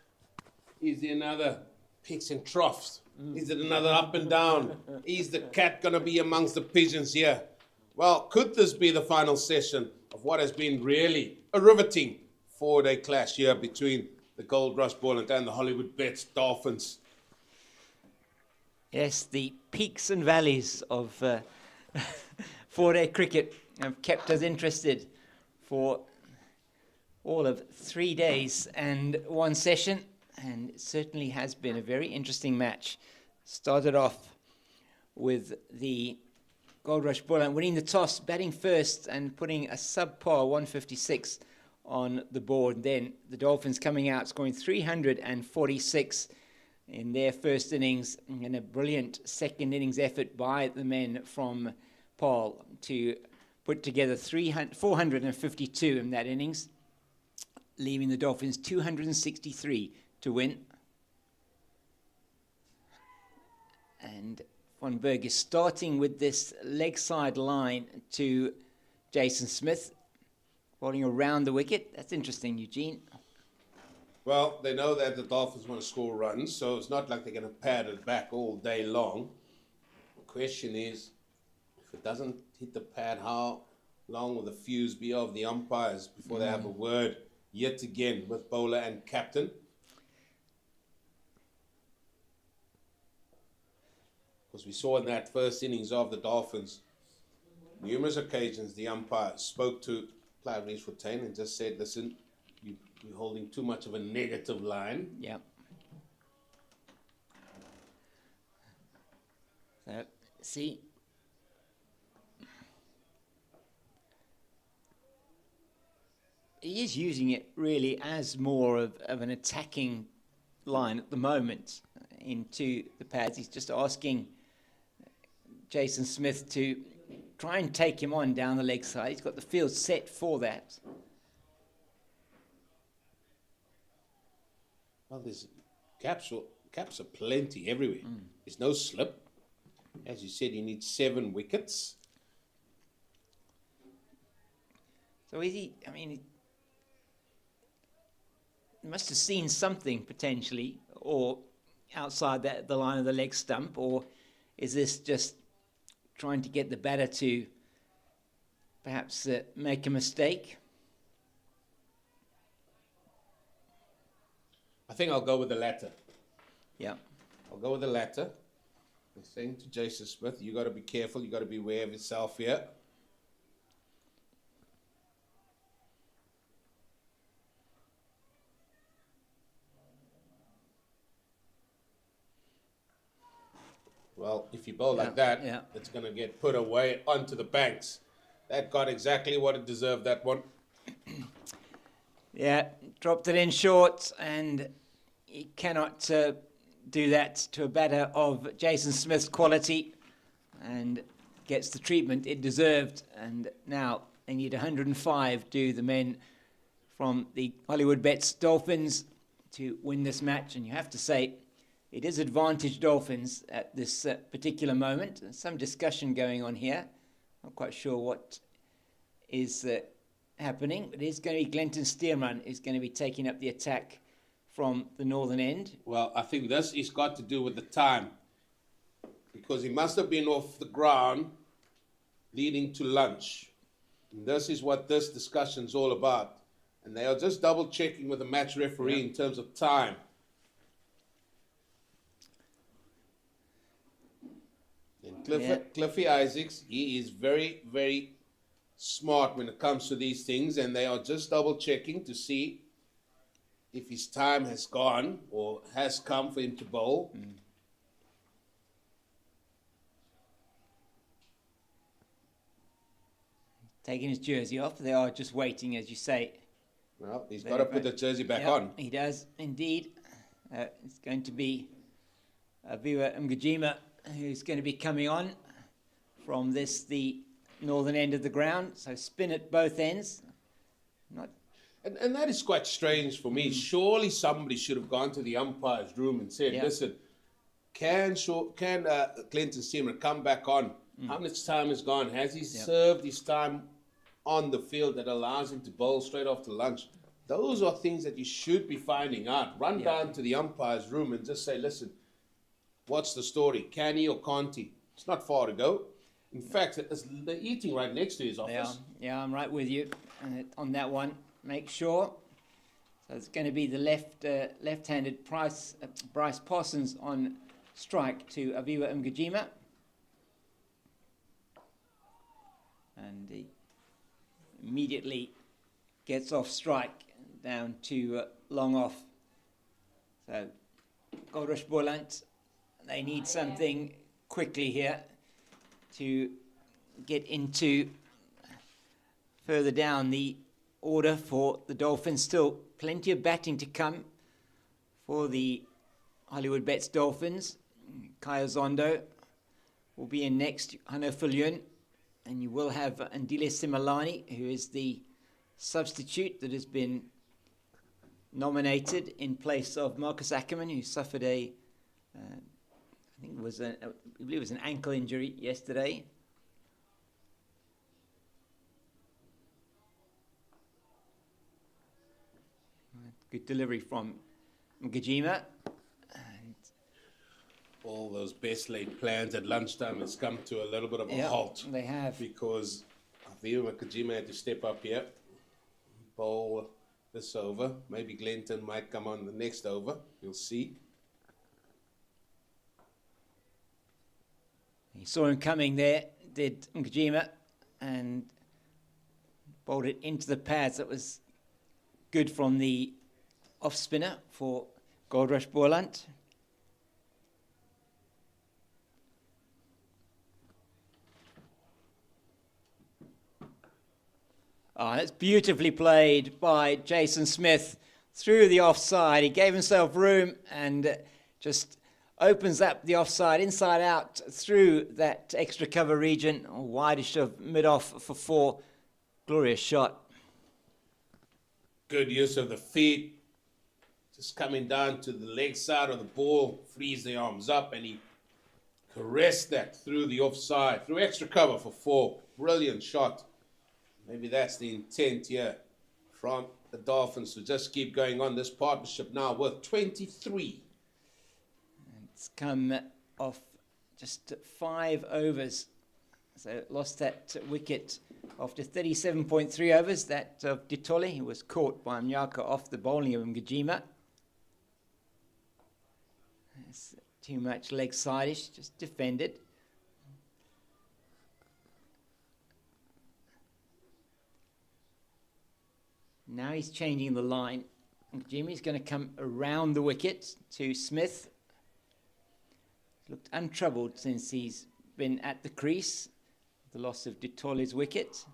Is there another picks and troughs? Is it another up and down? Is the cat going to be amongst the pigeons here? Well, could this be the final session of what has been really a riveting 4-day clash here between the Goldrush Boland and the Hollywoodbets Dolphins?
Yes, the peaks and valleys of 4-day cricket have kept us interested for all of 3 days and 1 session, and it certainly has been a very interesting match. Started off with the Goldrush Boland winning the toss, batting first and putting a subpar 156 on the board. Then the Dolphins coming out, scoring 346 in their first innings, and a brilliant second innings effort by the men from Paarl to put together 452 in that innings, leaving the Dolphins 263 to win. And Von Berg is starting with this leg side line to Jason Smith, bowling around the wicket. That's interesting, Eugene.
Well, they know that the Dolphins want to score runs, so it's not like they're going to pad it back all day long. The question is, if it doesn't hit the pad, how long will the fuse be of the umpires before they have a word yet again with bowler and captain? Because we saw in that first innings of the Dolphins, numerous occasions the umpire spoke to Clive Rees-Fontaine and just said, listen, you're holding too much of a negative line.
Yeah. So, see, he is using it really as more of an attacking line at the moment into the pads. He's just asking Jason Smith to try and take him on down the leg side. He's got the field set for that.
Well, there's caps are plenty everywhere. There's no slip. As you said, he needs 7 wickets.
So is he, I mean, he must have seen something potentially, or outside the line of the leg stump, or is this just trying to get the batter to perhaps make a mistake?
I think I'll go with the latter.
Yeah.
I'll go with the latter. I'm saying to Jason Smith, you got to be careful. You got to be aware of yourself here. Well, if you bowl like that, it's going to get put away onto the banks. That got exactly what it deserved, that one.
Yeah, dropped it in short, and he cannot do that to a batter of Jason Smith's quality, and gets the treatment it deserved. And now they need 105, do the men from the Hollywoodbets Dolphins, to win this match. And you have to say, it is advantage Dolphins at this particular moment. There's some discussion going on here. Not quite sure what is happening. It is going to be Glenton Stearman who's going to be taking up the attack from the northern end.
Well, I think this has got to do with the time, because he must have been off the ground leading to lunch. And this is what this discussion's all about. And they are just double checking with the match referee in terms of time. And Cliffy Isaacs, he is very, very smart when it comes to these things, and they are just double checking to see if his time has gone or has come for him to bowl.
Taking his jersey off. They are just waiting, as you say.
Well, he's got to put the jersey back on.
He does, indeed. It's going to be Aviwa Mgijima who's going to be coming on from the northern end of the ground. So spin at both ends.
And that is quite strange for me. Surely somebody should have gone to the umpire's room and said, listen, can Clinton Stearman come back on? How much time has gone? Has he served his time on the field that allows him to bowl straight after lunch? Those are things that you should be finding out. Run down to the umpire's room and just say, listen, what's the story? Can he or can't he? It's not far to go. In fact, they're eating right next to his office.
Yeah, I'm right with you on that one. Make sure. So it's going to be the left-handed Bryce Parsons on strike to Aviwa Mgijima. And he immediately gets off strike down to long off. So Goldrush Boland, they need something quickly here to get into further down the order for the Dolphins. Still plenty of batting to come for the Hollywoodbets Dolphins. Kaya Zondo will be in next, Hano Fulyun, and you will have Andile Simalani, who is the substitute that has been nominated in place of Marcus Ackerman, who suffered I believe it was an ankle injury yesterday. Good delivery from Mgijima.
All those best laid plans at lunchtime has come to a little bit of a halt.
They have.
Because Aviwa Mgijima had to step up here, bowl this over. Maybe Glenton might come on the next over. You'll see.
He saw him coming there, did Mgijima, and bowled it into the pads. That was good from the off spinner for Goldrush Boland. That's beautifully played by Jason Smith through the offside. He gave himself room and just opens up the offside inside out through that extra cover region. Widest of mid-off for 4. Glorious shot.
Good use of the feet. Just coming down to the leg side of the ball, frees the arms up, and he caressed that through the offside, through extra cover for 4. Brilliant shot. Maybe that's the intent here from the Dolphins to just keep going on this partnership now with 23.
It's come off just 5 overs. So lost that wicket after 37.3 overs. That of Ditole, who was caught by Mnyaka off the bowling of Mgijima. It's too much leg side-ish, just defended. Now he's changing the line. Jimmy's going to come around the wicket to Smith. Looked untroubled since he's been at the crease. The loss of Ditole's wicket.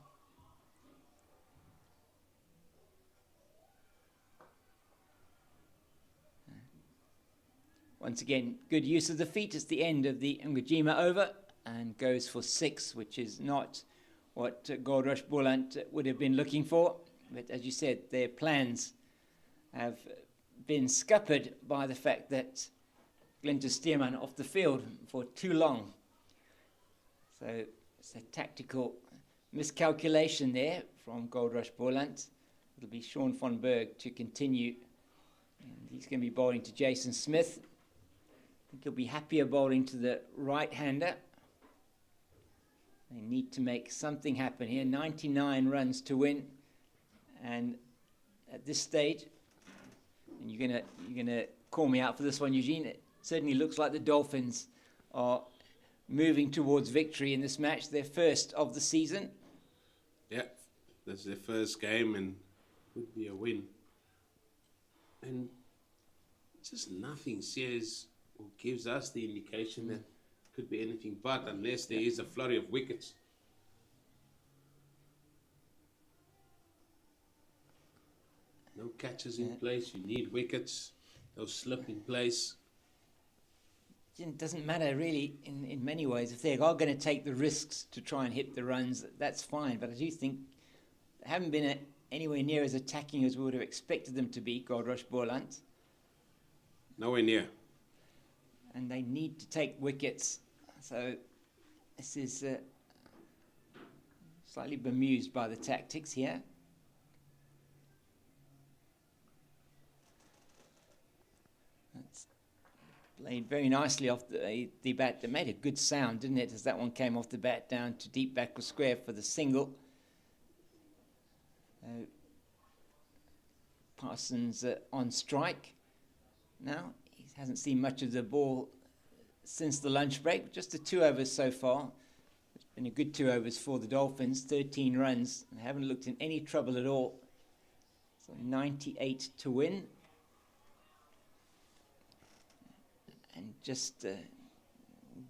Once again, good use of the feet. It's the end of the Mgijima over and goes for 6, which is not what Goldrush Boland would have been looking for. But as you said, their plans have been scuppered by the fact that Glenton Stearman off the field for too long. So it's a tactical miscalculation there from Goldrush Boland. It'll be Sean von Berg to continue. And he's going to be bowling to Jason Smith. I think he'll be happier bowling to the right-hander. They need to make something happen here. 99 runs to win. And at this stage, and you're gonna call me out for this one, Eugene, it certainly looks like the Dolphins are moving towards victory in this match, their first of the season.
Yeah, that's their first game and would be a win. And just nothing says or gives us the indication that could be anything but, unless there is a flurry of wickets. No catches in place, you need wickets, no slip in place.
It doesn't matter really in many ways. If they are going to take the risks to try and hit the runs, that's fine. But I do think they haven't been anywhere near as attacking as we would have expected them to be, Goldrush Boland.
Nowhere near.
And they need to take wickets. So this is slightly bemused by the tactics here. That's played very nicely off the bat. It made a good sound, didn't it, as that one came off the bat down to deep backward square for the single. Parsons on strike now. He hasn't seen much of the ball since the lunch break, just the 2 overs so far. It's been a good 2 overs for the Dolphins, 13 runs. They haven't looked in any trouble at all. So 98 to win. And just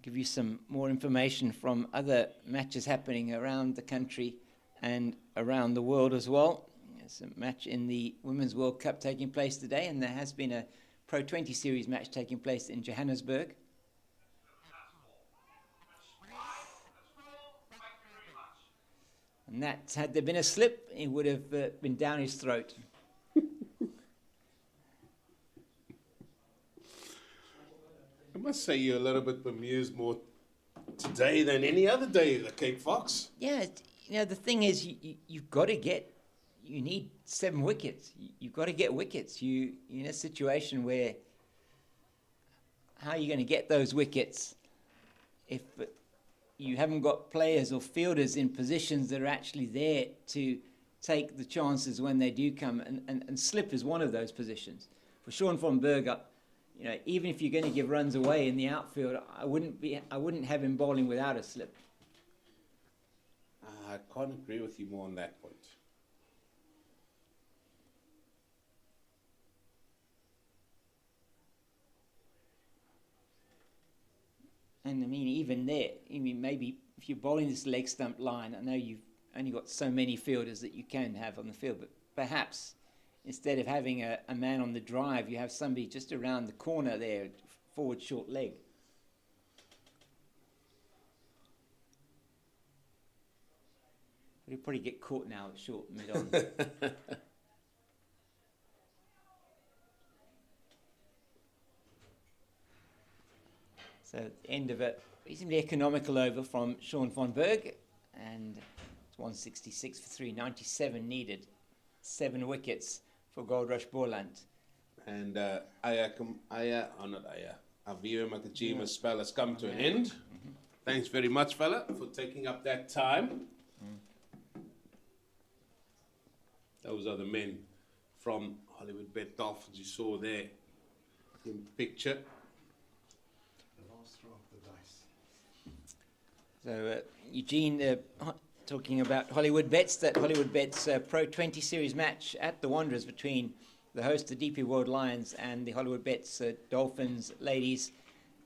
give you some more information from other matches happening around the country and around the world as well. There's a match in the Women's World Cup taking place today, and there has been a Pro 20 Series match taking place in Johannesburg. And that, had there been a slip, it would have been down his throat.
I must say you're a little bit bemused more today than any other day, the Cape Fox.
Yeah, the thing is, you've got to you need 7 wickets. You've got to get wickets. You're in a situation where, how are you going to get those wickets if you haven't got players or fielders in positions that are actually there to take the chances when they do come? And slip is one of those positions. For Sean von Berg, even if you're going to give runs away in the outfield, I wouldn't have him bowling without a slip.
I can't agree with you more on that point.
And I mean, even there, maybe if you're bowling this leg stump line, I know you've only got so many fielders that you can have on the field, but perhaps instead of having a man on the drive, you have somebody just around the corner there, forward short leg. He'll probably get caught now at short mid-on. So at the end of a reasonably economical over from Sean von Berg, and it's 166 for 397 needed. 7 wickets for Goldrush Boland.
And Aviva Makajima's spell has come to an end. Mm-hmm. Thanks very much, fella, for taking up that time. Those are the men from Hollywoodbets Dolphins you saw there in the picture.
The last throw of the dice.
So Eugene, talking about Hollywoodbets, that Hollywoodbets Pro 20 Series match at the Wanderers between the host, the DP World Lions, and the Hollywoodbets Dolphins ladies.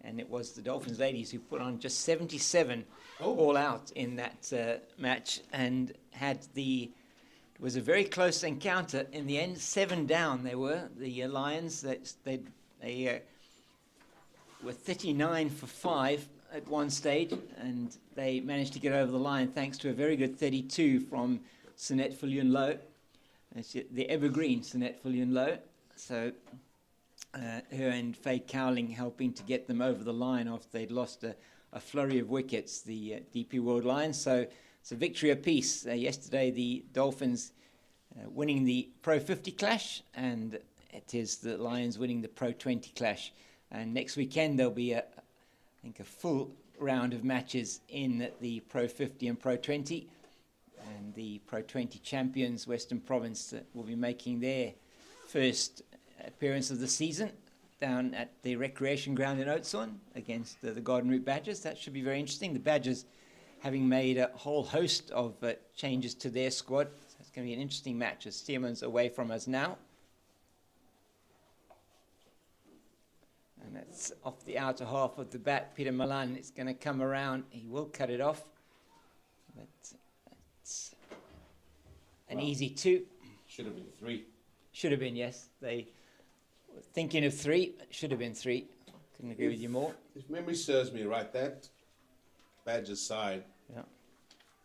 And it was the Dolphins ladies who put on just 77 all out in that match, and it was a very close encounter. In the end, 7 down they were, the Lions. They were 39 for 5 at one stage, and they managed to get over the line thanks to a very good 32 from Sinette Viljoen-Low. The evergreen Sinette Viljoen-Low. So her and Faye Cowling helping to get them over the line after they'd lost a flurry of wickets, the DP World Lions. So it's a victory apiece. Yesterday, the Dolphins winning the Pro 50 clash, and it is the Lions winning the Pro 20 clash. And next weekend, there'll be, I think, a full round of matches in the Pro 50 and Pro 20. And the Pro 20 champions, Western Province, will be making their first appearance of the season down at the recreation ground in Oudtshoorn against the Garden Route Badgers. That should be very interesting. The Badgers having made a whole host of changes to their squad. So it's going to be an interesting match as Stearman's away from us now. And that's off the outer half of the bat. Peter Milan is going to come around. He will cut it off. But it's an easy 2.
Should have been 3.
Should have been, yes. They were thinking of 3. Should have been 3. Couldn't agree with you more.
If memory serves me right, that Badgers side,
Yeah.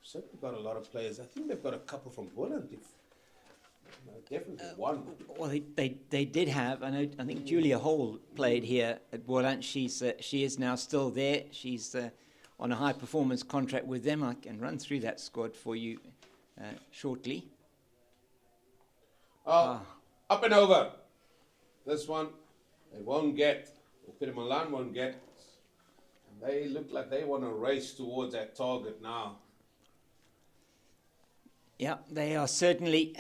certainly got a lot of players. I think they've got a couple from Boland. Definitely one.
Well, they did have. I think Julia Hall played here at Boland. She is now still there. She's on a high performance contract with them. I can run through that squad for you shortly.
Up and over. This one they won't get. Or Peter Milan won't get. And they look like they want to race towards that target now.
Yeah, they are certainly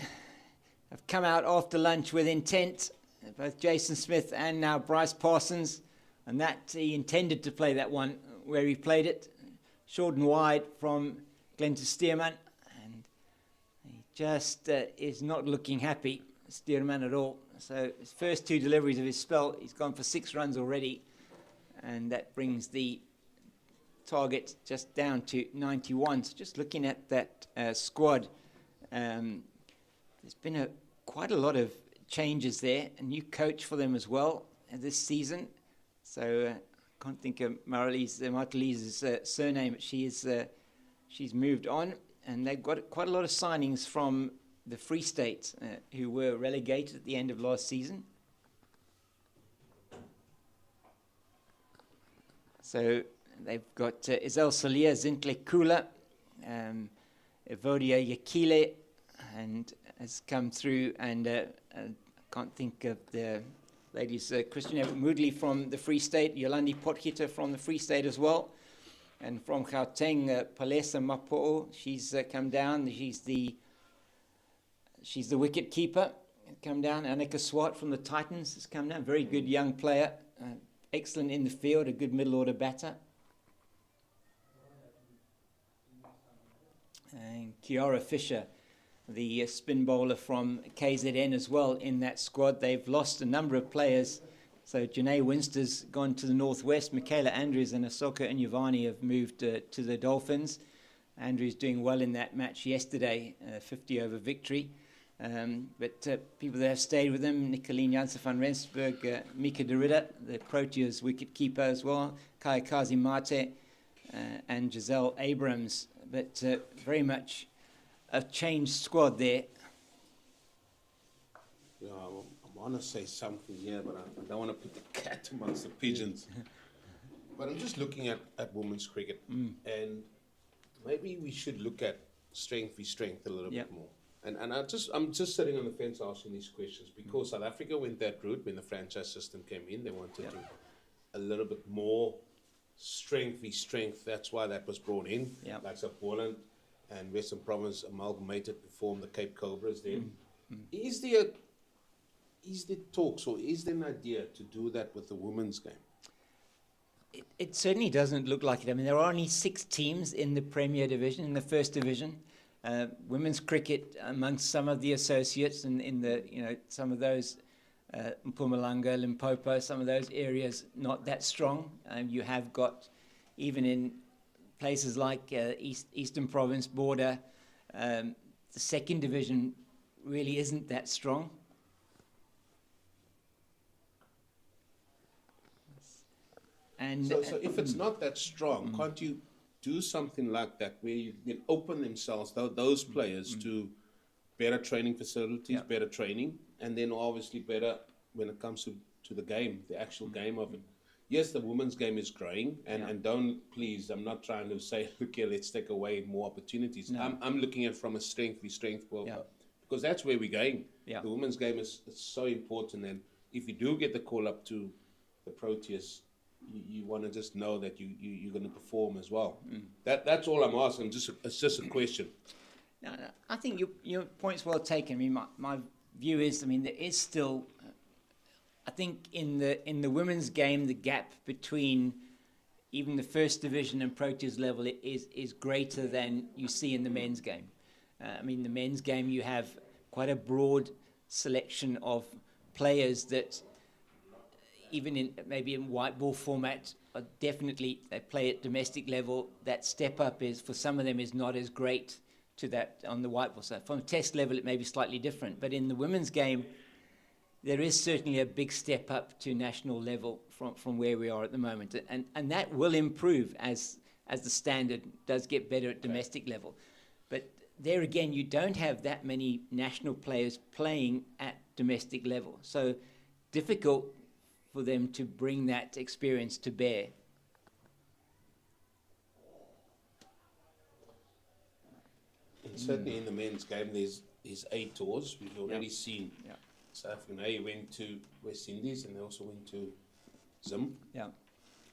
have come out after lunch with intent. Both Jason Smith and now Bryce Parsons, and that he intended to play that one where he played it, short and wide from Glenn to Stearman, and he just is not looking happy, Stearman, at all. So his first 2 deliveries of his spell, he's gone for 6 runs already, and that brings the target just down to 91. So just looking at that squad, there's been quite a lot of changes there. A new coach for them as well this season. So I can't think of Martelise's surname, but she's moved on. And they've got quite a lot of signings from the Free State who were relegated at the end of last season. So they've got Isel Salia, Zintle Kula, Evodia Yakile, and has come through, and I can't think of the ladies, Christina Moodley from the Free State, Yolandi Potgieter from the Free State as well, and from Gauteng, Palesa Mapo'o, she's come down, she's the wicket keeper, come down. Annika Swart from the Titans has come down, very good young player, excellent in the field, a good middle order batter. And Kiara Fisher, the spin bowler from KZN as well in that squad. They've lost a number of players. So Janae Winster's gone to the Northwest. Michaela Andrews and Asoka Inyavani have moved to the Dolphins. Andrews doing well in that match yesterday, 50 over victory. But people that have stayed with them, Nicolene Janssen van Rensburg, Mika de Ridder, the Proteas wicket keeper as well, Kayakazi Mate, and Giselle Abrams. But very much a changed squad there.
Yeah, I want to say something here, but I don't want to put the cat amongst the pigeons. But I'm just looking at women's cricket, and maybe we should look at strength v strength a little bit more. And I'm just sitting on the fence asking these questions because South Africa went that route when the franchise system came in. They wanted to a little bit more strength v strength. That's why that was brought in. Like Boland and Western Province amalgamated to form the Cape Cobras then. Is there talks or is there an idea to do that with the women's game?
It certainly doesn't look like it. I mean, there are only 6 teams in the Premier Division, in the First Division. Women's cricket, amongst some of the associates and in the, some of those, Mpumalanga, Limpopo, some of those areas, not that strong. You have got, even in places like Eastern Province border, the Second Division really isn't that strong. And
so if it's not that strong, can't you do something like that where you can open themselves, those players, to better training facilities, better training, and then obviously better when it comes to the game, the actual game of it. yes, the women's game is growing, and don't, please, I'm not trying to say, look here, let's take away more opportunities.
No.
I'm looking at it from a strength World Cup, because that's where we're going.
Yeah.
The women's game is so important, and if you do get the call up to the Proteas, you want to just know that you're going to perform as well. That's all I'm asking. It's just a question.
No, I think your point's well taken. I mean, my view is, I mean, there is still, I think in the women's game, the gap between even the first division and Proteas level is greater than you see in the men's game. I mean, the men's game, you have quite a broad selection of players that, even in maybe in white ball format, definitely they play at domestic level. That step up is, for some of them, is not as great to that on the white ball side. From a test level, it may be slightly different. But in the women's game, there is certainly a big step up to national level from where we are at the moment. And that will improve as the standard does get better at domestic level. But there again, you don't have that many national players playing at domestic level. So difficult for them to bring that experience to bear.
And certainly in the men's game, there's A tours. We've already seen South African A went to West Indies, and they also went to Zim.
Yeah.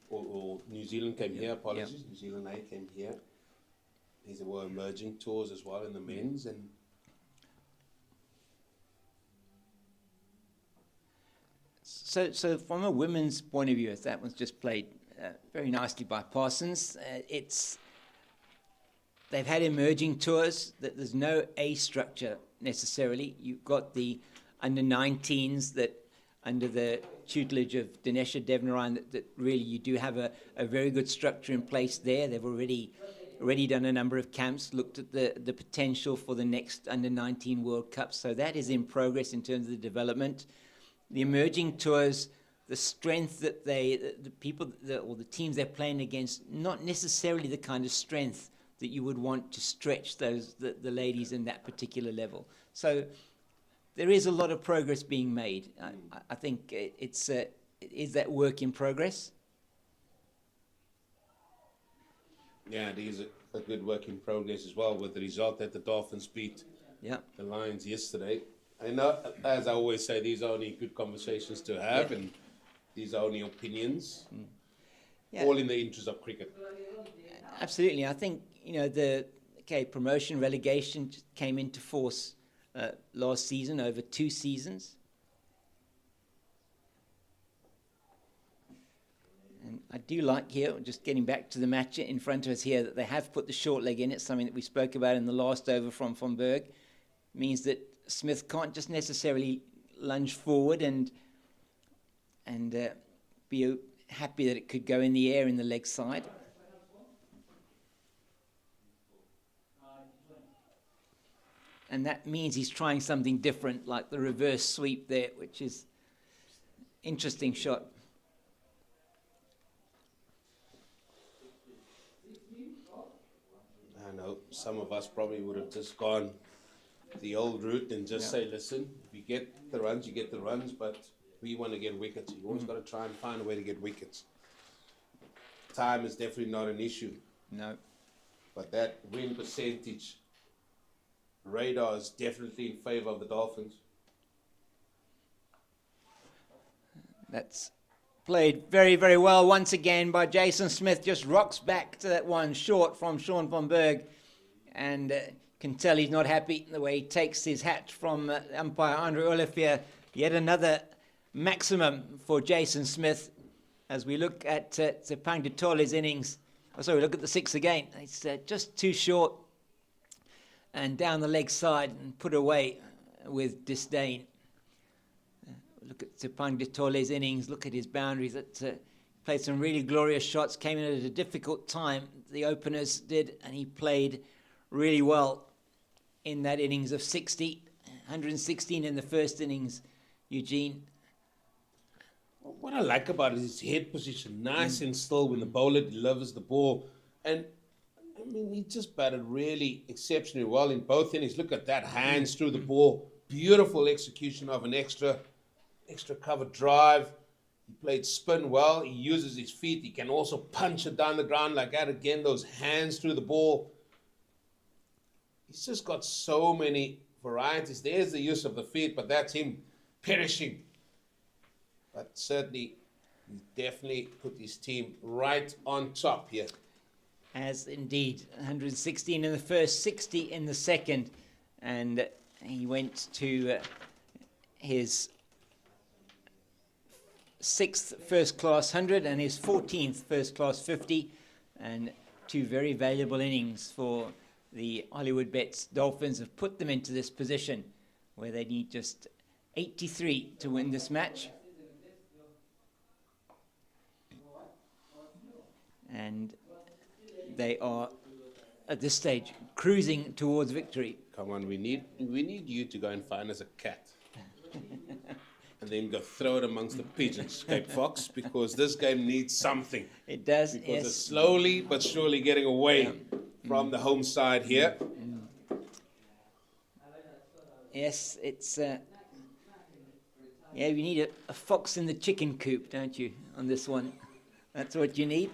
Or New Zealand came here, apologies. New Zealand A came here. These were emerging tours as well in the men's. And
So from a women's point of view, as that one's just played very nicely by Parsons, they've had emerging tours. That there's no A structure necessarily. You've got the under-19s that, under the tutelage of Dinesha Devnarayan, that really you do have a very good structure in place there. They've already done a number of camps, looked at the potential for the next under-19 World Cup. So that is in progress in terms of the development. The emerging tours, the strength that the people or the teams they're playing against, not necessarily the kind of strength that you would want to stretch the ladies in that particular level. So there is a lot of progress being made. I think it is that work in progress.
yeah, it is a good work in progress as well, with the result that the Dolphins beat the Lions yesterday. I know, as I always say, these are only good conversations to have, and these are only opinions, all in the interest of cricket.
Absolutely. I think, promotion relegation just came into force last season, over 2 seasons. And I do like here, just getting back to the match in front of us here, that they have put the short leg in. It's something that we spoke about in the last over from Van Berg. It means that Smith can't just necessarily lunge forward and be happy that it could go in the air in the leg side. And that means he's trying something different, like the reverse sweep there, which is interesting shot.
I know some of us probably would have just gone the old route and just say, listen, if you get the runs, you get the runs, but we want to get wickets. You always got to try and find a way to get wickets. Time is definitely not an issue.
No.
But that win percentage radar is definitely in favour of the Dolphins.
That's played very, very well once again by Jason Smith. Just rocks back to that one short from Sean Van Berg, and can tell he's not happy the way he takes his hat from umpire Andre Olivier. Yet another maximum for Jason Smith. As we look at Sepang Ditole's innings, look at the 6 again. It's just too short, and down the leg side and put away with disdain. Look at Sepang Ditole's innings, look at his boundaries. Played some really glorious shots, came in at a difficult time, the openers did, and he played really well in that innings of 60, 116 in the first innings, Eugene.
What I like about it is his head position, nice and still when the bowler delivers the ball. And, I mean, he just batted really exceptionally well in both innings. Look at that, hands through the ball. Beautiful execution of an extra cover drive. He played spin well. He uses his feet. He can also punch it down the ground like that. Again, those hands through the ball. He's just got so many varieties. There's the use of the feet, but that's him perishing. But certainly, he definitely put his team right on top here.
As indeed, 116 in the first, 60 in the second. And he went to his 6th first-class 100 and his 14th first-class 50. And 2 very valuable innings for the Hollywoodbets. Dolphins have put them into this position where they need just 83 to win this match. And they are, at this stage, cruising towards victory.
Come on, we need you to go and find us a cat. And then go throw it amongst the pigeons, Cape Fox, because this game needs something.
It does,
because
yes.
it's slowly but surely getting away from the home side here.
Yes, it's... yeah, you need a fox in the chicken coop, don't you, on this one? That's what you need.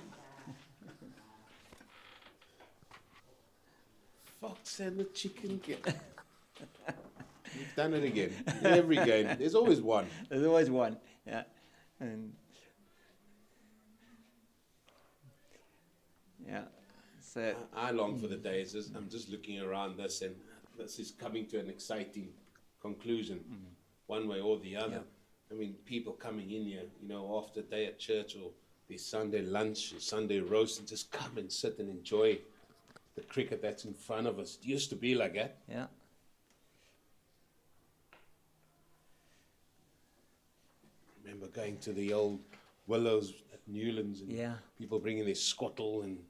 Fox and the chicken. We've done it again. In every game. There's always one.
There's always one, yeah. And yeah, so
I long for the days. I'm just looking around this, and this is coming to an exciting conclusion, one way or the other.
Yeah.
I mean, people coming in here, after a day at church or their Sunday lunch or Sunday roast, and just come and sit and enjoy the cricket that's in front of us. It used to be like that.
yeah.
I remember going to the old Willows at Newlands, and
Yeah.
people bringing their skottel, and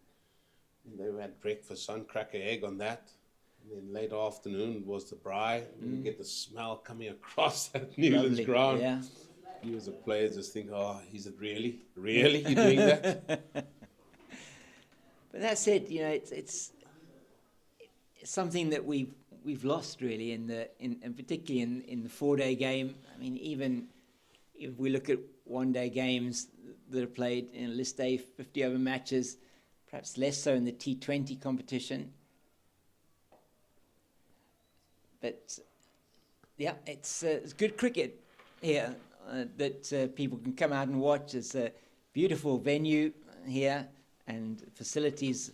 they had breakfast, sun, cracker, egg on that. And then late afternoon was the braai, and you get the smell coming across that Newlands
Lovely,
ground.
yeah.
You as a player just think, oh, is it really? Really? You're doing that?
But that said, it's something that we've lost really and particularly in the 4-day game. I mean, even if we look at 1-day games that are played in list day 50 over matches, perhaps less so in the T20 competition. But yeah, it's good cricket here that people can come out and watch. It's a beautiful venue here and facilities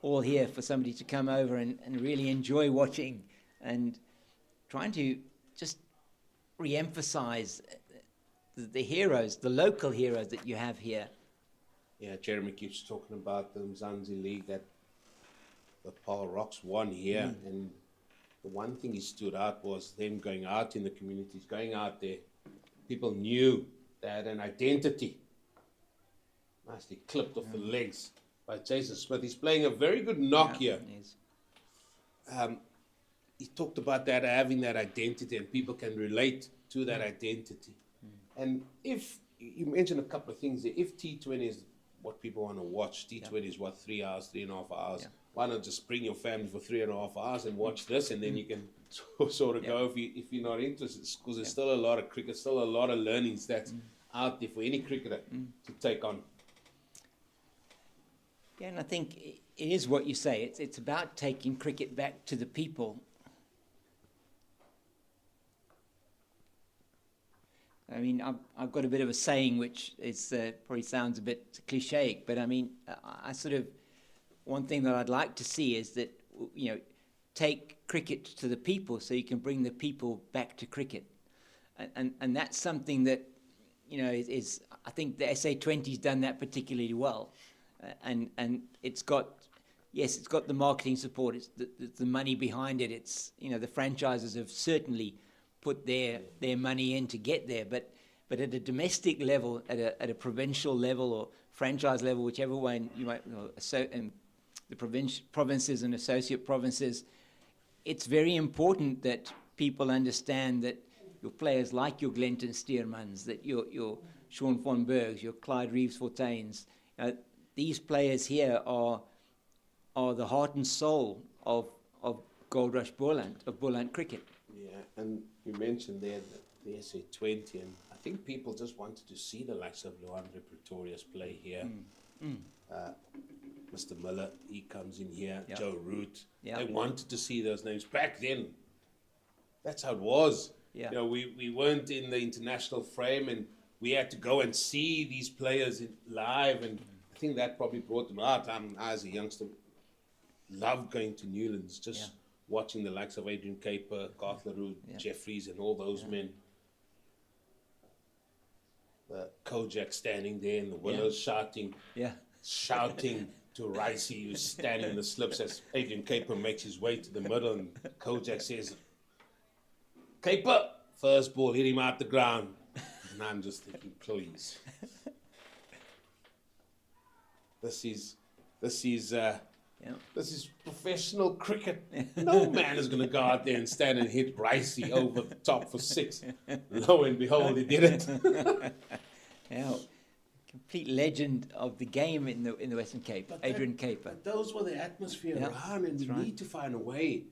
all here for somebody to come over and really enjoy watching and trying to just re-emphasize the heroes, the local heroes that you have here.
Yeah, Jeremy keeps talking about the Mzansi League that the Paarl Rocks won here, and the one thing he stood out was them going out in the communities, going out there. People knew they had an identity. Nicely clipped off the legs by Jason Smith. He's playing a very good knock here.
Yes.
He talked about that, having that identity, and people can relate to that identity. And if you mentioned a couple of things there, if T20 is what people want to watch, T20 is what, 3 hours, 3.5 hours.
Yeah.
Why not just bring your family for 3.5 hours and watch this, and then you can sort of go if you're not interested, because there's still a lot of cricket, still a lot of learnings that's out there for any cricketer to take on.
Yeah, and I think it is what you say. It's about taking cricket back to the people. I mean, I've got a bit of a saying which is probably sounds a bit cliche, but I mean, I sort of, one thing that I'd like to see is that, take cricket to the people so you can bring the people back to cricket. And that's something that, is I think the SA20's done that particularly well. And it's got the marketing support, it's the money behind it. It's, the franchises have certainly put their money in to get there, but at a domestic level, at a provincial level or franchise level, whichever one you might, the provinces and associate provinces, it's very important that people understand that your players like your Glenton Stearmans, that your Sean von Bergs, your Clyde Reeves-Fontaines, these players here are the heart and soul of Goldrush Boland, of Boland cricket.
Yeah, and you mentioned there the SA20, and I think people just wanted to see the likes of Luandre Pretorius play here. Mr. Miller, he comes in here.
Yeah.
Joe Root.
Yeah.
They wanted to see those names back then. That's how it was.
Yeah.
You know, we weren't in the international frame, and we had to go and see these players live, and I think that probably brought them out. I, as a youngster, loved going to Newlands, just watching the likes of Adrian Caper, Garth LaRue, Jeffries, and all those men. Kojak standing there in the willows shouting to Ricey, who's standing in the slips as Adrian Caper makes his way to the middle, and Kojak says, Caper, first ball, hit him out the ground. And I'm just thinking, please. This is professional cricket. No man is going to go out there and stand and hit Ricey over the top for 6. Lo and behold, he did it.
Complete legend of the game in the Western Cape, Adrian Caper.
But those were the atmosphere around, and we need to find a way.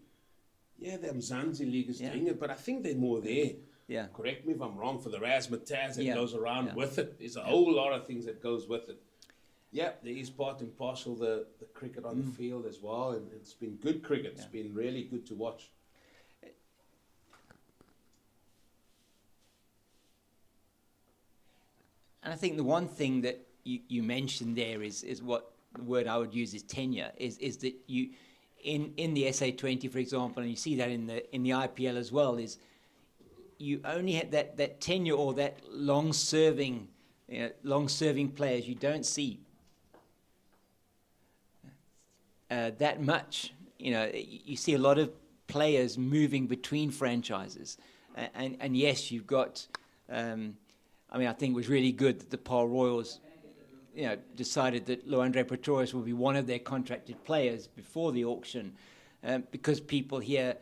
Yeah, the Mzansi League is doing it, but I think they're more there.
Yeah.
Correct me if I'm wrong, for the razzmatazz that goes around with it. There's a whole lot of things that goes with it. Yeah, there is part and parcel the cricket on the field as well, and it's been good cricket. It's been really good to watch.
And I think the one thing that you mentioned there is what the word I would use is tenure, is that you in the SA20, for example, and you see that in the IPL as well, is you only have that tenure or that long-serving players. You don't see that much. You see a lot of players moving between franchises, and yes, you've got. I think it was really good that the Paarl Royals, decided that Luandre Pretorius will be one of their contracted players before the auction, because people here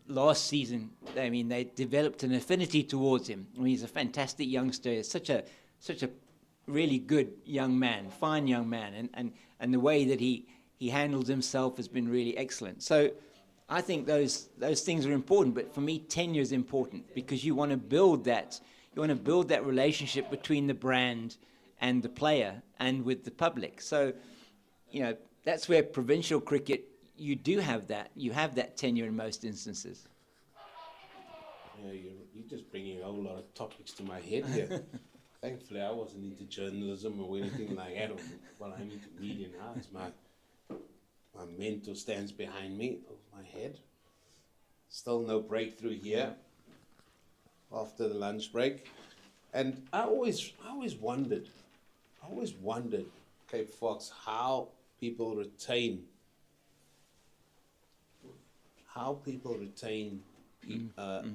last season, they developed an affinity towards him. He's a fantastic youngster. He's such a really good young man, fine young man, and the way that he handles himself has been really excellent. So I think those things are important. But for me, tenure is important, because you want to build that. You want to build that relationship between the brand and the player and with the public. So, that's where provincial cricket, you do have that. You have that tenure in most instances.
Yeah, you're just bringing a whole lot of topics to my head here. Thankfully, I wasn't into journalism or anything like that. I'm into media now. It's my mentor stands behind me, over my head. Still no breakthrough here. After the lunch break, and I always wondered, Cape Fox, how people retain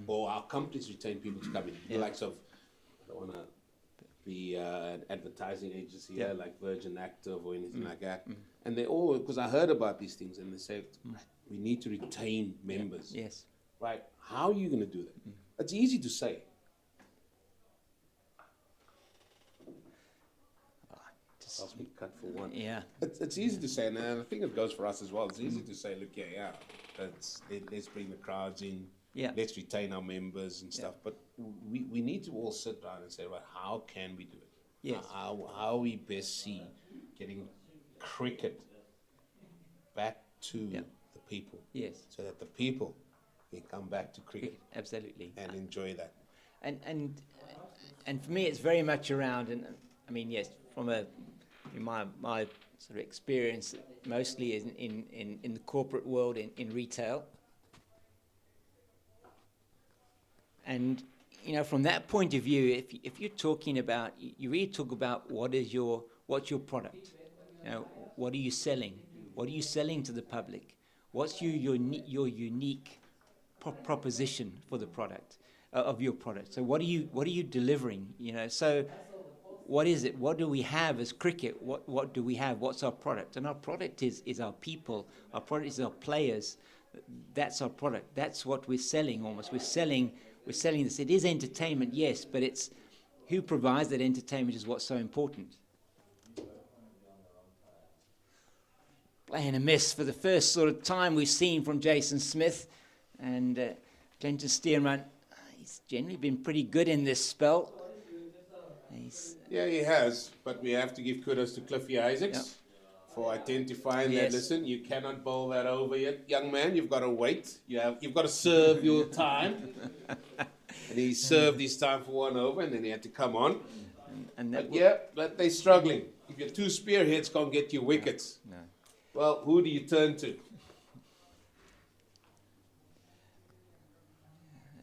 or our companies retain people to come in. The likes of, I don't want to be an advertising agency here like Virgin Active or anything like that, and they all, because I heard about these things, and they say we need to retain members.
Yes.
Right? How are you going to do that? It's easy to say. I'll be cut for one.
Yeah.
It's easy to say, and I think it goes for us as well. It's easy to say, look, let's bring the crowds in.
Yeah.
Let's retain our members and stuff. But we need to all sit down and say, right, how can we do it?
Yes.
How we best see getting cricket back to the people. Yes. So that the people can come back to cricket.
Absolutely.
And enjoy that.
And for me, it's very much around, and yes, from my sort of experience, mostly in the corporate world, in retail. And from that point of view, if you're talking about, you really talk about what's your product, what are you selling? What are you selling to the public? What's your unique proposition for the product of your product? So what are you delivering? So what is it? What do we have as cricket? What do we have? What's our product? And our product is our people. Our product is our players. That's our product. That's what we're selling. Almost we're selling this. It is entertainment, yes, but it's who provides that entertainment is what's so important. Playing a miss for the first sort of time we've seen from Jason Smith, and Clinton Steerman. He's generally been pretty good in this spell.
Yeah, he has, but we have to give kudos to Cliffy Isaacs for identifying that.
Yes.
Listen, you cannot bowl that over yet, young man. You've got to wait. You've got to serve your time. And he served his time for 1 over, and then he had to come on.
And
But they're struggling. If your 2 spearheads can't get you wickets, well, who do you turn to?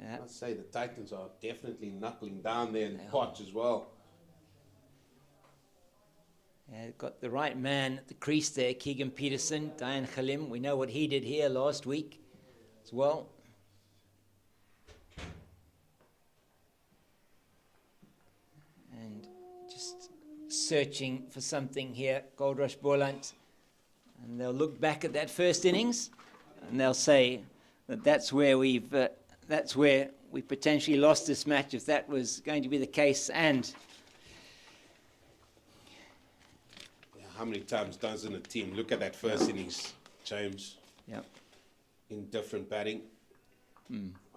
I'd say the Titans are definitely knuckling down there in Potch as well.
Got the right man at the crease there, Keegan Peterson, Diane Khalim. We know what he did here last week as well. And just searching for something here, Goldrush Boland. And they'll look back at that first innings and they'll say that that's where we potentially lost this match if that was going to be the case. And
how many times doesn't a team look at that first innings, James, in different batting?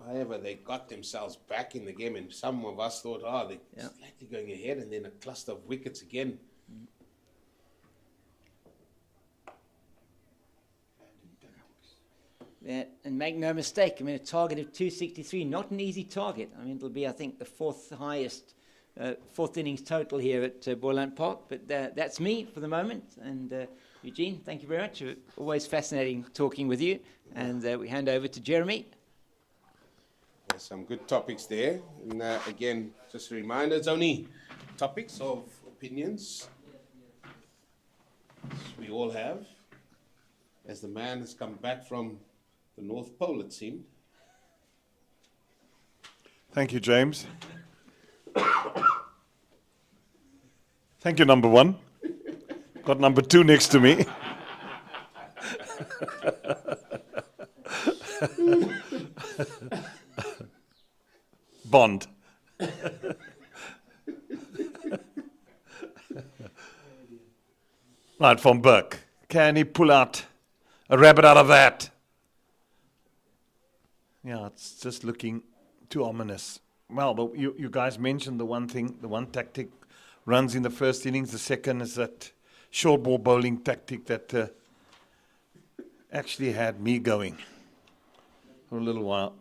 However, they got themselves back in the game, and some of us thought, they're slightly going ahead, and then a cluster of wickets again.
And make no mistake, I mean, a target of 263, not an easy target. I mean, it'll be, I think, the 4th highest, 4th innings total here at Boland Park. But that's me for the moment. And Eugene, thank you very much. Always fascinating talking with you. And we hand over to Jeremy.
There's some good topics there. And again, just a reminder, it's only topics of opinions. We all have. As the man has come back from the North Pole, it seemed.
Thank you, James. Thank you, number 1. Got number 2 next to me. Bond. Right, from Burke. Can he pull out a rabbit out of that? Yeah, it's just looking too ominous. Well, but you guys mentioned the one thing, the one tactic runs in the first innings. The second is that short ball bowling tactic that actually had me going for a little while.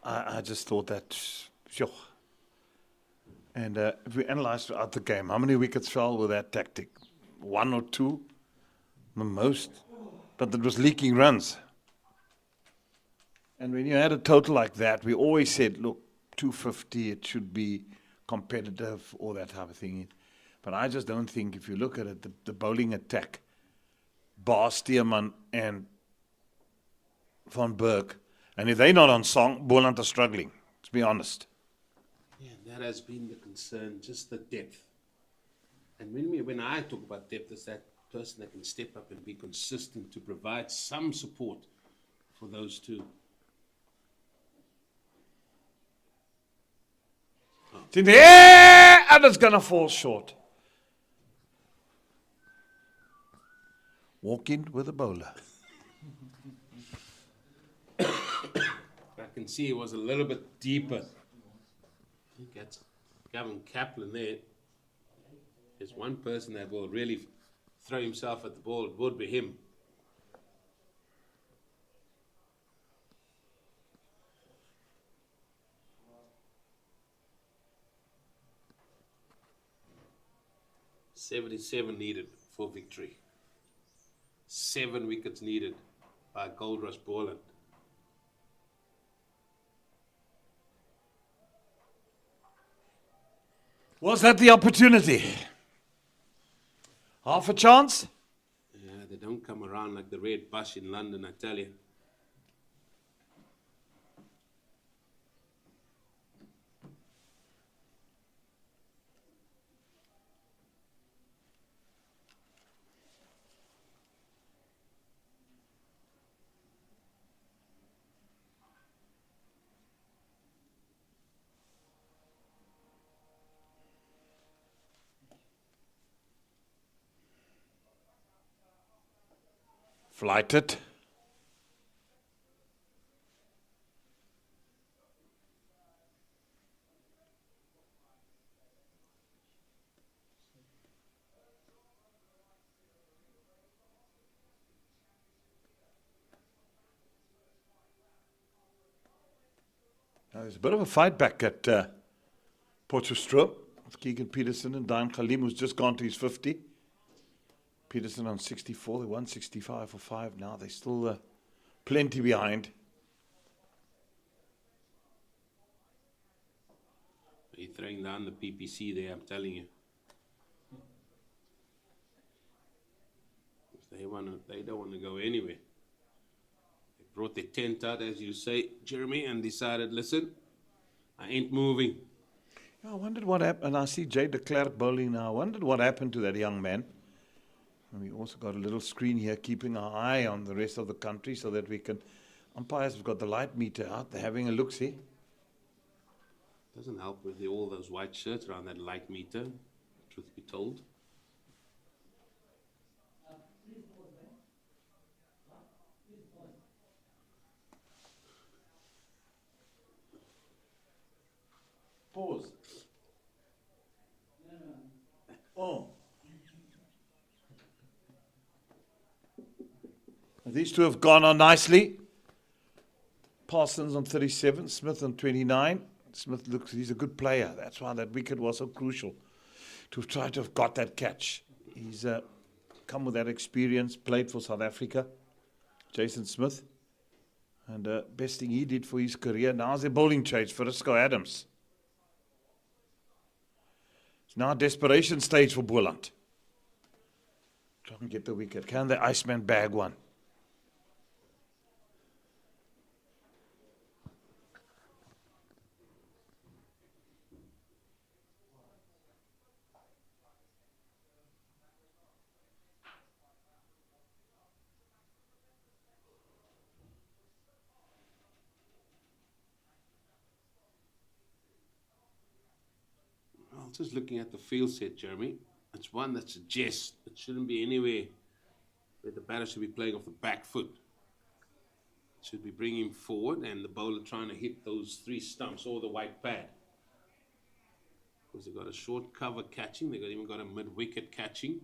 I just thought that, sure. And if we analyze throughout the game, how many wickets fell with that tactic? 1 or 2, the most. But it was leaking runs. And when you had a total like that, we always said, look, 250, it should be competitive, all that type of thing. But I just don't think, if you look at it, the bowling attack, Bar, Steerman and Van Berg, and if they're not on song, Boland are struggling, to be honest.
Yeah, that has been the concern, just the depth. And when I talk about depth, it's that person that can step up and be consistent to provide some support for those two.
It's in the air, and it's going to fall short. Walk in with a bowler.
I can see it was a little bit deeper. I think that's Gavin Kaplan there. There's one person that will really throw himself at the ball. It would be him. .77 needed for victory. 7 wickets needed by Goldrush Boland.
Was that the opportunity? Half a chance?
Yeah, they don't come around like the red bush in London, I tell you.
Flighted. There's a bit of a fight back at Potchefstroom with Keegan Peterson and Dan Khalim, who's just gone to his 50. Peterson on 64. They won 65 for 5 now. They're still plenty behind.
You're throwing down the PPC there, I'm telling you. They don't want to go anywhere. They brought their tent out, as you say, Jeremy, and decided, listen, I ain't moving.
I wondered what happened. And I see Jay de Klerk bowling now. I wondered what happened to that young man. And we also got a little screen here keeping our eye on the rest of the country so that we can. Umpires have got the light meter out. They're having a look-see.
Doesn't help with all those white shirts around that light meter, truth be told.
Pause. Oh. These two have gone on nicely. Parsons on 37, Smith on 29. Smith looks, he's a good player. That's why that wicket was so crucial to have tried to have got that catch. He's come with that experience, played for South Africa, Jason Smith. And best thing he did for his career, now's a bowling change for Risco Adams. It's now a desperation stage for Boland. Try and get the wicket. Can the Iceman bag one?
Just looking at the field set, Jeremy, it's one that suggests it shouldn't be anywhere where the batter should be playing off the back foot. It should be bringing forward and the bowler trying to hit those 3 stumps or the white pad. Because they've got a short cover catching, they've even got a mid-wicket catching.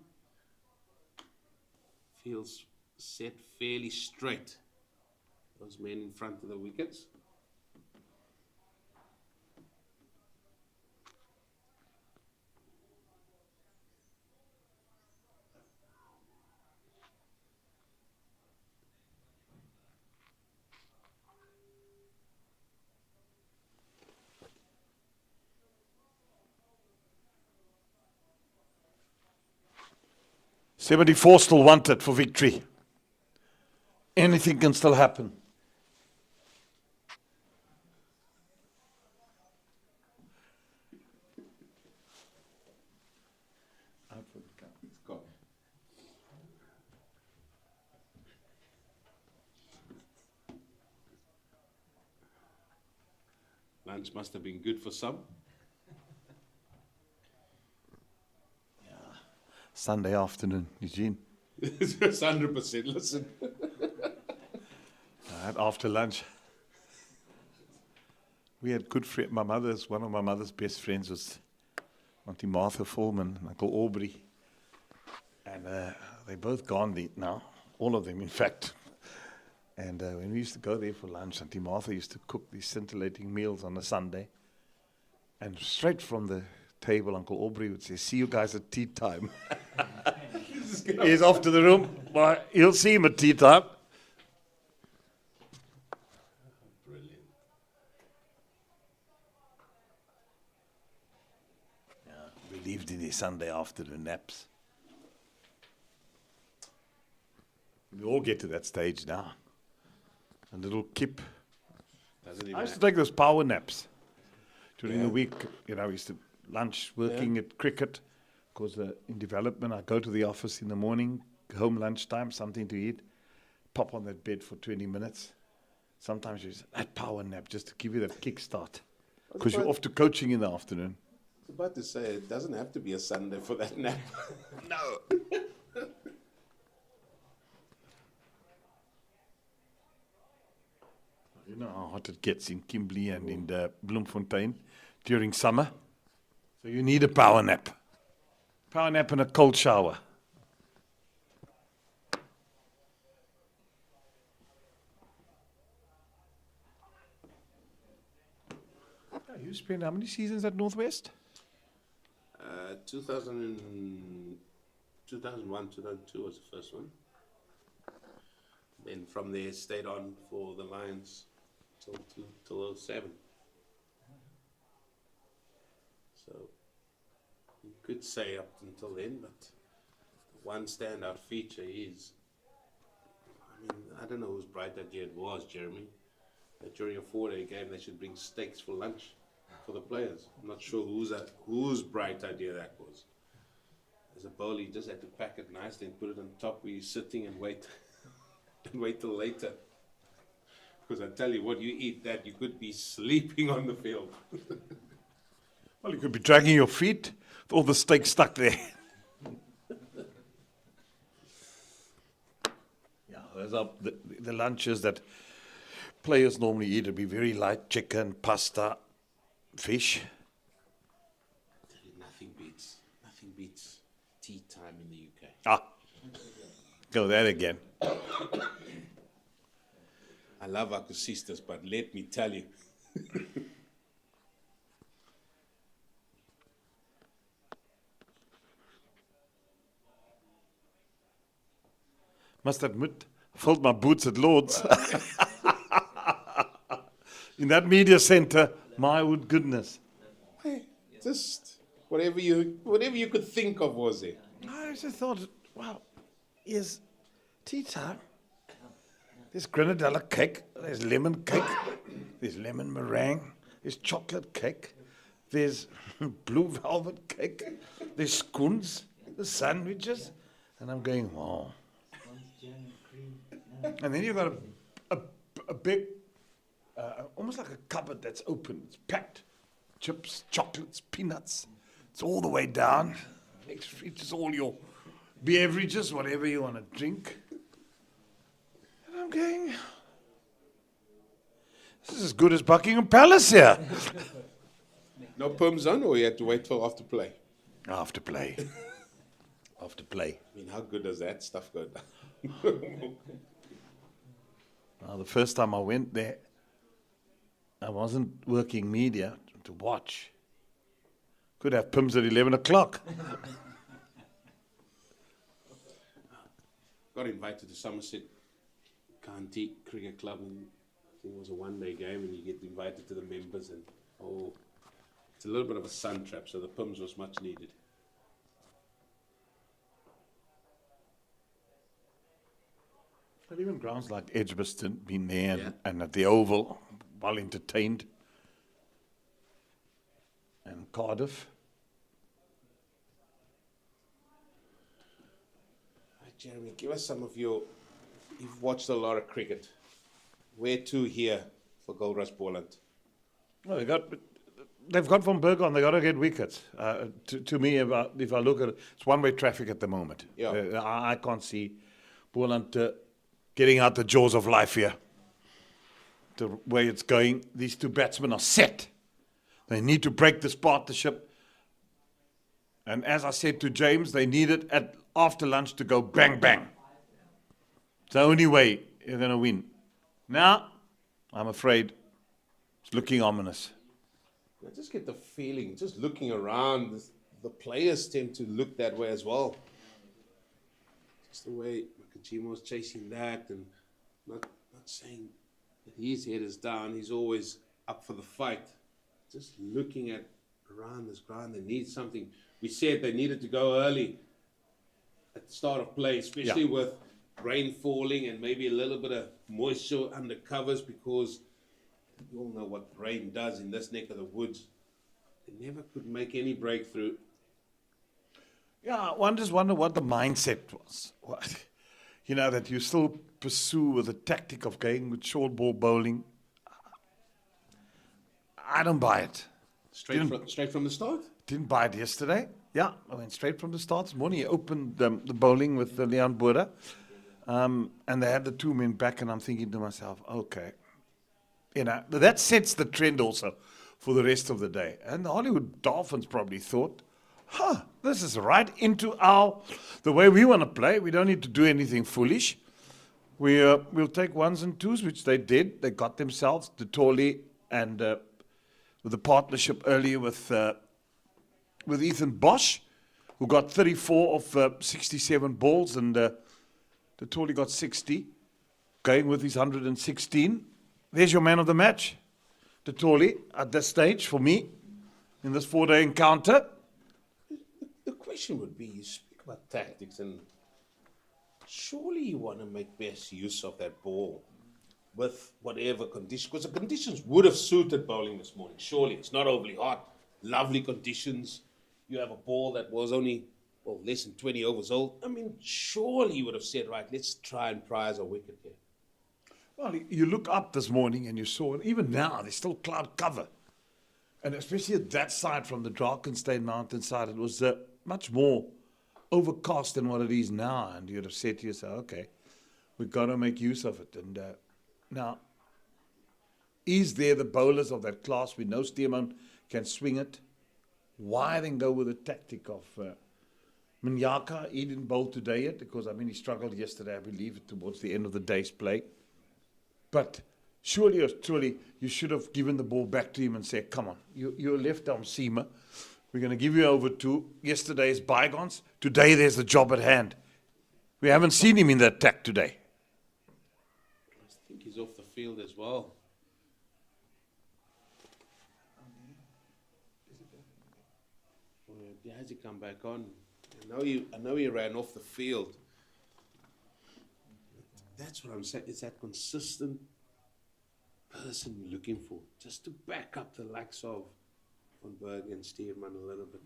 Feels set fairly straight. Those men in front of the wickets.
.74 still wanted for victory. Anything can still happen.
Lunch must have been good for some.
Sunday afternoon, Eugene.
It's 100%, listen.
After lunch, we had good friends. One of my mother's best friends was Auntie Martha Foreman and Uncle Aubrey. And they're both gone now, all of them, in fact. And when we used to go there for lunch, Auntie Martha used to cook these scintillating meals on a Sunday. And straight from the table, Uncle Aubrey would say, "See you guys at tea time." He's off to the room. Well, you'll see him at tea time.
Brilliant.
Yeah, we lived in the Sunday afternoon naps. We all get to that stage now. A little kip. I used to take those power naps during the week. You know, I used to lunch working at cricket, because in development I go to the office in the morning, home lunchtime, something to eat, pop on that bed for 20 minutes. Sometimes you use that power nap just to give you that kickstart, because you're off to coaching in the afternoon.
I was about to say, it doesn't have to be a Sunday for that nap.
No. You know how hot it gets in Kimberley and in the Bloemfontein during summer. So you need a power nap. Power nap and a cold shower. You spent how many seasons at Northwest?
2001, 2002 was the first one. Then from there, stayed on for the Lions till 07. So you could say up until then, but one standout feature is, I don't know whose bright idea it was, Jeremy, that during a 4-day game they should bring steaks for lunch for the players. I'm not sure whose bright idea that was. As a bowler, you just had to pack it nicely and put it on top where you're sitting and wait and wait till later. Because I tell you what, you eat that, you could be sleeping on the field.
Well, you could be dragging your feet with all the steak stuck there. Yeah, those are the lunches that players normally eat. It'd be very light: chicken, pasta, fish.
Nothing beats tea time in the UK.
Ah, go there again.
I love our sisters, but let me tell you.
Must admit, I filled my boots at Lord's. In that media center, my wood goodness.
Hey, just whatever you could think of was there.
I just thought, wow, here's tea time. There's grenadilla cake, there's lemon cake, there's lemon meringue, there's chocolate cake, there's blue velvet cake, there's scones, there's sandwiches, and I'm going, wow. And then you've got a big, almost like a cupboard that's open. It's packed. Chips, chocolates, peanuts. It's all the way down. Next features all your beverages, whatever you want to drink. And I'm going, this is as good as Buckingham Palace here.
No perms on, or you had to wait till after play?
After play. After play.
I mean, how good does that stuff go down?
Well, the first time I went there, I wasn't working media to watch. Could have Pims at 11 o'clock.
Got invited to Somerset County Cricket Club, and I think it was a one-day game, and you get invited to the members, and it's a little bit of a sun trap, so the Pims was much needed.
But even grounds like Edgbaston, been there,
Yeah.
and at the Oval, well entertained. And Cardiff.
Right, Jeremy, give us some of you've watched a lot of cricket. Where to here for Goldrush Boland?
Well, they've got from Burgon, they got to get wickets. To me, if I look at it, it's one-way traffic at the moment.
Yeah.
I can't see Boland getting out the jaws of life here. The way it's going, these two batsmen are set. They need to break this partnership. And as I said to James, they need it after lunch to go bang, bang. It's the only way you're going to win. Now, I'm afraid it's looking ominous.
I just get the feeling, just looking around, the players tend to look that way as well. Just the way Makajima was chasing that, and not saying that his head is down, he's always up for the fight. Just looking around this ground, they need something. We said they needed to go early at the start of play, especially with rain falling and maybe a little bit of moisture under covers, because you all know what rain does in this neck of the woods. They never could make any breakthrough.
Yeah, one just wonder what the mindset was. You know, that you still pursue with the tactic of going with short ball bowling. I don't buy it.
Straight from the start?
Didn't buy it yesterday. Yeah, I went straight from the start this morning. He opened the bowling with Leon Boerder. And they had the two men back, and I'm thinking to myself, okay. You know, that sets the trend also for the rest of the day. And the Hollywood Dolphins probably thought, this is right into the way we want to play. We don't need to do anything foolish. We'll take ones and twos, which they did. They got themselves, Toli and with the partnership earlier with Ethan Bosch, who got 34 of 67 balls, and Tolly got 60, going with his 116. There's your man of the match, Tolly, at this stage for me, in this 4-day encounter.
The question would be, you speak about tactics, and surely you want to make best use of that ball with whatever conditions, because the conditions would have suited bowling this morning. Surely it's not overly hot, lovely conditions. You have a ball that was only less than 20 overs old. I mean, surely you would have said, right, let's try and prize a wicket here.
Well, you look up this morning and you saw, and even now there's still cloud cover, and especially at that side from the Drakensberg mountain side, it was much more overcast than what it is now, and you'd have said to yourself, okay, we've got to make use of it. And now, is there the bowlers of that class? We know Stearman can swing it. Why then go with the tactic of Minyaka? He didn't bowl today yet because, he struggled yesterday, I believe, towards the end of the day's play. But surely, you should have given the ball back to him and said, come on, you're a left-arm seamer. We're going to give you over to yesterday's bygones. Today there's the job at hand. We haven't seen him in that attack today.
I think he's off the field as well. Has he come back on? I know he ran off the field. That's what I'm saying. It's that consistent person you're looking for, just to back up the likes of Van Berg and Stearman a little bit.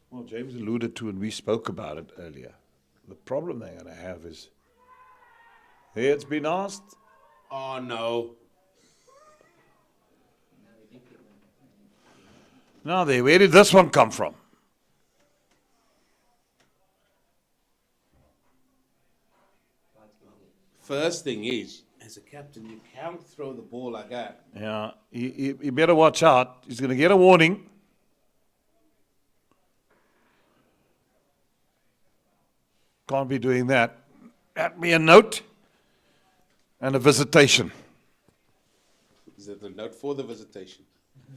Well, James alluded to, and we spoke about it earlier. The problem they're going to have is, here it's been asked.
Oh, no.
Now, where did this one come from?
First thing is, as a captain, you can't throw the ball like that.
Yeah, you better watch out. He's going to get a warning. Can't be doing that. Add me a note and a visitation.
Is it a note for the visitation?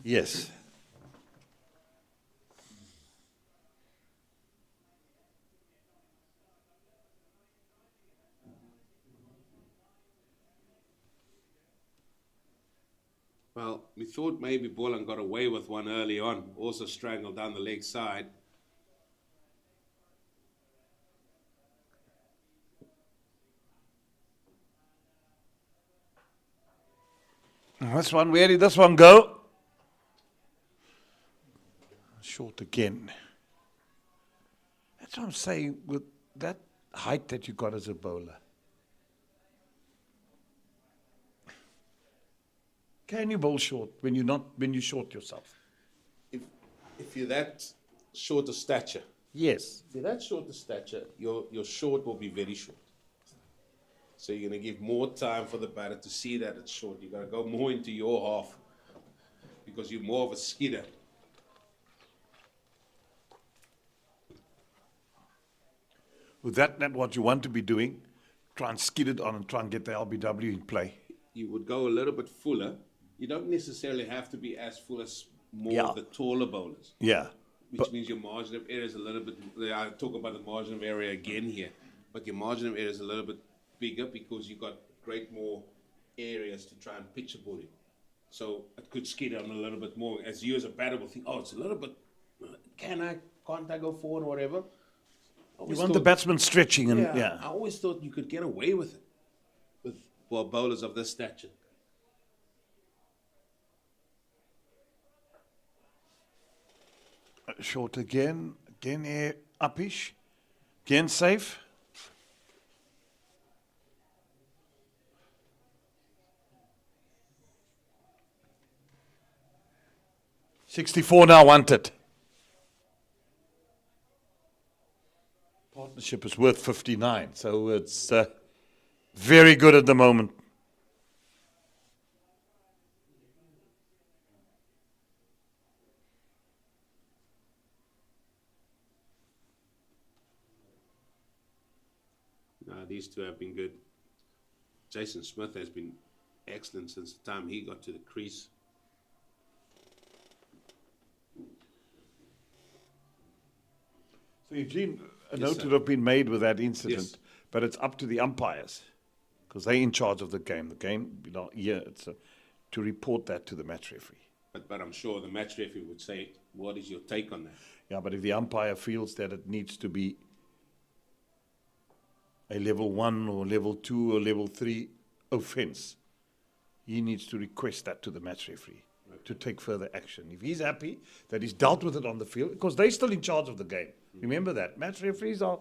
Yes.
Well, we thought maybe Boland got away with one early on, also strangled down the leg side.
This one, where did this one go? Short again. That's what I'm saying, with that height that you got as a bowler. Can you bowl short when you short yourself?
If you're that short of stature,
Yes.
if you're that short of stature, your short will be very short. So you're going to give more time for the batter to see that it's short. You've got to go more into your half because you're more of a skidder.
With that, what you want to be doing, try and skid it on and try and get the LBW in play.
You would go a little bit fuller. You don't necessarily have to be as full as more
Yeah.
of the taller bowlers.
Yeah.
Which means your margin of error is a little bit, I talk about the margin of error again here, but your margin of error is a little bit bigger because you've got great more areas to try and pitch a ball in. So it could skid on a little bit more. As you as a batter will think, it's a little bit, can't I go forward or whatever?
You want the batsman stretching and yeah.
I always thought you could get away with it with bowlers of this stature.
Short again here, uppish, again safe. $64 now wanted. Partnership is worth 59, so it's very good at the moment.
these two have been good. Jason Smith has been excellent since the time he got to the crease.
So, Eugene, a
Yes,
note
sir.
would have been made with that incident,
Yes.
but it's up to the umpires because they're in charge of the game. The game, it's to report that to the match referee.
But I'm sure the match referee would say, what is your take on that?
Yeah, but if the umpire feels that it needs to be a level 1 or level 2 or level 3 offence, he needs to request that to the match referee to take further action. If he's happy that he's dealt with it on the field, because they're still in charge of the game. Remember that. Match referees are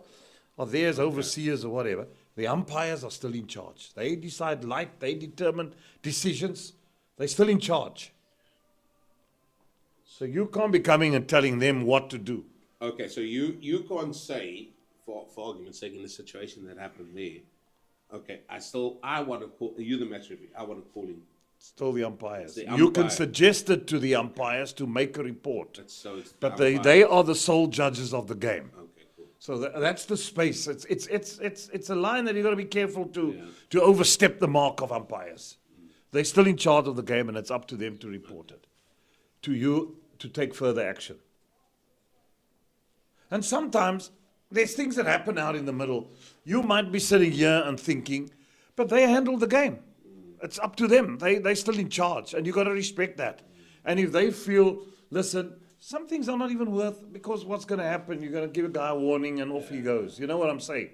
there as overseers or whatever. The umpires are still in charge. They decide they determine decisions. They're still in charge. So you can't be coming and telling them what to do.
Okay, so you can't say, for argument's sake, in the situation that happened there, okay, I want to call, you the match referee, I want to call him.
Still the umpires.
The
You can
umpire.
suggest it to the umpires to make a report.
It's the
But
umpire.
they are the sole judges of the game.
Okay, cool.
So that's the space. It's a line that you've got to be careful to overstep the mark of umpires. They're still in charge of the game, and it's up to them to report it to you to take further action. And sometimes there's things that happen out in the middle. You might be sitting here and thinking, but they handle the game. It's up to them. They're still in charge, and you've got to respect that. And if they feel, listen, some things are not even worth, because what's going to happen, you're going to give a guy a warning and off he goes. You know what I'm saying?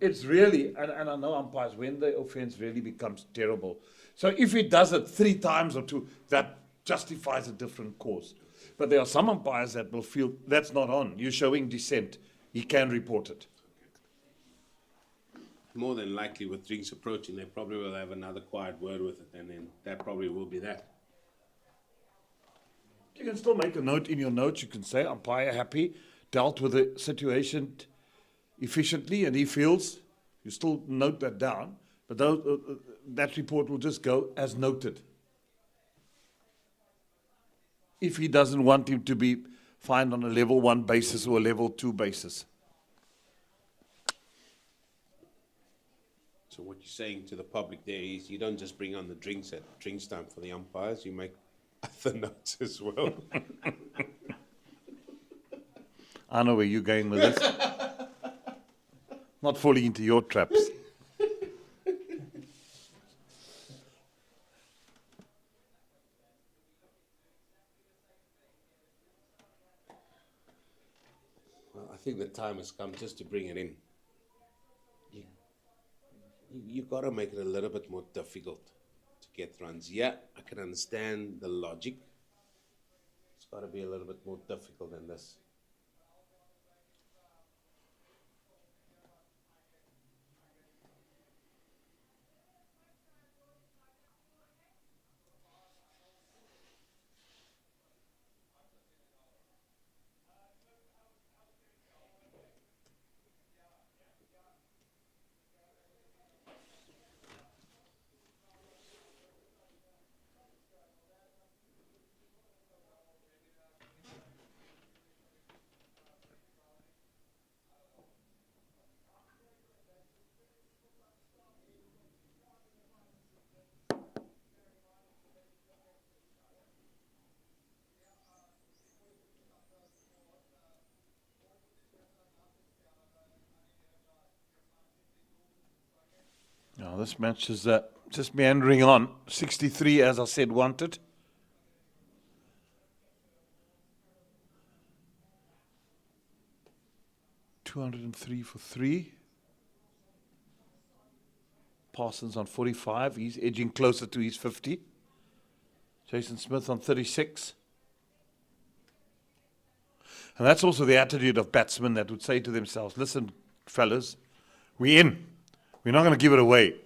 It's really, and I know umpires, when the offense really becomes terrible. So if he does it 3 times or 2, that justifies a different cause. But there are some umpires that will feel that's not on. You're showing dissent. He can report it.
More than likely, with drinks approaching, they probably will have another quiet word with it, and then that probably will be that.
You can still make a note in your notes. You can say, umpire happy, dealt with the situation efficiently, and he feels, you still note that down, but that report will just go as noted. If he doesn't want him to be fined on a level 1 basis or a level 2 basis.
So what you're saying to the public there is you don't just bring on the drinks at drinks time for the umpires, you make other notes as well.
I know where you're going with this. Not falling into your traps.
Well, I think the time has come just to bring it in. You've got to make it a little bit more difficult to get runs. Yeah, I can understand the logic. It's got to be a little bit more difficult than this.
Now this match is just meandering on. 63, as I said, wanted. $203 for 3. Parsons on 45. He's edging closer to his 50. Jason Smith on 36. And that's also the attitude of batsmen that would say to themselves, listen, fellas, we're in. We're not going to give it away.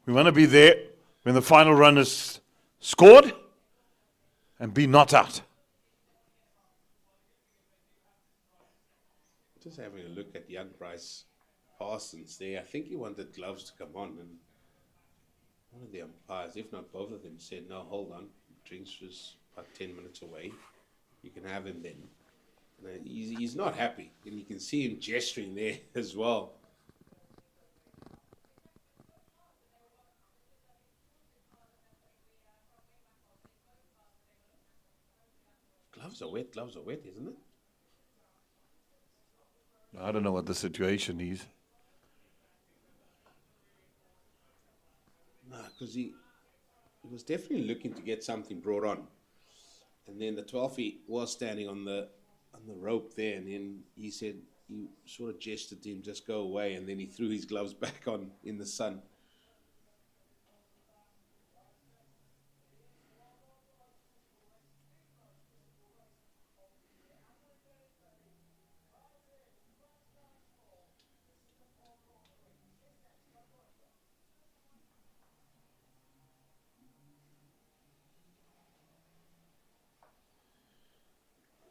We want to be there when the final run is scored and be not out.
Just having a look at young Bryce Parsons there, I think he wanted gloves to come on, and one of the umpires, if not both of them, said, no, hold on, drinks was about 10 minutes away. You can have him then. And he's not happy, and you can see him gesturing there as well. gloves are wet, isn't it?
I don't know what the situation is.
No, because he was definitely looking to get something brought on. And then the 12th was standing on the rope there, and then he said, he sort of gestured to him, just go away, and then he threw his gloves back on in the sun.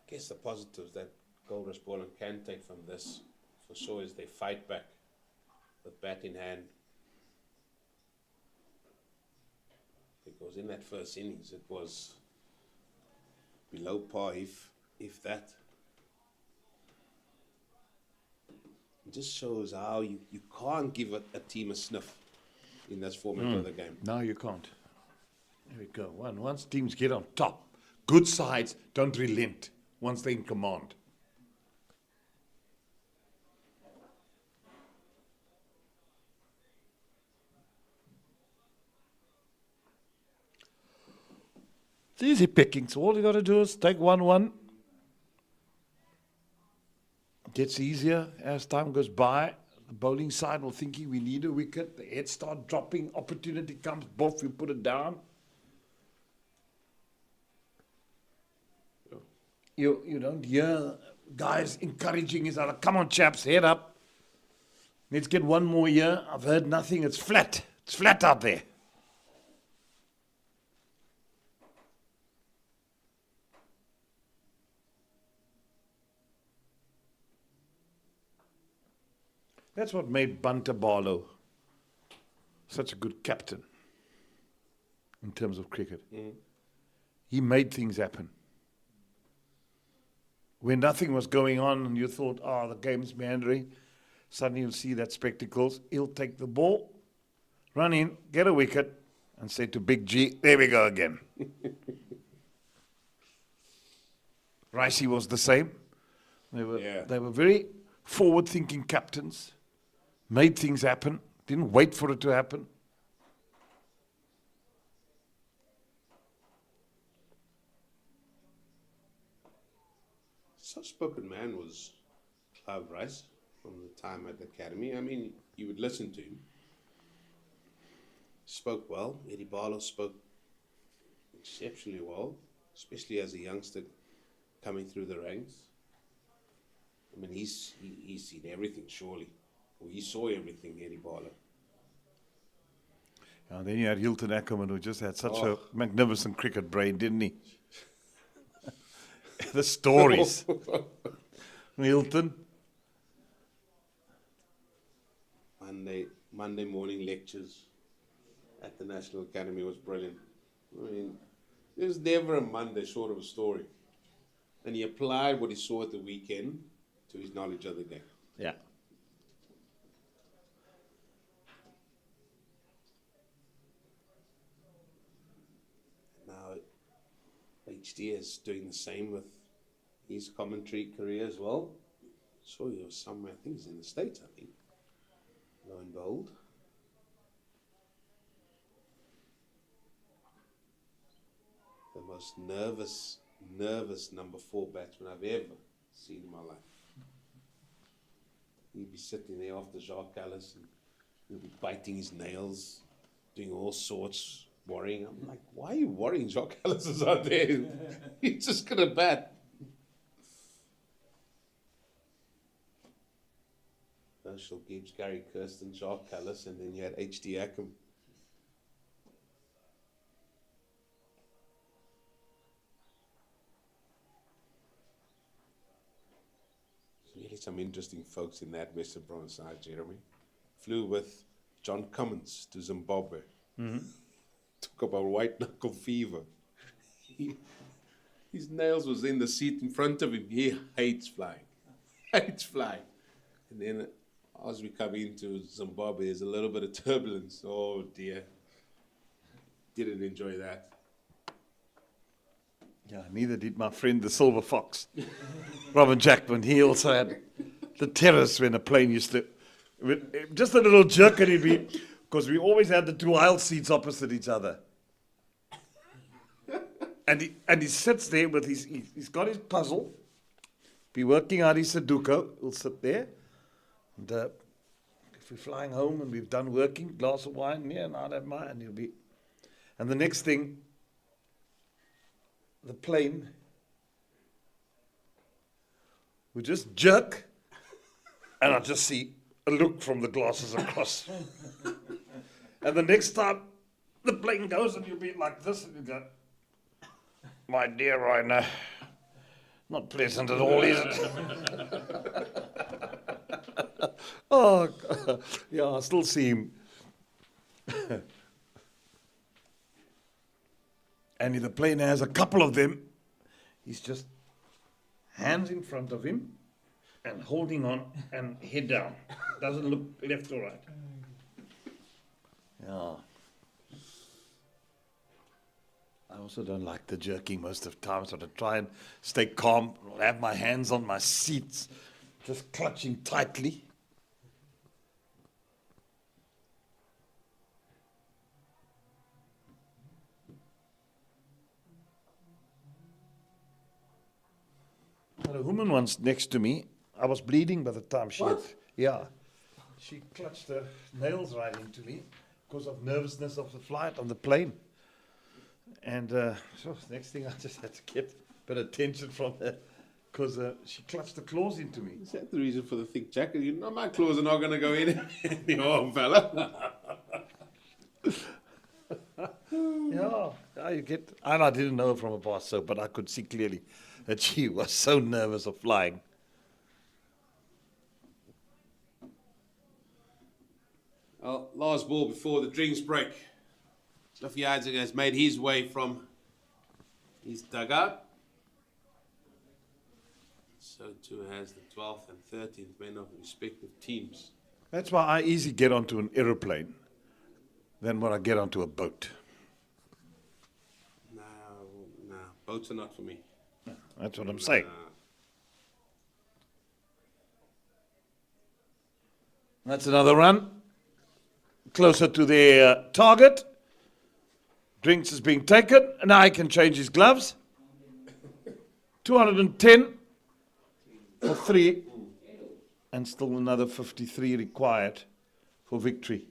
I guess the positives that Goldrush Boland can take from this, for sure, is they fight back with bat in hand. Because in that first innings, it was below par, if that. It just shows how you can't give a team a sniff in this format of the game.
No, you can't. There we go. Once teams get on top, good sides don't relent once they're in command. It's easy pickings. All you got to do is take 1-1. Gets easier as time goes by. The bowling side will thinking we need a wicket. The heads start dropping. Opportunity comes. Both you put it down. You don't hear guys encouraging each other. Come on, chaps, head up. Let's get one more year. I've heard nothing. It's flat. It's flat out there. That's what made Bunter Barlow such a good captain in terms of cricket. He made things happen. When nothing was going on and you thought, the game's meandering, suddenly you'll see that spectacles. He'll take the ball, run in, get a wicket, and say to Big G, there we go again. Ricey was the same. They were very forward-thinking captains, made things happen, didn't wait for it to happen.
Soft-spoken man was Clive Rice from the time at the academy. I mean, you would listen to him. Spoke well. Eddie Barlow spoke exceptionally well, especially as a youngster coming through the ranks. I mean, he's seen everything, surely. Well, he saw everything, Eddie Barlow.
And then you had Hilton Ackerman, who just had such a magnificent cricket brain, didn't he? The stories. Hilton.
Monday morning lectures at the National Academy was brilliant. I mean, there's never a Monday short of a story. And he applied what he saw at the weekend to his knowledge of the game.
Yeah.
Now, HD is doing the same with his commentary career as well. So he was somewhere, I think he's in the States, I think. Lo and behold. The most nervous number 4 batsman I've ever seen in my life. He'd be sitting there after Jacques Callis and he'd be biting his nails, doing all sorts, worrying. I'm like, why are you worrying? Jacques Callis is out there. He's just going to bat. Herschel Gibbs, Gary Kirsten, Jacques Callis, and then you had H.D. Ackham. Really some interesting folks in that Western Province side, Jeremy. Flew with John Cummins to Zimbabwe. Talk about white knuckle fever. His nails was in the seat in front of him. He hates flying. Hates flying. And then as we come into Zimbabwe, there's a little bit of turbulence. Oh dear. Didn't enjoy that.
Yeah, neither did my friend the Silver Fox, Robin Jackman. He also had the terrors when a plane used to, just a little jerk and he'd be, because we always had the two aisle seats opposite each other. And he sits there with he's got his puzzle, be working out his Sudoku, he'll sit there, and if we're flying home and we've done working, glass of wine, yeah, and I'd have mine, and he'll be, and the next thing, the plane would just jerk, and I'd just see a look from the glasses across. And the next time the plane goes, and you'll be like this, and you go, my dear Rainer, not pleasant at all, is it? Oh, God. Yeah, I still see him. And if the plane has a couple of them, he's just hands in front of him and holding on and head down. Doesn't look left or right. Yeah. I also don't like the jerking most of the time, so I try and stay calm. I'll have my hands on my seats, just clutching tightly. A woman once next to me, I was bleeding by the time she had, yeah, she clutched her nails right into me because of nervousness of the flight on the plane. And so next thing I just had to get a bit of attention from her because she clutched the claws into me.
Is that the reason for the thick jacket? You know, my claws are not going to go in your arm, fella.
Yeah, you get. And I didn't know from a past, so but I could see clearly that she was so nervous of flying.
Well, last ball before the drinks break. Cliffy Isaac has made his way from his dugout. So too has the 12th and 13th men of respective teams.
That's why I easily get onto an aeroplane than when I get onto a boat.
No, boats are not for me.
That's what I'm saying. That's another run. Closer to their target. Drinks is being taken. Now he can change his gloves. 210 for 3. And still another 53 required for victory.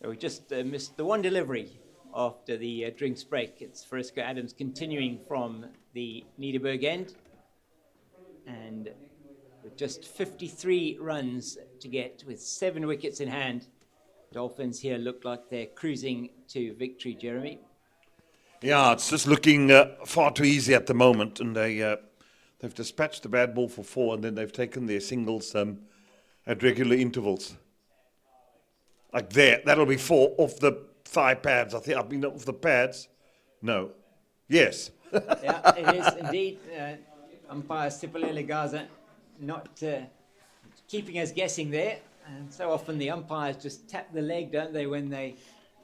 So we just missed the one delivery after the drinks break. It's Frisco Adams continuing from the Niederberg end. And with just 53 runs to get with 7 wickets in hand, Dolphins here look like they're cruising to victory, Jeremy.
Yeah, it's just looking far too easy at the moment, and they've dispatched the bad ball for 4, and then they've taken their singles at regular intervals. Like there, that'll be 4 off the thigh pads. I mean, off the pads. No. Yes.
Yeah, it is indeed. Umpire Sipolele Gaza not keeping us guessing there. And so often the umpires just tap the leg, don't they, when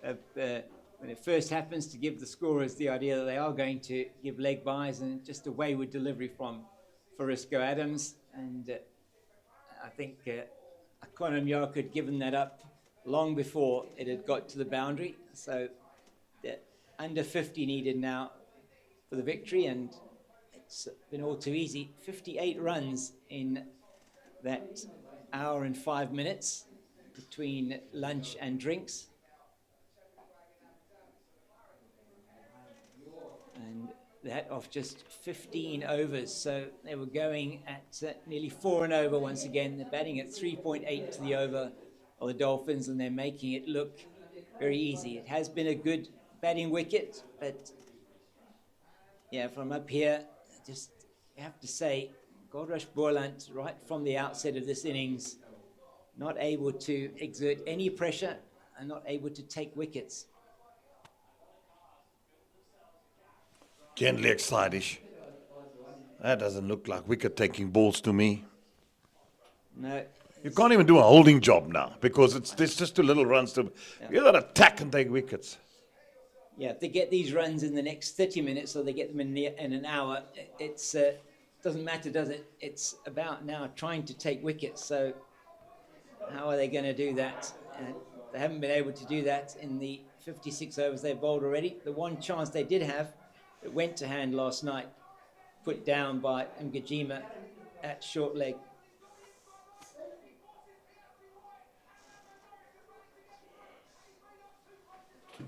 it first happens, to give the scorers the idea that they are going to give leg byes, and just a wayward delivery from Frisco Adams. And I think Akona Miyako had given that up long before it had got to the boundary. So under 50 needed now for the victory, and it's been all too easy. 58 runs in that hour and 5 minutes between lunch and drinks. And that off just 15 overs. So they were going at nearly 4 and over once again. They're batting at 3.8 to the over of the Dolphins, and they're making it look very easy. It has been a good batting wicket, but yeah, from up here, just you have to say, Goldrush Boland, right from the outset of this innings, not able to exert any pressure and not able to take wickets.
Gently excited. That doesn't look like wicket-taking balls to me.
No.
You can't even do a holding job now because there's just too little runs to. You got to attack and take wickets.
Yeah, if they get these runs in the next 30 minutes or they get them in an hour, it's doesn't matter, does it? It's about now trying to take wickets. So how are they going to do that? They haven't been able to do that in the 56 overs they've bowled already. The one chance they did have, it went to hand last night, put down by Ngajima at short leg.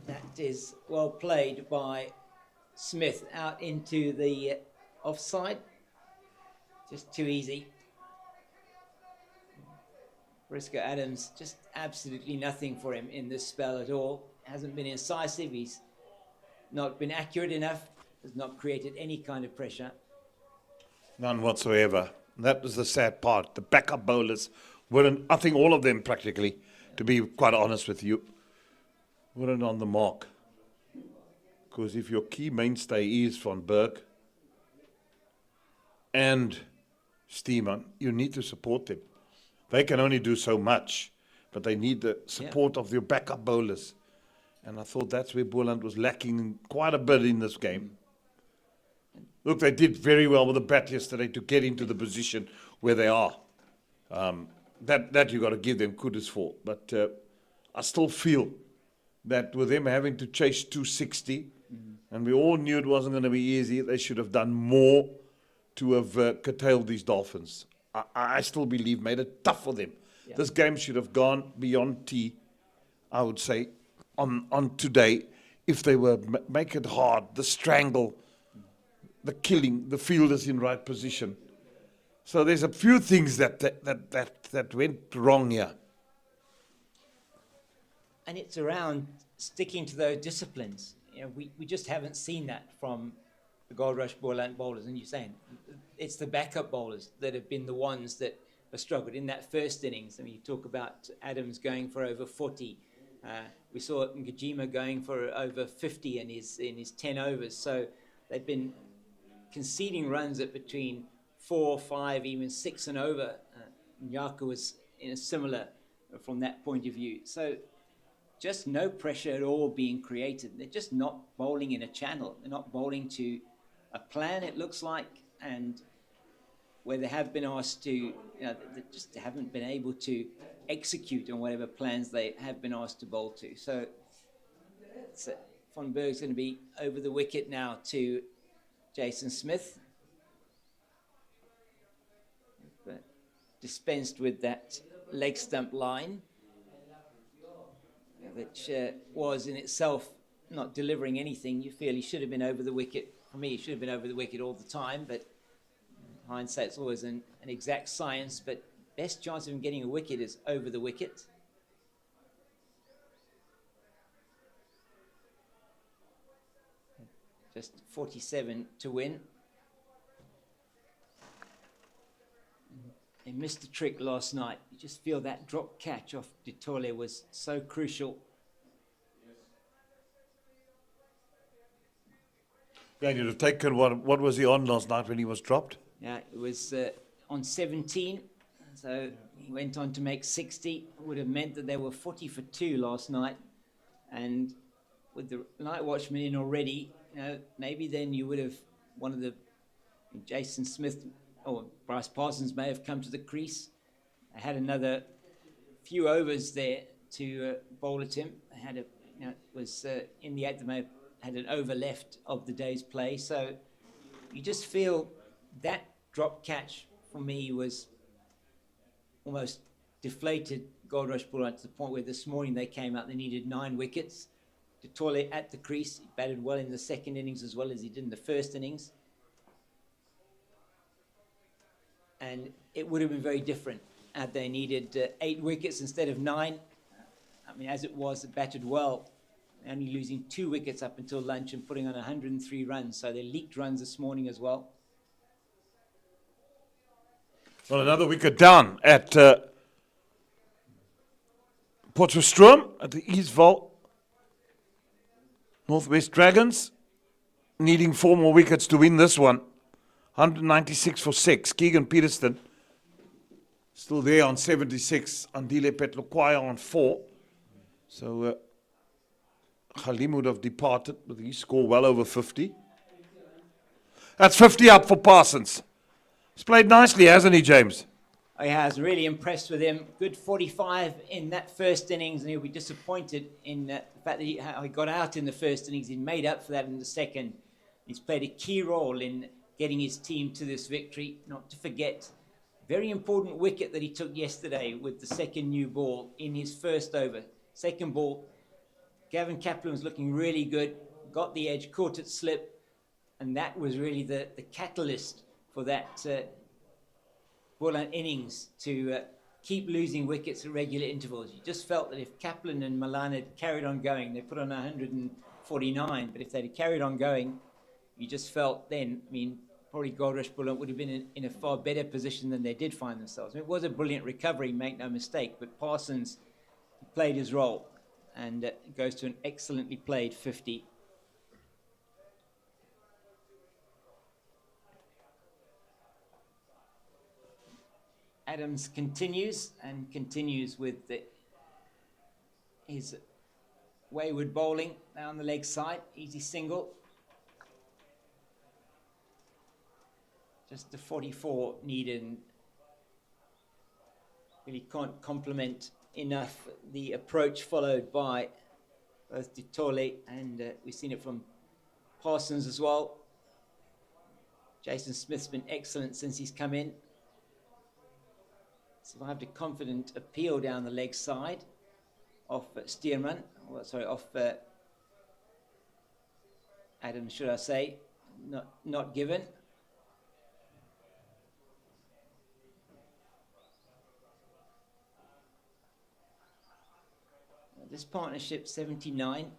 That is well played by Smith out into the offside. Just too easy. Frisco Adams, just absolutely nothing for him in this spell at all. Hasn't been incisive. He's not been accurate enough. Has not created any kind of pressure.
None whatsoever. That was the sad part. The backup bowlers weren't, I think all of them practically, to be quite honest with you, weren't on the mark. Because if your key mainstay is Van Berg and Steeman, you need to support them. They can only do so much, but they need the support of your backup bowlers. And I thought that's where Boland was lacking quite a bit in this game. Look, they did very well with the bat yesterday to get into the position where they are. That you got to give them kudos for. But I still feel that with them having to chase 260, and we all knew it wasn't going to be easy, they should have done more to have curtailed these Dolphins. I still believe made it tough for them. Yeah. This game should have gone beyond T, I would say, on today, if they were make it hard, the strangle, the killing, the fielders in right position. So there's a few things that went wrong here.
And it's around sticking to those disciplines. You know, we just haven't seen that from the Goldrush Boland bowlers. And you're saying it's the backup bowlers that have been the ones that have struggled in that first innings. I mean, you talk about Adams going for over 40. We saw Ngajima going for over 50 in his 10 overs. So they've been conceding runs at between 4, 5, even 6 and over. Nyaka was in a similar from that point of view. So just no pressure at all being created. They're just not bowling in a channel. They're not bowling to a plan, it looks like, and where they have been asked to, they just haven't been able to execute on whatever plans they have been asked to bowl to. So Van Berg's going to be over the wicket now to Jason Smith. But dispensed with that leg stump line. which was in itself not delivering anything. You feel he should have been over the wicket. For me, he should have been over the wicket all the time, but hindsight's always an exact science, but best chance of him getting a wicket is over the wicket. Just 47 to win. They missed a trick last night. You just feel that drop catch off du Toit was so crucial.
Yeah, you'd have taken what was he on last night when he was dropped?
Yeah, it was on 17, so he went on to make 60. It would have meant that they were 40 for 2 last night, and with the night watchman in already, maybe then you would have Jason Smith or Bryce Parsons may have come to the crease. They had another few overs there to bowl at him. They had in the 8th, they may have had an over left of the day's play. So you just feel that drop catch for me was almost deflated Goldrush Boland to the point where this morning they came out, they needed 9 wickets. Du Toit at the crease, he batted well in the second innings as well as he did in the first innings. And it would have been very different had they needed 8 wickets instead of 9. I mean, as it was, it batted well, only losing 2 wickets up until lunch and putting on 103 runs. So they leaked runs this morning as well.
Well, another wicket down at Potchefstroom at the Eastville Northwest Dragons, needing 4 more wickets to win this one. 196 for 6. Keegan Peterston still there on 76. Andile Petlokwaya on 4. So Halim would have departed with his score well over 50. That's 50 up for Parsons. He's played nicely, hasn't he, James?
He has. Really impressed with him. Good 45 in that first innings, and he'll be disappointed in the fact that how he got out in the first innings. He made up for that in the second. He's played a key role in getting his team to this victory. Not to forget, very important wicket that he took yesterday with the second new ball in his first over. Second ball, Gavin Kaplan was looking really good, got the edge, caught it slip, and that was really the catalyst for that Boland innings to keep losing wickets at regular intervals. You just felt that if Kaplan and Milan had carried on going, they put on 149, but if they'd have carried on going, you just felt then, probably Goldrush Boland would have been in a far better position than they did find themselves. It was a brilliant recovery, make no mistake, but Parsons played his role and goes to an excellently played 50. Adams continues with his wayward bowling down the leg side, easy single. Just the 44 needed, and really can't compliment enough the approach followed by both du Toit and we've seen it from Parsons as well. Jason Smith's been excellent since he's come in. Survived a confident appeal down the leg side off off Adams, should I say, not given. This partnership 79.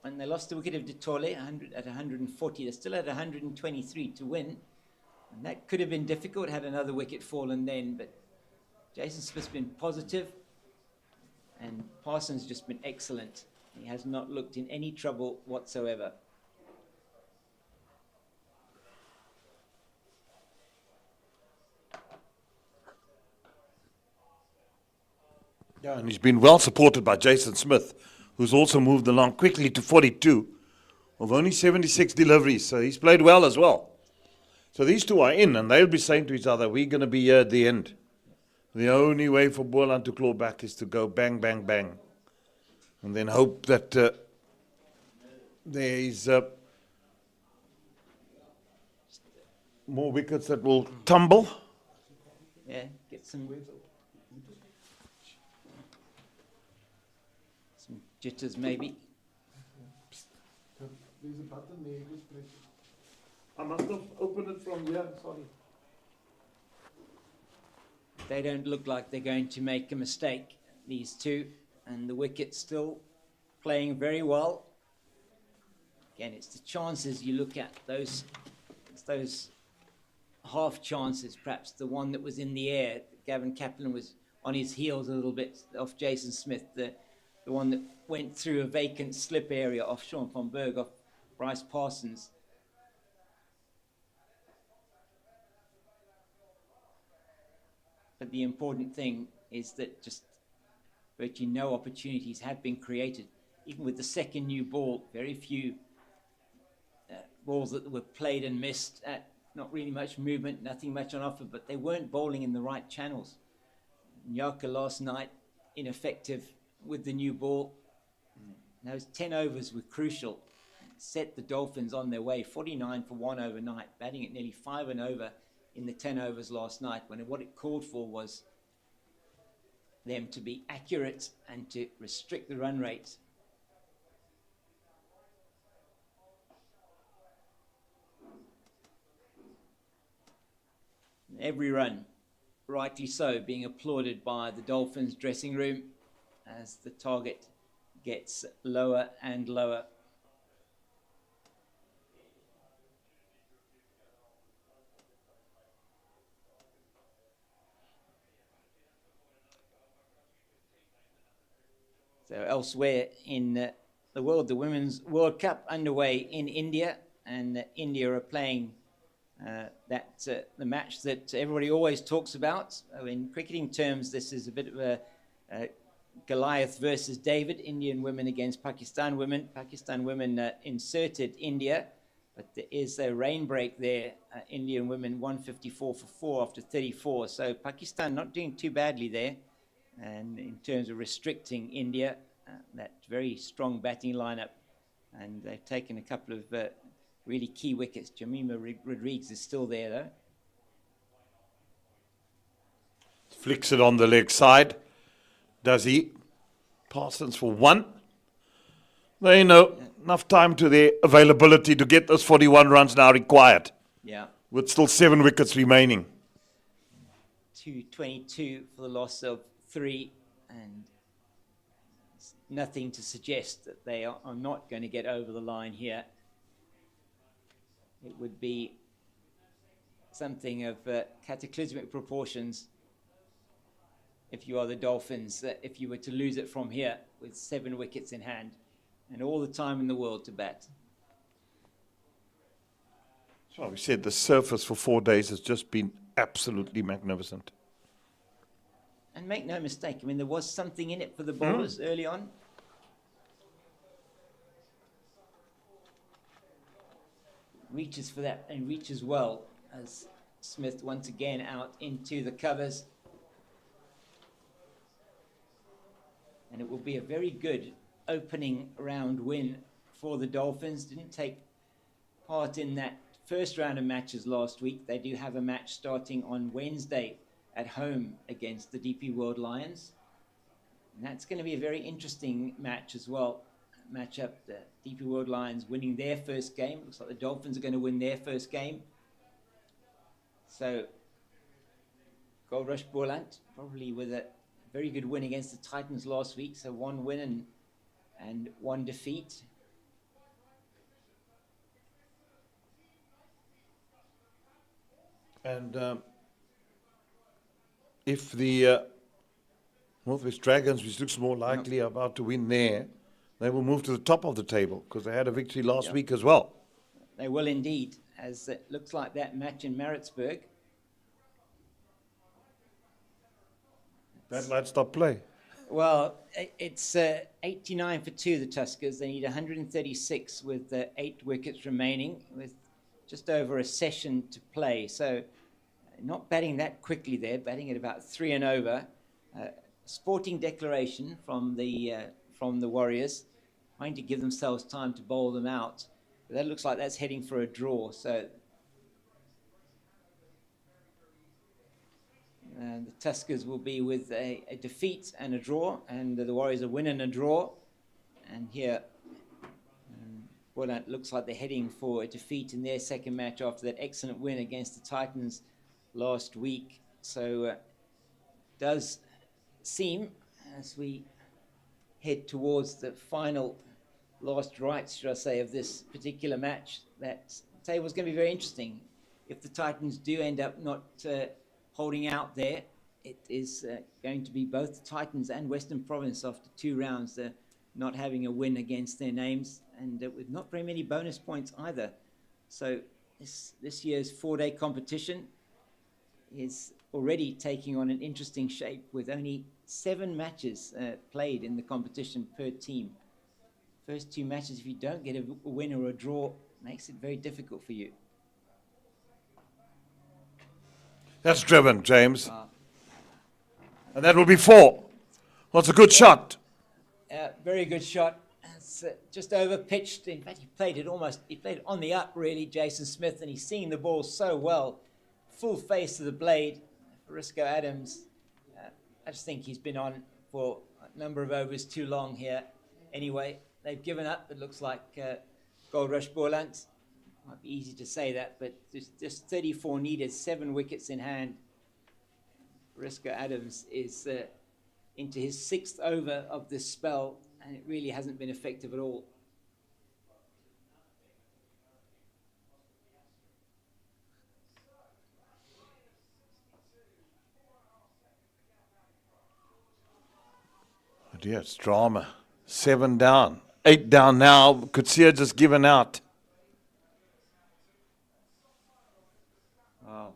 When they lost the wicket of du Toit at 140, they still had 123 to win. And that could have been difficult had another wicket fallen then, but Jason Smith's been positive and Parsons just been excellent. He has not looked in any trouble whatsoever.
Yeah, and he's been well supported by Jason Smith, who's also moved along quickly to 42 of only 76 deliveries. So he's played well as well. So these two are in, and they'll be saying to each other, we're going to be here at the end. The only way for Boland to claw back is to go bang, bang, bang. And then hope that there is more wickets that will tumble.
Yeah, get some... jitters maybe.
There's a button there, just press it. I must have opened it from here, sorry.
They don't look like they're going to make a mistake, these two, and the wicket still playing very well. Again, it's the chances you look at, those half chances, perhaps the one that was in the air. Gavin Kaplan was on his heels a little bit off Jason Smith, the one that went through a vacant slip area off Sean van Berg, off Bryce Parsons. But the important thing is that just virtually no opportunities have been created. Even with the second new ball, very few balls that were played and missed. Not really much movement, nothing much on offer, but they weren't bowling in the right channels. Nyaka last night, ineffective with the new ball. Those 10 overs were crucial. Set the Dolphins on their way, 49 for 1 overnight, batting at nearly 5 and over in the 10 overs last night, when what it called for was them to be accurate and to restrict the run rate. Every run, rightly so, being applauded by the Dolphins dressing room as the target gets lower and lower. So elsewhere in the world, the Women's World Cup underway in India, and India are playing the match that everybody always talks about. In cricketing terms, this is a bit of a Goliath versus David, Indian women against Pakistan women. Pakistan women inserted India, but there is a rain break there. Indian women 154 for 4 after 34. So Pakistan not doing too badly there. And in terms of restricting India, that very strong batting lineup. And they've taken a couple of really key wickets. Jamima Rodriguez is still there, though.
Flicks it on the leg side. Does he? Parsons for 1. They know enough time to their availability to get those 41 runs now required.
Yeah.
With still 7 wickets remaining.
222 for the loss of 3, and nothing to suggest that they are not going to get over the line here. It would be something of cataclysmic proportions if you are the Dolphins, if you were to lose it from here with 7 wickets in hand and all the time in the world to bat.
So we said the surface for 4 days has just been absolutely magnificent.
And make no mistake, I mean, there was something in it for the bowlers early on. Reaches for that and reaches well as Smith once again out into the covers. And it will be a very good opening round win for the Dolphins. Didn't take part in that first round of matches last week. They do have a match starting on Wednesday at home against the DP World Lions. And that's going to be a very interesting match as well. Matchup, the DP World Lions winning their first game. Looks like the Dolphins are going to win their first game. So, Goldrush Boland, probably with a very good win against the Titans last week. So 1 win and 1 defeat.
And if the Northwest Dragons, which looks more likely, are about to win there, they will move to the top of the table because they had a victory last week as well.
They will indeed, as it looks like that match in Maritzburg.
That light stop play.
Well, it's 89 for 2, the Tuskers. They need 136 with 8 wickets remaining, with just over a session to play. So not batting that quickly there, batting at about 3 and over. Sporting declaration from the Warriors, trying to give themselves time to bowl them out. But that looks like that's heading for a draw. So the Tuskers will be with a defeat and a draw, and the Warriors a win and a draw. And here, Boland looks like they're heading for a defeat in their second match after that excellent win against the Titans last week. So does seem, as we head towards the final last rites, should I say, of this particular match, that table's going to be very interesting. If the Titans do end up not holding out there, it is going to be both Titans and Western Province after 2 rounds not having a win against their names, and with not very many bonus points either. So this year's 4-day competition is already taking on an interesting shape with only 7 matches played in the competition per team. First 2 matches, if you don't get a win or a draw, makes it very difficult for you.
That's driven, James. And that will be 4. Well, it's a good shot.
Very good shot. It's just over pitched. In fact, he played it on the up, really, Jason Smith, and he's seeing the ball so well. Full face of the blade for Risco Adams. I just think he's been on for a number of overs too long here. Anyway, they've given up. It looks like Goldrush Boland. Might be easy to say that, but just 34 needed, 7 wickets in hand. Risco Adams is into his 6th over of this spell, and it really hasn't been effective at all.
Oh dear, it's drama. 7 down. 8 down now. Could see her just given out.
Wow.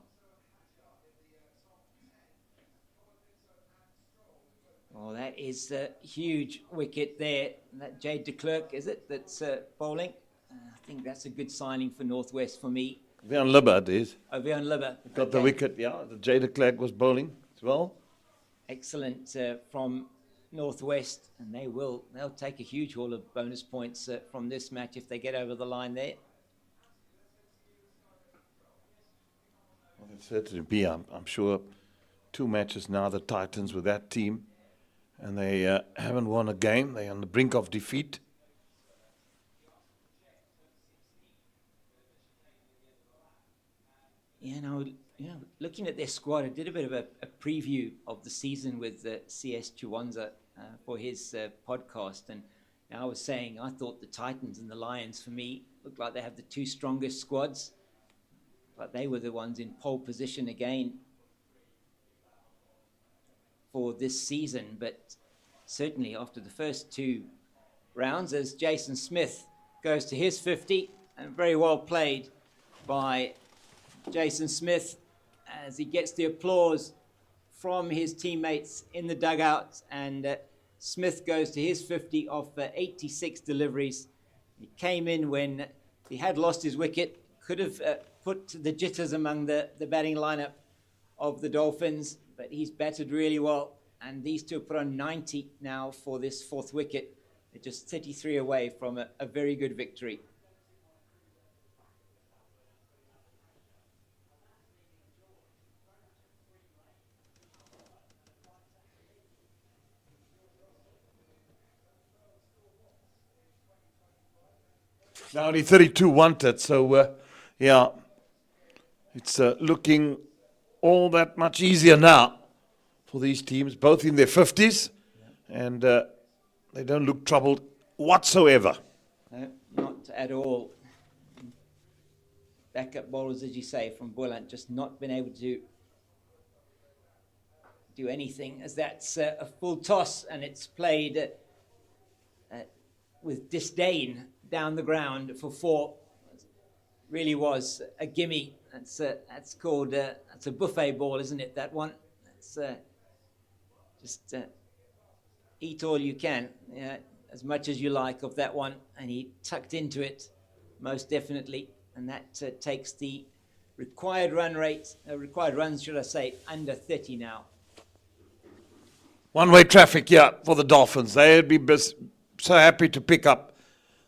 Oh, that is a huge wicket there. That Jade de Klerk, is it, that's bowling? I think that's a good signing for Northwest for me.
Veon Libber, it is.
Oh, Veon Libber.
Got the wicket, yeah. The Jade de Klerk was bowling as well.
Excellent from Northwest, and they'll take a huge haul of bonus points from this match if they get over the line there.
Well, it certainly be. I'm sure 2 matches now, the Titans with that team, and they haven't won a game. They're on the brink of defeat.
Looking at their squad, I did a bit of a preview of the season with CS Chiwanza for his podcast, and I was saying I thought the Titans and the Lions, for me, looked like they have the 2 strongest squads, but they were the ones in pole position again for this season. But certainly after the first 2 rounds, as Jason Smith goes to his 50, and very well played by Jason Smith as he gets the applause from his teammates in the dugout, and Smith goes to his 50 off 86 deliveries. He came in when he had lost his wicket, could have put the jitters among the batting lineup of the Dolphins, but he's batted really well, and these 2 put on 90 now for this 4th wicket. They're just 33 away from a very good victory.
Now only 32 wanted, so it's looking all that much easier now for these teams, both in their 50s, and they don't look troubled whatsoever.
No, not at all. Backup bowlers, as you say, from Boland, just not been able to do anything, as that's a full toss, and it's played with disdain down the ground for 4. Really was a gimme. That's called that's a buffet ball, isn't it? That one. That's just eat all you can, as much as you like of that one, and he tucked into it most definitely, and that takes the required runs, should I say, under 30 now.
One-way traffic, for the Dolphins. They'd be so happy to pick up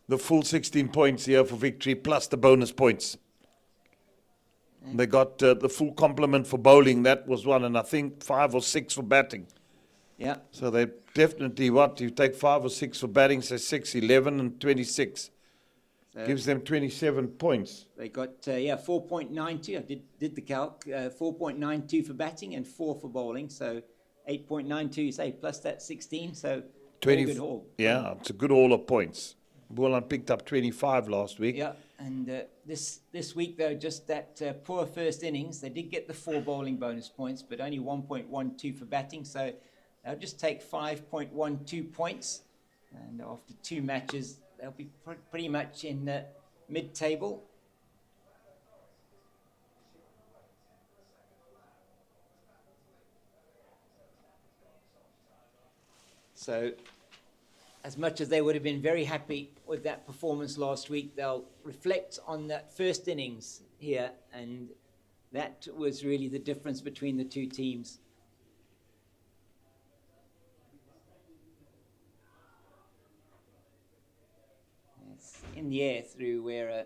the full 16 points here for victory, plus the bonus points. They got the full complement for bowling. That was 1, and I think 5 or 6 for batting.
Yeah.
So they definitely, you take 5 or 6 for batting, so 6, 11 and 26.
So
Gives them 27 points.
they got 4.92. I did the calc. 4.92 for batting and 4 for bowling. So 8.92, say, plus that 16. So
20,
good haul.
yeah, it's a good haul of points. Boland picked up 25 last week.
Yeah, and this week, though, just that poor first innings, they did get the 4 bowling bonus points, but only 1.12 for batting. So they'll just take 5.12 points. And after 2 matches, they'll be pretty much in mid-table. So as much as they would have been very happy with that performance last week, they'll reflect on that first innings here, and that was really the difference between the 2 teams. It's in the air through where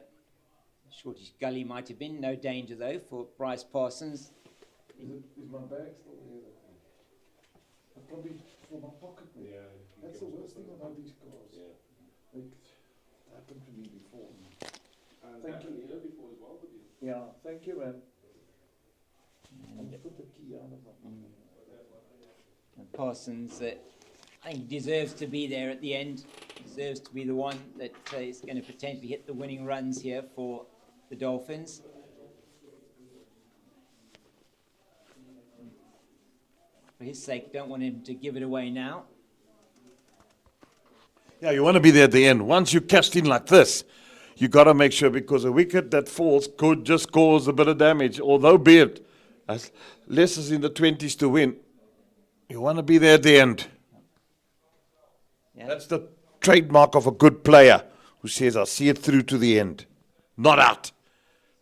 Shortish Gully might have been. No danger, though, for Bryce Parsons.
Is my bag still here? Probably for my pocket. Yeah. That's the worst thing about these cars. Yeah. It happened to me before. And thank you. Here before as well, yeah, thank you, man. And put the key out of my
And Parsons, I think he deserves to be there at the end. Deserves to be the one that is going to potentially hit the winning runs here for the Dolphins. For his sake, don't want him to give it away now.
Yeah, you want to be there at the end. Once you cashed in like this, you got to make sure, because a wicket that falls could just cause a bit of damage. Although be it as less as in the 20s to win, you want to be there at the end.
Yeah.
That's the trademark of a good player who says, I'll see it through to the end. Not out.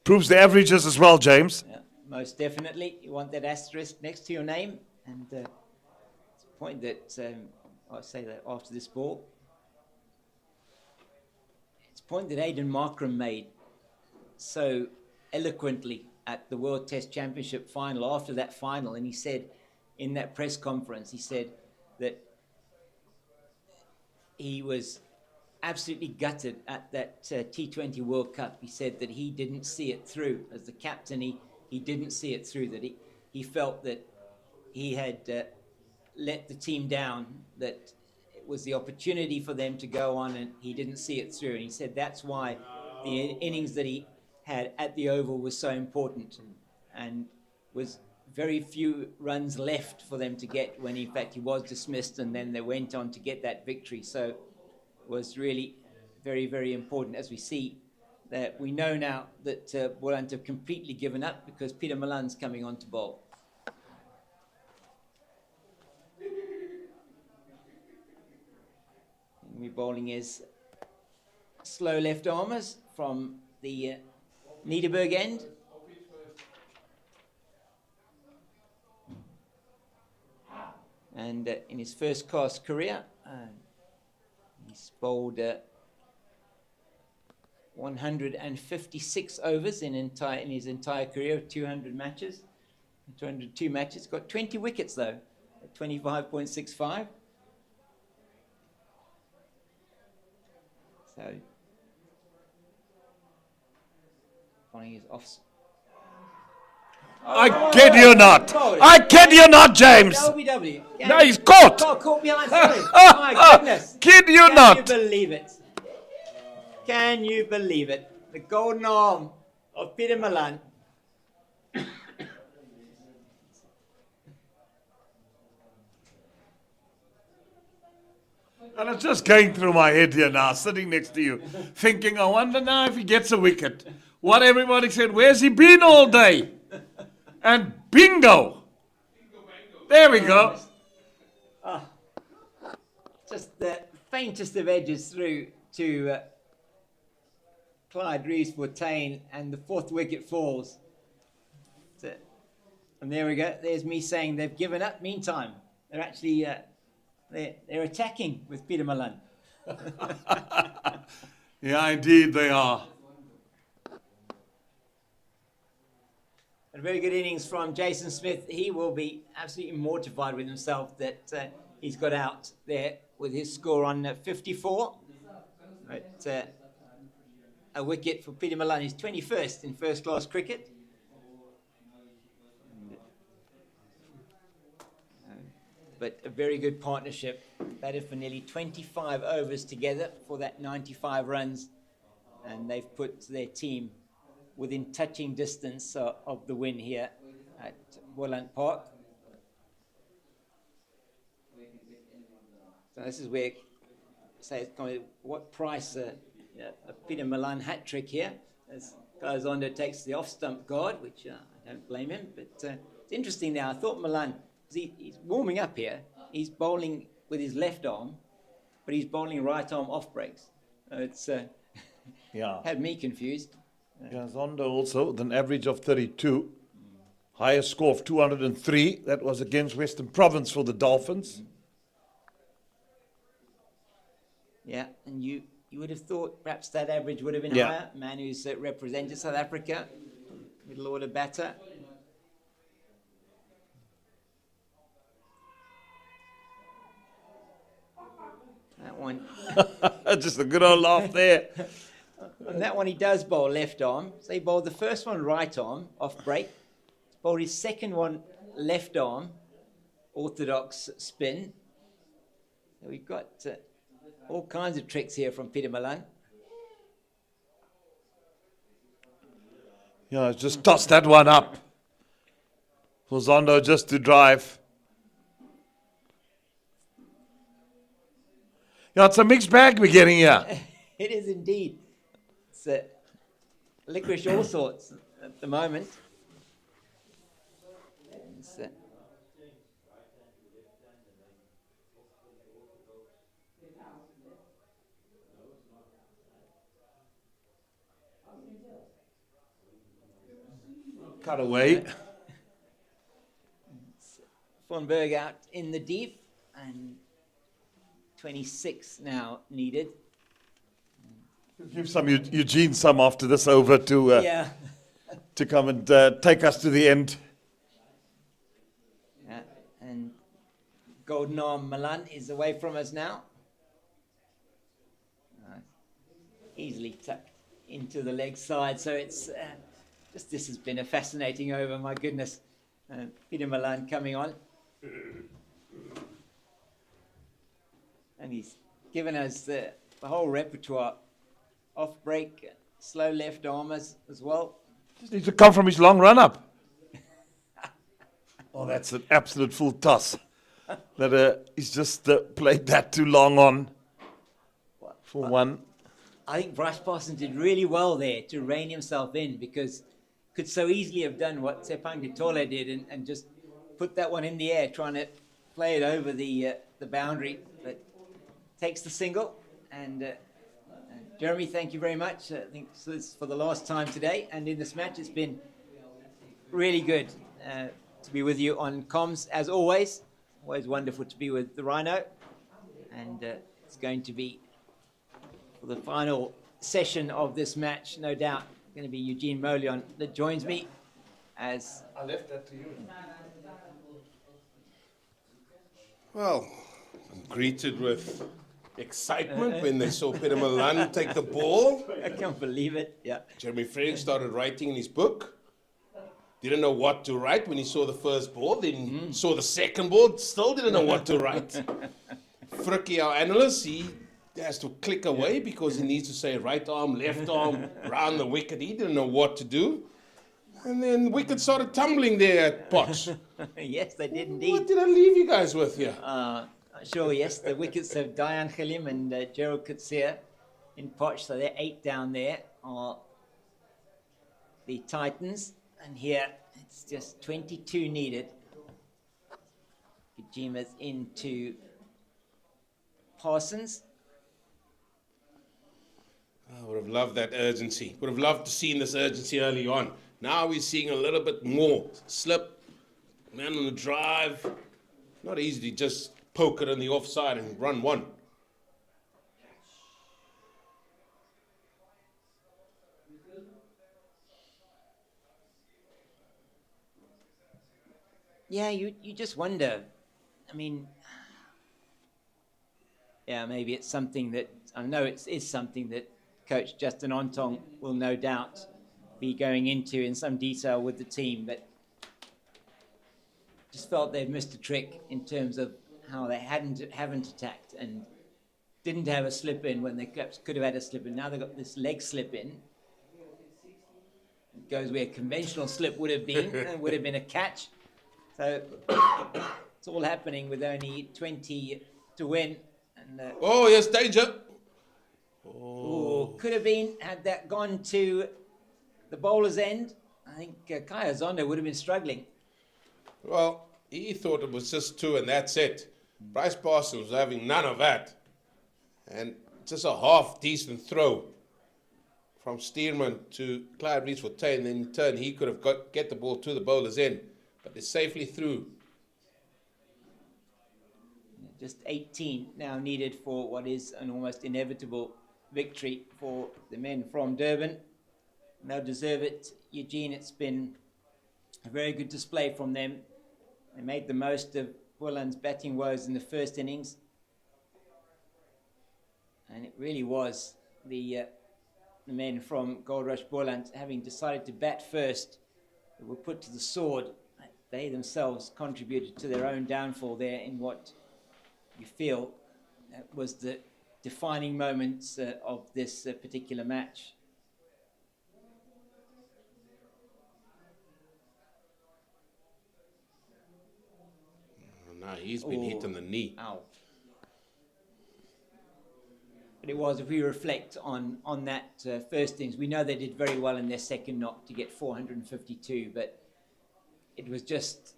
Proves the averages as well, James.
Yeah, most definitely. You want that asterisk next to your name. And it's a point that I'll say that after this ball. It's a point that Aidan Markram made so eloquently at the World Test Championship final, after that final. And he said in that press conference, he said that he was absolutely gutted at that T20 World Cup. He said that he didn't see it through. As the captain, he didn't see it through, that he felt that he had let the team down, that it was the opportunity for them to go on, and he didn't see it through. And he said that's why the innings that he had at the Oval was so important, and was very few runs left for them to get when, in fact, he was dismissed, and then they went on to get that victory. So it was really very, very important, as we see that we know now that Boland have completely given up because Peter Malan's coming on to bowl. We're bowling is slow left armers from the Niederberg end. And in his first class career, he's bowled 156 overs in his entire career of 200 matches, 202 matches. Got 20 wickets though, at 25.65. So, finding his off.
I kid you not. I kid you not, James.
LBW.
No, he's caught.
Oh, caught behind. Sorry. My goodness.
Kid you
Can
not.
you believe it? Can you believe it? The golden arm of Peter Malan.
And it's just going through my head here now, sitting next to you, thinking, I wonder now if he gets a wicket. What everybody said, where's he been all day? And bingo! There we go.
Just the faintest of edges through to Clyde Reeves-Fortain, and the 4th wicket falls. And there we go. There's me saying they've given up. Meantime, they're actually they're attacking with Peter Malan.
Yeah, indeed they are.
A very good innings from Jason Smith. He will be absolutely mortified with himself that he's got out there with his score on 54. But, a wicket for Peter Malan. He's 21st in first-class cricket. But a very good partnership. Batted for nearly 25 overs together for that 95 runs. And they've put their team within touching distance of the win here at Boland Park. So this is where, say, it's kind of what price a Peter Malan hat trick here. As Kaizondo takes the off-stump guard, which I don't blame him. But it's interesting now. I thought Malan, he's warming up here. He's bowling with his left arm, but he's bowling right arm off breaks. It's had me confused.
Zondo also with an average of 32. Highest score of 203. That was against Western Province for the Dolphins.
Yeah, and you would have thought perhaps that average would have been
Yeah.
higher. Man who's represented South Africa, middle order batter. That one.
Just a good old laugh there.
And that one he does bowl left arm. So he bowled the first one right arm, off break. Bowled his second one left arm, orthodox spin. So we've got all kinds of tricks here from Peter Malan.
Yeah, just toss that one up for Zondo just to drive. Yeah, it's a mixed bag we're getting here.
It is indeed. It's licorice all sorts at the moment. It's,
Cut away.
Von Berg out in the deep, and 26 now needed.
Give some Eugene some after this over to
Yeah.
to come and take us to the end.
Yeah, and Golden Arm Malan is away from us now. Easily tucked into the leg side, so it's just this has been a fascinating over. My goodness, Peter Malan coming on, and he's given us the whole repertoire: off break, slow left armers as well.
Just needs to come from his long run up. Oh, that's an absolute full toss. That he's just played that too long on for one.
I think Bryce Parsons did really well there to rein himself in, because could so easily have done what Sepang Ditole did and just put that one in the air, trying to play it over the boundary. But takes the single. And Jeremy, thank you very much. I think this is for the last time today. And in this match, it's been really good to be with you on comms, as always. Always wonderful to be with the Rhino. And it's going to be, for the final session of this match, no doubt, going to be Eugene Molion that joins me as...
I left that to you.
Well, greeted with excitement when they saw Peter Malan take the ball.
I can't believe it, yeah.
Jeremy Frederik started writing in his book. Didn't know what to write when he saw the first ball. Then saw the second ball, still didn't know what to write. Frikkie, our analyst, he has to click away because he needs to say right arm, left arm, round the wicket. He didn't know what to do. And then wickets started tumbling there at Potch.
Yes, they did indeed.
What did I leave you guys with here?
Sure, yes, the wickets of Diane Gilliam and Gerald Coetzee in Potch, so they're 8 down there, are the Titans. And here, it's just 22 needed. Kajima's into Parsons.
I would have loved that urgency. Would have loved to see this urgency early on. Now we're seeing a little bit more. Slip, man on the drive. Not easy to just poke it on the offside and run one.
Yeah, you just wonder. I mean, yeah, maybe it's something that, I know it is something that Coach Justin Ontong will no doubt be going into in some detail with the team, but just felt they'd missed a trick in terms of how they haven't attacked and didn't have a slip in when they perhaps could have had a slip in. Now they've got this leg slip in. It goes where a conventional slip would have been, and would have been a catch. So it's all happening with only 20 to win. And,
oh, yes, danger.
could have been, had that gone to the bowler's end, I think Kaya Zondo would have been struggling.
Well, he thought it was just 2 and that's it. Bryce Parsons was having none of that. And just a half decent throw from Stearman to Clyde Reese for 10. And then in turn, he could have get the ball to the bowler's end. But it's safely through.
Just 18 now needed for what is an almost inevitable victory for the men from Durban. They'll deserve it, Eugene. It's been a very good display from them. They made the most of Boland's batting woes in the first innings. And it really was the men from Goldrush Boland, having decided to bat first, that were put to the sword. They themselves contributed to their own downfall there in what you feel was the defining moments of this particular match.
No, he's been hit on the knee.
Ow. But it was, if we reflect on that first innings, we know they did very well in their second knock to get 452, but it was just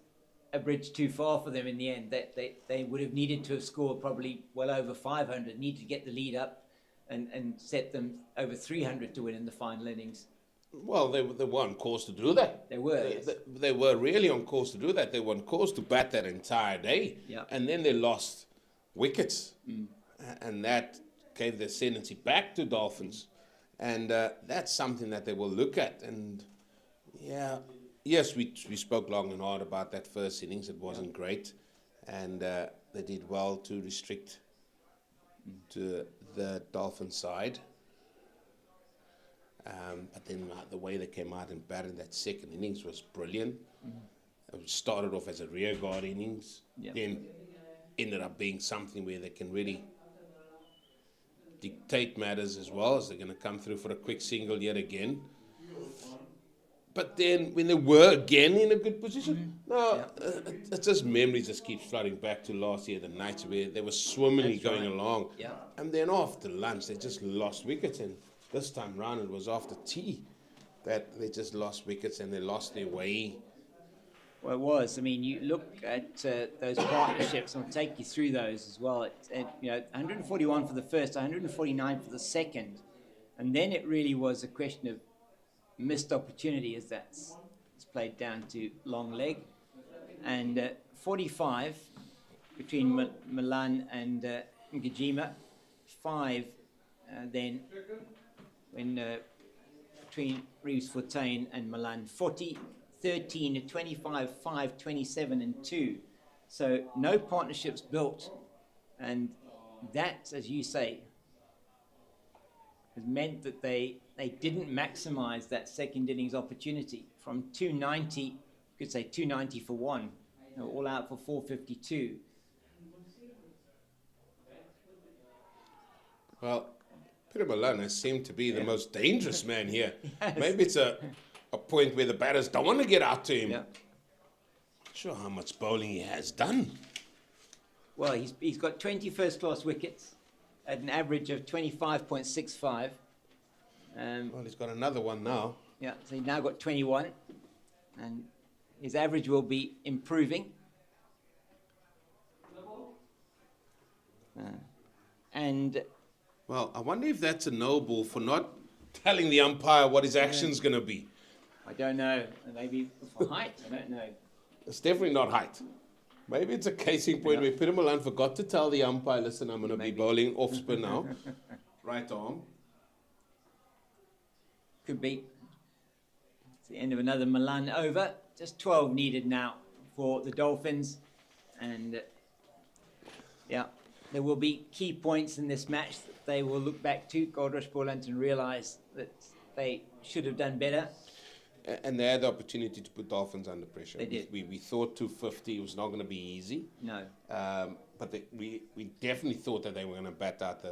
a bridge too far for them in the end. They would have needed to have scored probably well over 500, needed to get the lead up and set them over 300 to win in the final innings.
Well, they were on course to do that.
They were, yes.
They were really on course to do that. They were on course to bat that entire day.
Yeah.
And then they lost wickets. And that gave the ascendancy back to Dolphins. And that's something that they will look at. And, yeah, yes, we spoke long and hard about that first innings. It wasn't great. And they did well to restrict to the Dolphin side. But then the way they came out and batted that second innings was brilliant. It started off as a rear guard innings, then ended up being something where they can really dictate matters as well, as they're going to come through for a quick single yet again. But then when they were again in a good position, it's just memories just keep flooding back to last year, the nights where they were swimmingly going along.
Yeah.
And then after lunch, they just lost wickets. And this time round, it was after tea that they just lost wickets and they lost their way.
Well, it was. I mean, you look at those partnerships, and I'll take you through those as well. 141 for the first, 149 for the second. And then it really was a question of missed opportunity, as it's played down to long leg. And 45 between Milan and Ngajima. 5 then when between Reeves Fontaine and Milan. 40, 13, 25, 5, 27 and 2. So no partnerships built. And that, as you say, has meant that they didn't maximize that second innings opportunity. From 290, you could say 290 for 1. They were all out for 452.
Well, Peter Malone seemed to be the most dangerous man here. Maybe it's a point where the batters don't want to get out to him.
Yeah.
Not sure how much bowling he has done.
Well, he's got 20 first-class wickets at an average of 25.65.
Well, he's got another one now.
Yeah, so he's now got 21. And his average will be improving.
Well, I wonder if that's a no ball for not telling the umpire what his action's going to be.
I don't know. Maybe for height, I don't know.
It's definitely not height. Maybe it's a casing point where Peter Malone forgot to tell the umpire, listen, I'm going to be bowling off spin now. Right arm.
Could be. It's the end of another Milan over. Just 12 needed now for the Dolphins. And, there will be key points in this match that they will look back to, Goldrush, Boland, and realise that they should have done better.
And they had the opportunity to put Dolphins under pressure.
They did.
We thought 250 was not going to be easy.
No.
But we definitely thought that they were going to bat out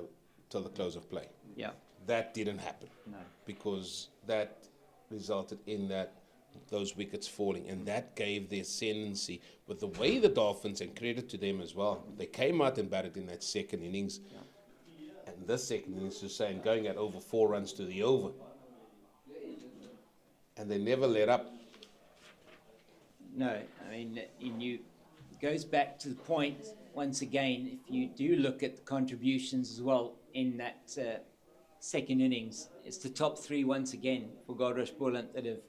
till the close of play.
Yeah.
That didn't happen.
No.
Because that resulted in those wickets falling, and that gave the ascendancy with the way the Dolphins, and credit to them as well, they came out and batted in that second innings. Yeah. And this second innings was saying going at over 4 runs to the over. And they never let up.
No, I mean, it goes back to the point, once again, if you do look at the contributions as well in that second innings, it's the top 3 once again for Goldrush, Boland that have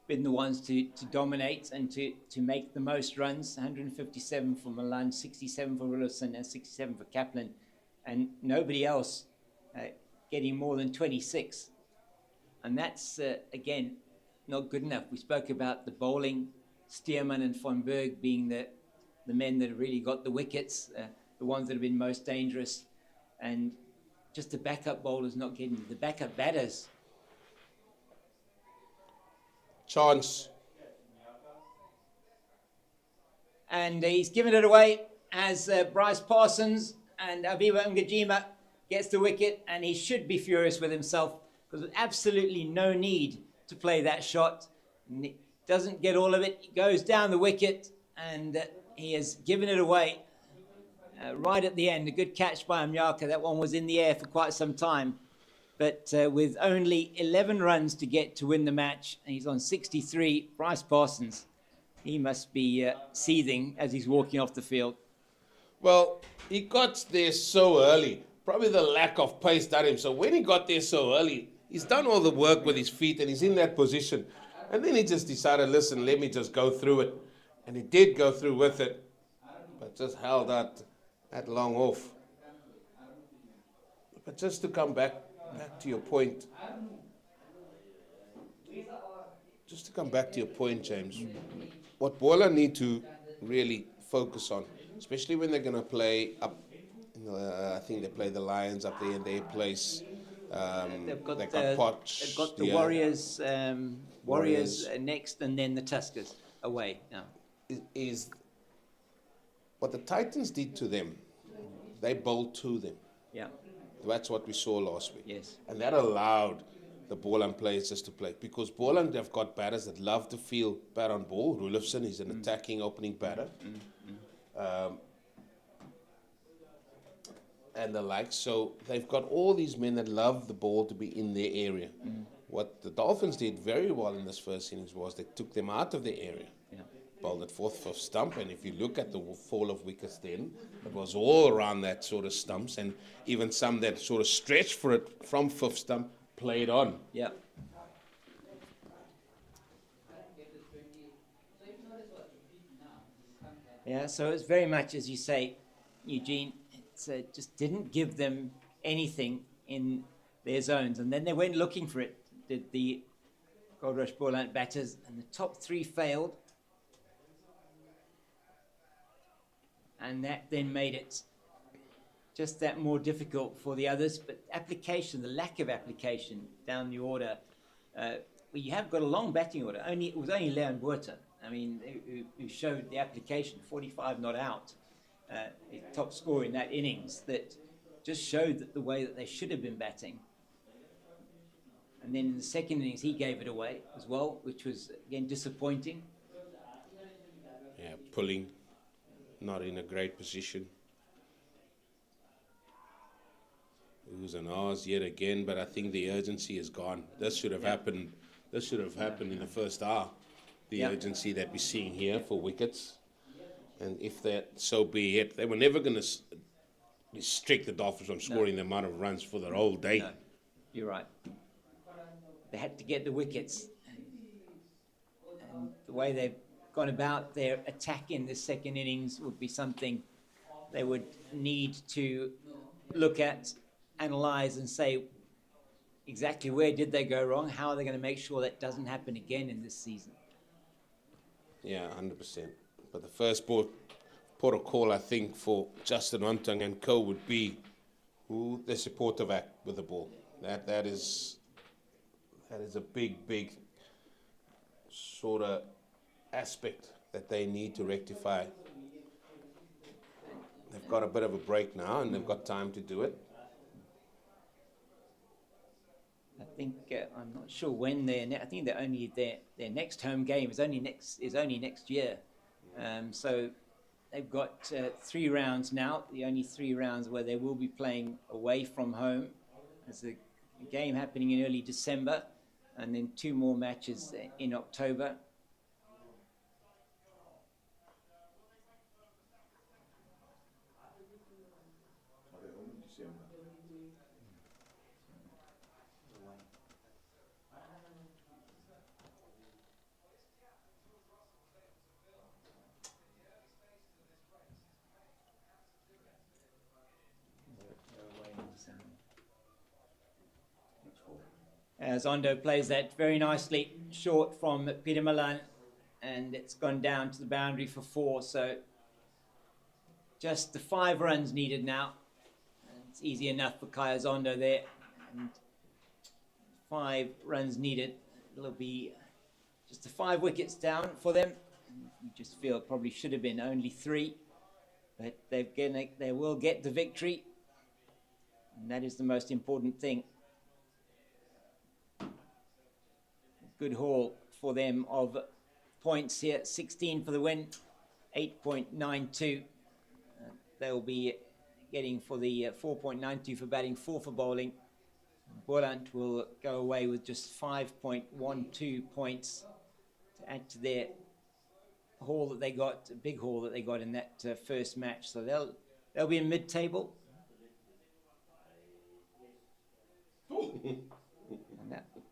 been the ones to dominate and to make the most runs. 157 for Boland, 67 for Willison, and 67 for Kaplan. And nobody else getting more than 26. And that's, again, not good enough. We spoke about the bowling, Stearman and von Berg being the men that really got the wickets, the ones that have been most dangerous, and just the backup bowlers not getting the backup batters.
Chance.
And he's given it away as Bryce Parsons and Aviva Ngajima gets the wicket, and he should be furious with himself because there's absolutely no need to play that shot. And he doesn't get all of it. He goes down the wicket, and he has given it away right at the end. A good catch by Mnyaka. That one was in the air for quite some time. But with only 11 runs to get to win the match, and he's on 63, Bryce Parsons, he must be seething as he's walking off the field.
Well, he got there so early. Probably the lack of pace done him. So when he got there so early, he's done all the work with his feet and he's in that position. And then he just decided, listen, let me just go through it. And he did go through with it, but just held that long off. But just to come back to your point. Just to come back to your point, James. What Boland need to really focus on, especially when they're going to play up, I think they play the Lions up there in their place.
They've got
Potch,
they've got the
yeah.
Warriors next, and then the Tuskers away now.
Is what the Titans did to them. They bowled to them.
Yeah.
That's what we saw last week.
Yes.
And that allowed the Boland players just to play. Because Boland have got batters that love to feel bat on ball. Rulofsson is an attacking opening batter. And the like. So they've got all these men that love the ball to be in their area. What the Dolphins did very well in this first innings was they took them out of their area.
Yeah.
Bowled at fourth, fifth stump, and if you look at the fall of wickets then, it was all around that sort of stumps, and even some that sort of stretched for it from fifth stump played on.
Yeah. Yeah, so it's very much, as you say, Eugene, it just didn't give them anything in their zones. And then they went looking for it, did the Goldrush Boland batters, and the top 3 failed. And that then made it just that more difficult for the others. But application, the lack of application down the order, you have got a long batting order. It was only Leon Buerta, I mean, who showed the application, 45 not out, top scorer in that innings, that just showed that the way that they should have been batting. And then in the second innings, he gave it away as well, which was, again, disappointing.
Yeah, pulling, not in a great position. It was an ours yet again, but I think the urgency is gone. This should have happened. This should have happened in the first hour. The urgency that we're seeing here for wickets. And if that so be it, they were never going to restrict the Dolphins from scoring the amount of runs for the whole day.
No, you're right. They had to get the wickets. And the way they've gone about their attack in the second innings would be something they would need to look at, analyse and say exactly where did they go wrong, how are they going to make sure that doesn't happen again in this season.
Yeah, 100%. But the first ball, protocol, I think, for Justin Ontang and co would be who the supportive act with the ball. That is a big sort of aspect that they need to rectify. They've got a bit of a break now, and they've got time to do it.
I think I'm not sure when I think they're only their next home game is only next year. So they've got 3 rounds now. The only 3 rounds where they will be playing away from home. There's a game happening in early December, and then 2 more matches in October. Zondo plays that very nicely, short from Peter Milan, and it's gone down to the boundary for 4. So just the 5 runs needed now. And it's easy enough for Kaya Zondo there. And 5 runs needed. It'll be just the 5 wickets down for them. You just feel it probably should have been only 3, but they will get the victory, and that is the most important thing. Good haul for them of points here. 16 for the win, 8.92. They'll be getting for the 4.92 for batting, 4 for bowling. Boland will go away with just 5.12 points to add to their haul that they got, a big haul that they got in that first match. So they'll be in mid-table.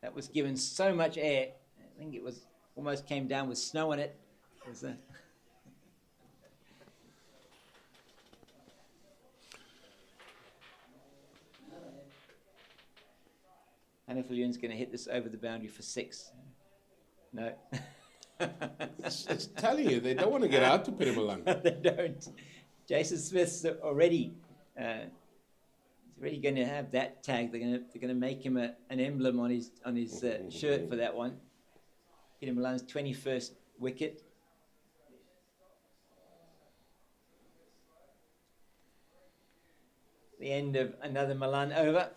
That was given so much air. I think it was almost came down with snow on it. Hannafilian's going to hit this over the boundary for 6. No.
It's telling you, they don't want to get out to Peter Milan.
They don't. Jason Smith's already going to have that tag. They're going to make him an emblem on his shirt for that one. Peter Milan's 21st wicket. The end of another Milan over,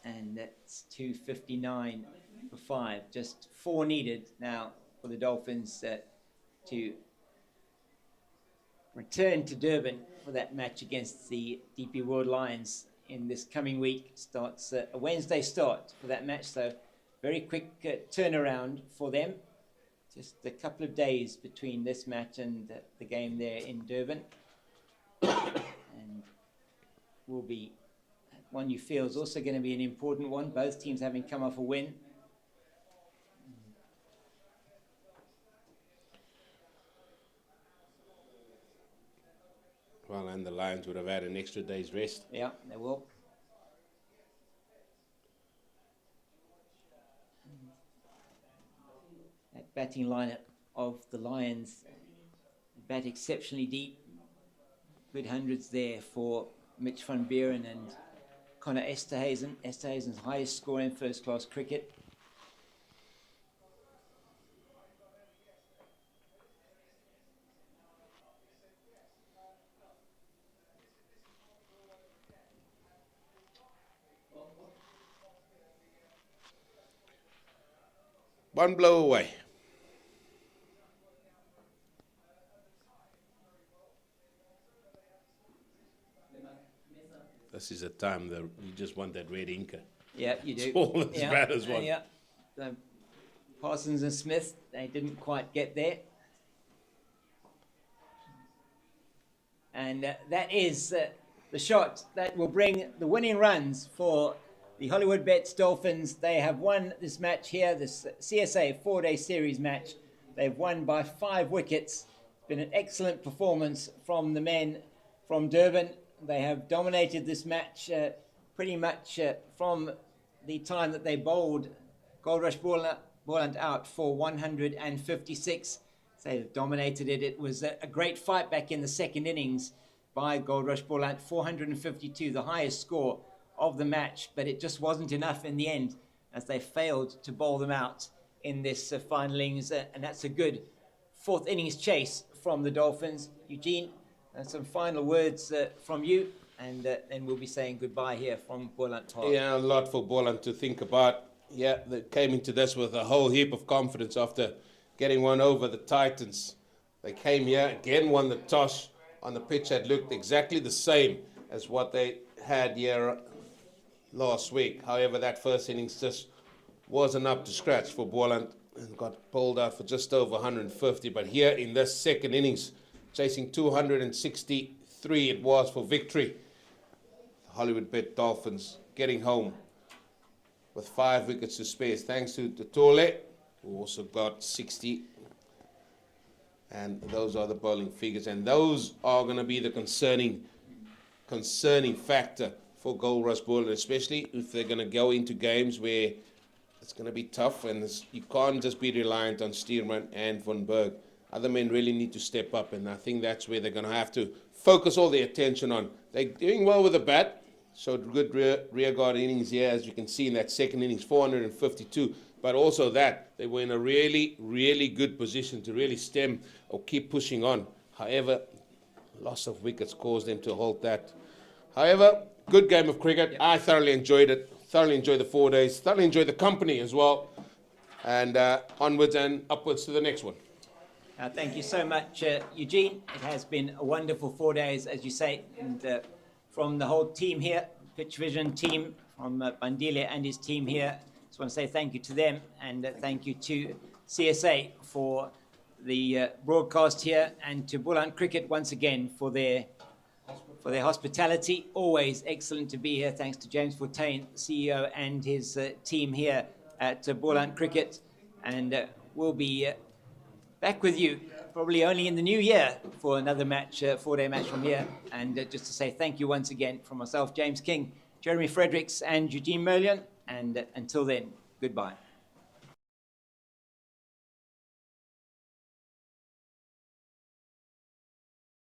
and that's 2:59 for 5. Just 4 needed now for the Dolphins to return to Durban for that match against the DP World Lions in this coming week. Starts a Wednesday start for that match, so very quick turnaround for them. Just a couple of days between this match and the game there in Durban. And will be one you feel is also going to be an important one. Both teams having come off a win.
Well, and the Lions would have had an extra day's rest.
Yeah, they will. That batting lineup of the Lions bat exceptionally deep. Good hundreds there for Mitch van Buren and Connor Esterhuizen. Esterhuizen's highest score in first-class cricket.
One blow away. This is a time that you just want that red inker.
Yeah, you do.
It's all as bad as one.
Yeah. So Parsons and Smith, they didn't quite get there. And that is the shot that will bring the winning runs for the Hollywoodbets Dolphins. They have won this match here, this CSA 4-day series match. They've won by 5 wickets. It's been an excellent performance from the men from Durban. They have dominated this match pretty much from the time that they bowled Goldrush Boland out for 156. They dominated it. It was a great fight back in the second innings by Goldrush Boland, 452, the highest score of the match, but it just wasn't enough in the end as they failed to bowl them out in this final innings, and that's a good fourth innings chase from the Dolphins. Eugene, some final words from you, and then we'll be saying goodbye here from Boland.
Yeah, a lot for Boland to think about. Yeah, they came into this with a whole heap of confidence after getting one over the Titans. They came here, again won the toss on the pitch that looked exactly the same as what they had here last week. However, that first innings just wasn't up to scratch for Boland and got pulled out for just over 150. But here in this second innings, chasing 263 it was for victory. The Hollywoodbets Dolphins getting home with 5 wickets to spare, thanks to Paarl, who also got 60. And those are the bowling figures, and those are going to be the concerning factor for Goldrush Boland, especially if they're going to go into games where it's going to be tough, and you can't just be reliant on Steerman and Van Berg. Other men really need to step up, and I think that's where they're going to have to focus all their attention on. They're doing well with the bat, showed good rear guard innings here, as you can see in that second innings, 452. But also that they were in a really, really good position to really stem or keep pushing on. However, loss of wickets caused them to halt that. However, good game of cricket. Yep. I thoroughly enjoyed it. Thoroughly enjoyed the 4 days. Thoroughly enjoyed the company as well. And onwards and upwards to the next one.
Thank you so much, Eugene. It has been a wonderful 4 days, as you say, and from the whole team here, Pitch Vision team, from Bandile and his team here. I just want to say thank you to them, and thank you to CSA for the broadcast here, and to Boland Cricket once again for their hospitality. Always excellent to be here. Thanks to James Fortain, CEO, and his team here at Boland Cricket. And we'll be back with you probably only in the new year for another match, 4-day match from here. And just to say thank you once again from myself, James King, Jeremy Fredericks, and Eugene Merlion. And until then, goodbye.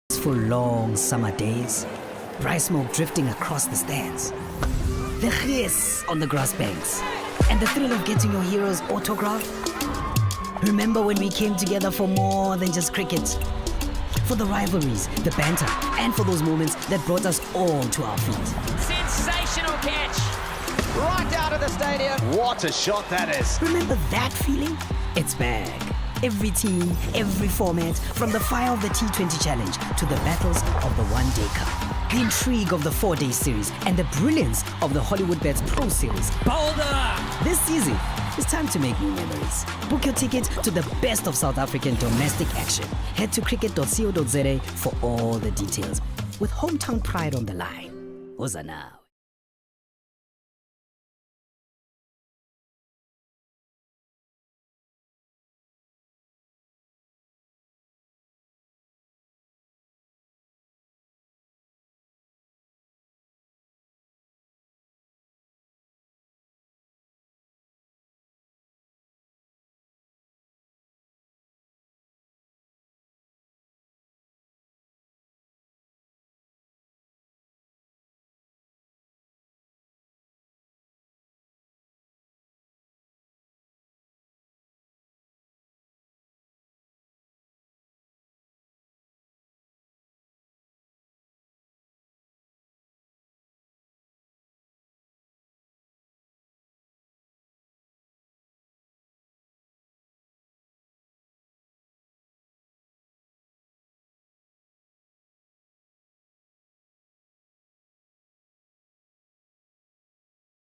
For long summer days, dry smoke drifting across the stands, the hiss on the grass banks, and the thrill of getting your hero's autograph. Remember when we came together for more than just cricket? For the rivalries, the banter, and for those moments that brought us all to our feet.
Sensational catch! Right out of the stadium. What a shot that is.
Remember that feeling? It's back. Every team, every format, from the fire of the T20 Challenge to the battles of the One-Day Cup. The intrigue of the 4-day series and the brilliance of the Hollywoodbets Pro Series.
Boulder!
This season, it's time to make new memories. Book your ticket to the best of South African domestic action. Head to cricket.co.za for all the details. With hometown pride on the line. Hosanna.